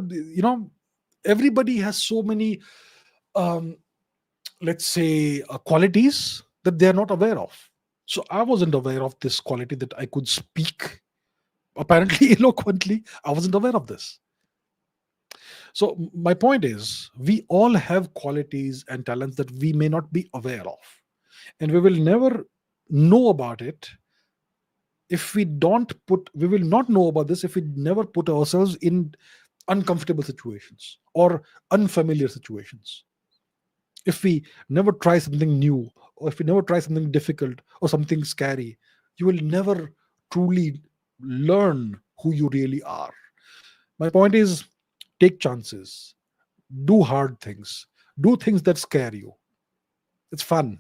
everybody has so many, um, let's say, qualities that they're not aware of. So I wasn't aware of this quality that I could speak apparently eloquently. I wasn't aware of this. So my point is, we all have qualities and talents that we may not be aware of, and we will never know about it if we don't put. We will not know about this if we never put ourselves in uncomfortable situations or unfamiliar situations. If we never try something new, or if we never try something difficult or something scary, you will never truly learn who you really are. My point is, take chances, do hard things, do things that scare you. It's fun.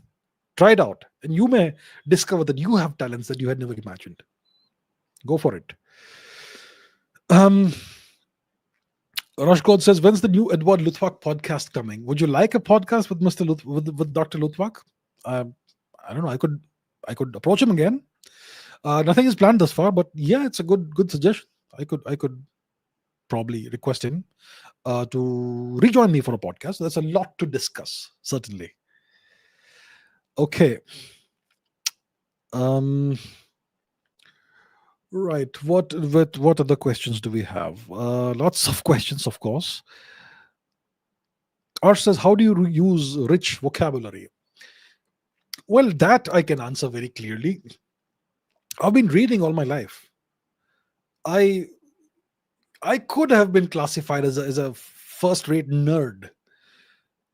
Try it out, and you may discover that you have talents that you had never imagined. Go for it. Um, Rashgod says, when's the new Edward Luttwak podcast coming? Would you like a podcast with with Dr. Luttwak? I don't know. I could approach him again. Nothing is planned thus far, but yeah, it's a good suggestion. I could probably request him to rejoin me for a podcast. There's a lot to discuss, certainly. Okay. Right. What other questions do we have? Lots of questions, of course. Arsh says, how do you use rich vocabulary? Well, that I can answer very clearly. I've been reading all my life. I I could have been classified as a first rate nerd.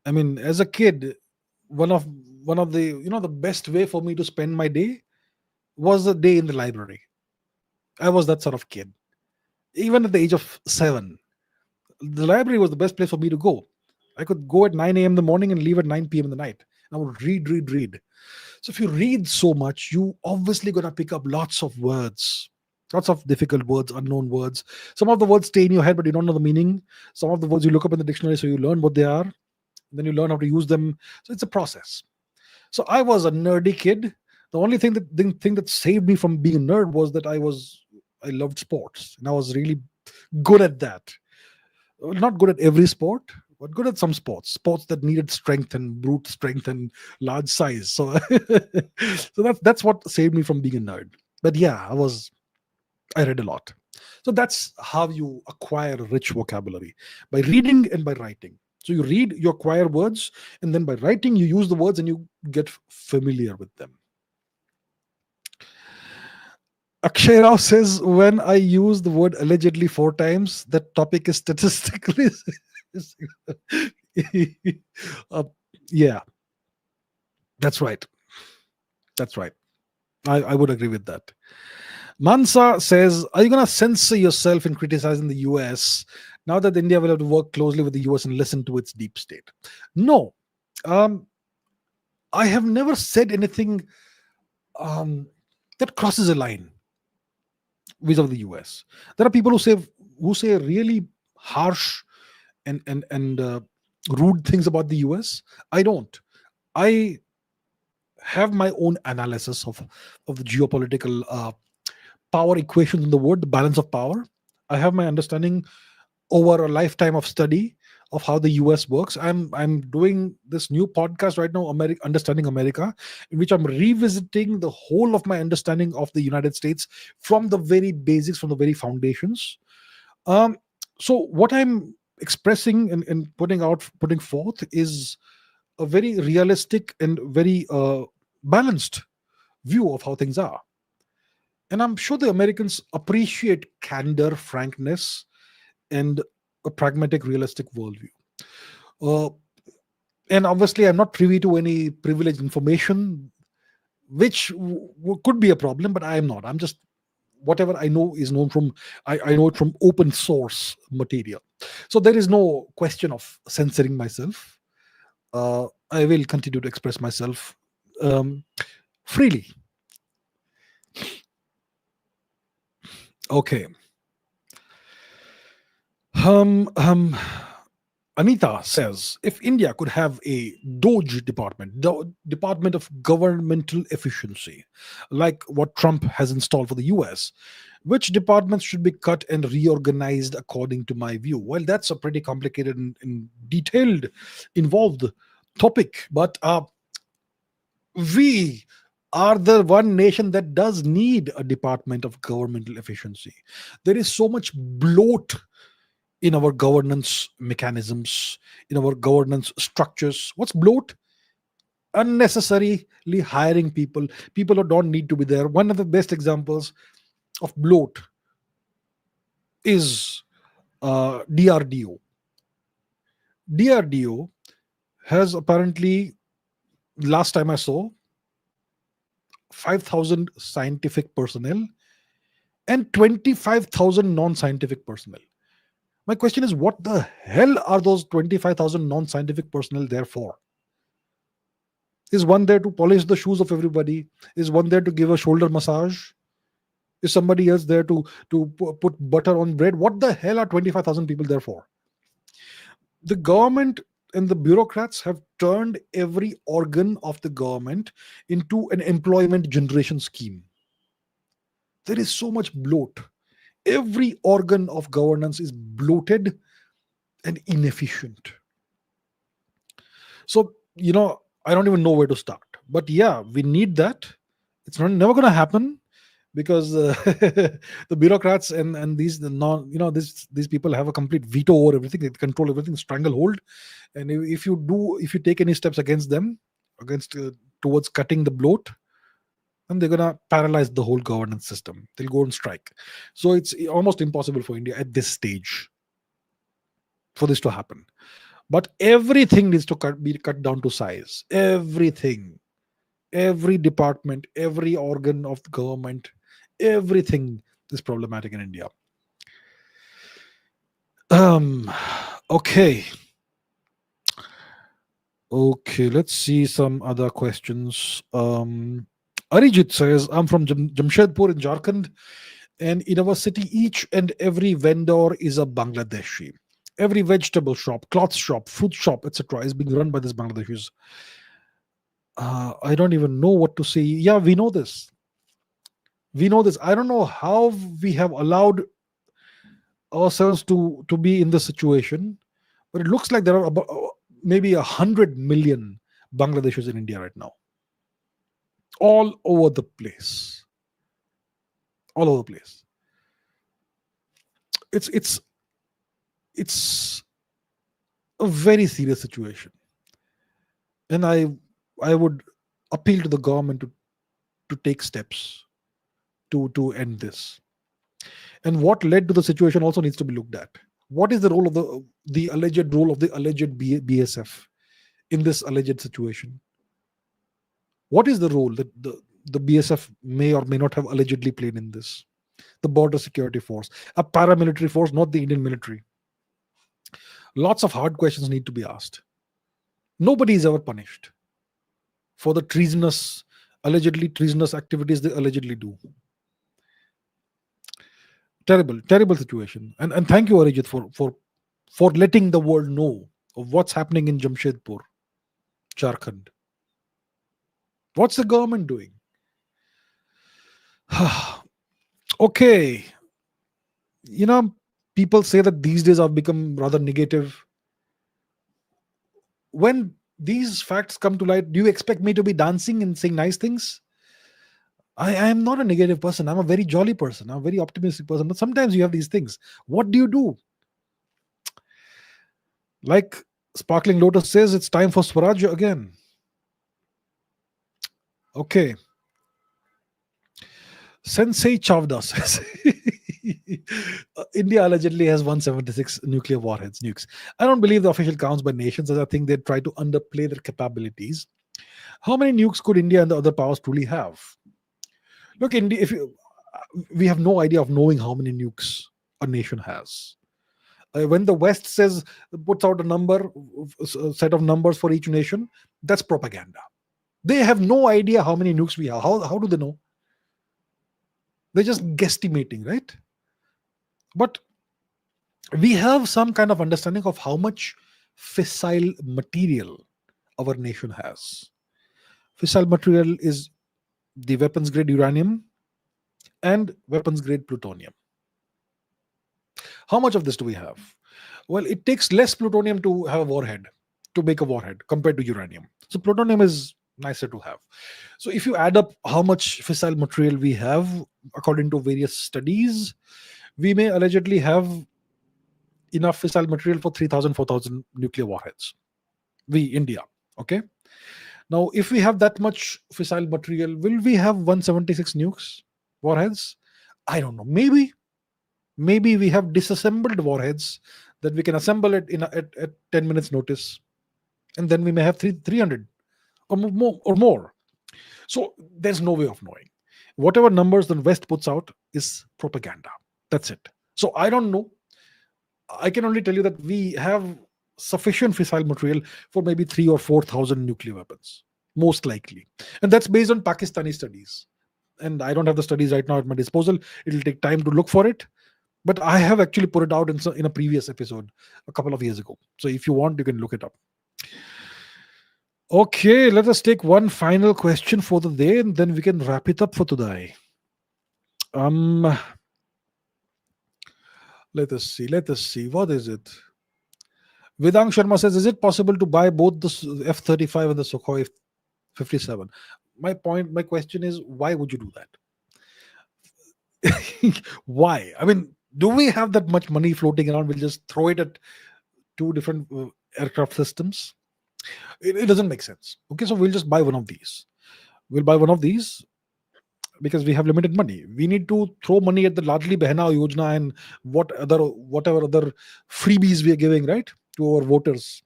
I mean, as a kid, one of one of the the best way for me to spend my day was a day in the library. I was that sort of kid. Even at the age of 7, the library was the best place for me to go. I could go at 9 a.m. in the morning and leave at 9 p.m. in the night. I would read. So if you read so much, you obviously gonna pick up lots of words, lots of difficult words, unknown words. Some of the words stay in your head, but you don't know the meaning. Some of the words you look up in the dictionary, so you learn what they are. Then you learn how to use them. So it's a process. So I was a nerdy kid. The only thing that saved me from being a nerd was that I loved sports, and I was really good at that. Well, not good at every sport, but good at some sports that needed strength and brute strength and large size. So so that's what saved me from being a nerd. But yeah, I read a lot. So that's how you acquire rich vocabulary, by reading and by writing. So you read, you acquire words, and then by writing you use the words and you get familiar with them. Akshay Rao says, when I use the word allegedly 4 times, that topic is statistically. uh, yeah, that's right. That's right. I would agree with that. Mansa says, are you going to censor yourself in criticizing the US now that India will have to work closely with the US and listen to its deep state? No. I have never said anything that crosses a line vis-a-vis the US. There are people who say really harsh and rude things about the US. I don't. I have my own analysis of the geopolitical power equations in the world, the balance of power. I have my understanding over a lifetime of study of how the US works. I'm doing this new podcast right now, Understanding America, in which I'm revisiting the whole of my understanding of the United States from the very basics, from the very foundations. Um, so what I'm expressing and putting forth is a very realistic and very balanced view of how things are. And I'm sure the Americans appreciate candor, frankness, and a pragmatic, realistic worldview. Uh, and obviously, I'm not privy to any privileged information, which could be a problem, but I am not. I'm just whatever I know is known from I know it from open source material. So there is no question of censoring myself. I will continue to express myself um, freely. Okay. Um, um, Anita says, if India could have a Doge department, Department of Governmental Efficiency, like what Trump has installed for the US, which departments should be cut and reorganized according to my view? Well, that's a pretty complicated and detailed, involved topic, but we are the one nation that does need a Department of Governmental Efficiency. There is so much bloat in our governance mechanisms, in our governance structures. What's bloat? Unnecessarily hiring people who don't need to be there. One of the best examples of bloat is DRDO. DRDO has apparently, last time I saw, 5,000 scientific personnel and 25,000 non scientific personnel. My question is, what the hell are those 25,000 non scientific personnel there for? Is one there to polish the shoes of everybody? Is one there to give a shoulder massage? Is somebody else there to put butter on bread? What the hell are 25,000 people there for? The government and the bureaucrats have turned every organ of the government into an employment generation scheme. There is so much bloat. Every organ of governance is bloated and inefficient. So, I don't even know where to start. But yeah, we need that. It's never going to happen because the bureaucrats and these the non these people have a complete veto over everything. They control everything, stranglehold. And if you take any steps against them, against towards cutting the bloat, then they're gonna paralyze the whole governance system. They'll go on strike. So it's almost impossible for India at this stage for this to happen. But everything needs to be cut down to size. Everything, every department, every organ of the government, everything is problematic in India. Um. Okay. Okay. Let's see some other questions. Abhijit says, I'm from Jamshedpur in Jharkhand, and in our city, each and every vendor is a Bangladeshi. Every vegetable shop, cloth shop, fruit shop, etc., is being run by these Bangladeshis. I don't even know what to say. Yeah, we know this. We know this. I don't know how we have allowed ourselves to be in this situation, but it looks like there are about maybe 100 million Bangladeshis in India right now, all over the place, all over the place. It's a very serious situation, and I would appeal to the government to take steps to end this. And what led to the situation also needs to be looked at. What is the role of the alleged role of the alleged BSF in this alleged situation? What is the role that the BSF may or may not have allegedly played in this? The border security force, a paramilitary force, not the Indian military. Lots of hard questions need to be asked. Nobody is ever punished for the allegedly treasonous activities they allegedly do. Terrible situation. And thank you, Abhijit, for letting the world know of what's happening in Jamshedpur, Jharkhand. What's the government doing? Okay. People say that these days I've become rather negative. when these facts come to light, do you expect me to be dancing and saying nice things? I am not a negative person. I'm a very jolly person. I'm a very optimistic person. But sometimes you have these things. What do you do? Like Sparkling Lotus says, it's time for Swaraj again. Okay. Sensei Chavda says India allegedly has 176 nuclear warheads, nukes. I don't believe the official counts by nations, as I think they try to underplay their capabilities. How many nukes could India and the other powers truly have? Look, India, we have no idea of knowing how many nukes a nation has. When the West puts out a set of numbers for each nation, that's propaganda. They have no idea how many nukes we have. How do they know? They're just guesstimating, right? But we have some kind of understanding of how much fissile material our nation has. Fissile material is the weapons grade uranium and weapons grade plutonium. How much of this do we have? Well, it takes less plutonium to have a warhead, to make a warhead, compared to uranium. So plutonium is nicer to have. So if you add up how much fissile material we have, according to various studies, we may allegedly have enough fissile material for 3,000, 4,000 nuclear warheads. We, India. Okay. Now, if we have that much fissile material, will we have 176 nukes, warheads? I don't know. Maybe we have disassembled warheads that we can assemble it at 10 minutes notice, and then we may have 300 or more. So there's no way of knowing. Whatever numbers the West puts out is propaganda. That's it. So I don't know. I can only tell you that we have sufficient fissile material for maybe 3,000 or 4,000 nuclear weapons, most likely. And that's based on Pakistani studies. And I don't have the studies right now at my disposal. It'll take time to look for it. But I have actually put it out in a previous episode a couple of years ago. So if you want, you can look it up. Okay, let us take one final question for the day, and then we can wrap it up for today. Let us see. What is it? Vedang Sharma says, is it possible to buy both the F35 and the Sukhoi 57? My question is, why would you do that? Why? I mean, do we have that much money floating around? We'll just throw it at two different aircraft systems. It doesn't make sense. Okay, so we'll just buy one of these. We'll buy one of these because we have limited money. We need to throw money at the Ladli Behna Yojana and whatever other freebies we are giving, right, to our voters.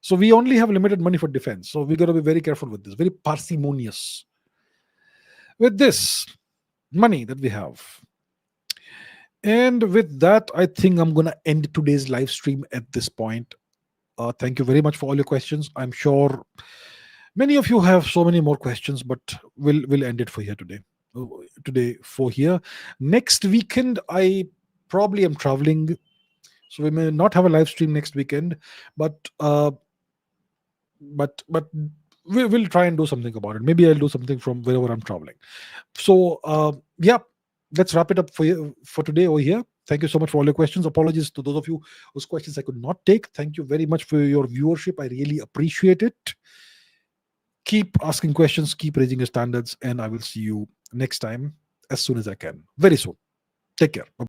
So we only have limited money for defense. So we got to be very careful with this, very parsimonious with this money that we have. And with that, I think I'm going to end today's live stream at this point. Thank you very much for all your questions. I'm sure many of you have so many more questions, but we'll end it for here today. Next weekend, I probably am traveling, so we may not have a live stream next weekend, but we'll try and do something about it. Maybe I'll do something from wherever I'm traveling. So let's wrap it up for today over here. Thank you so much for all your questions. Apologies to those of you whose questions I could not take. Thank you very much for your viewership. I really appreciate it. Keep asking questions, keep raising your standards, and I will see you next time as soon as I can. Very soon. Take care. Bye.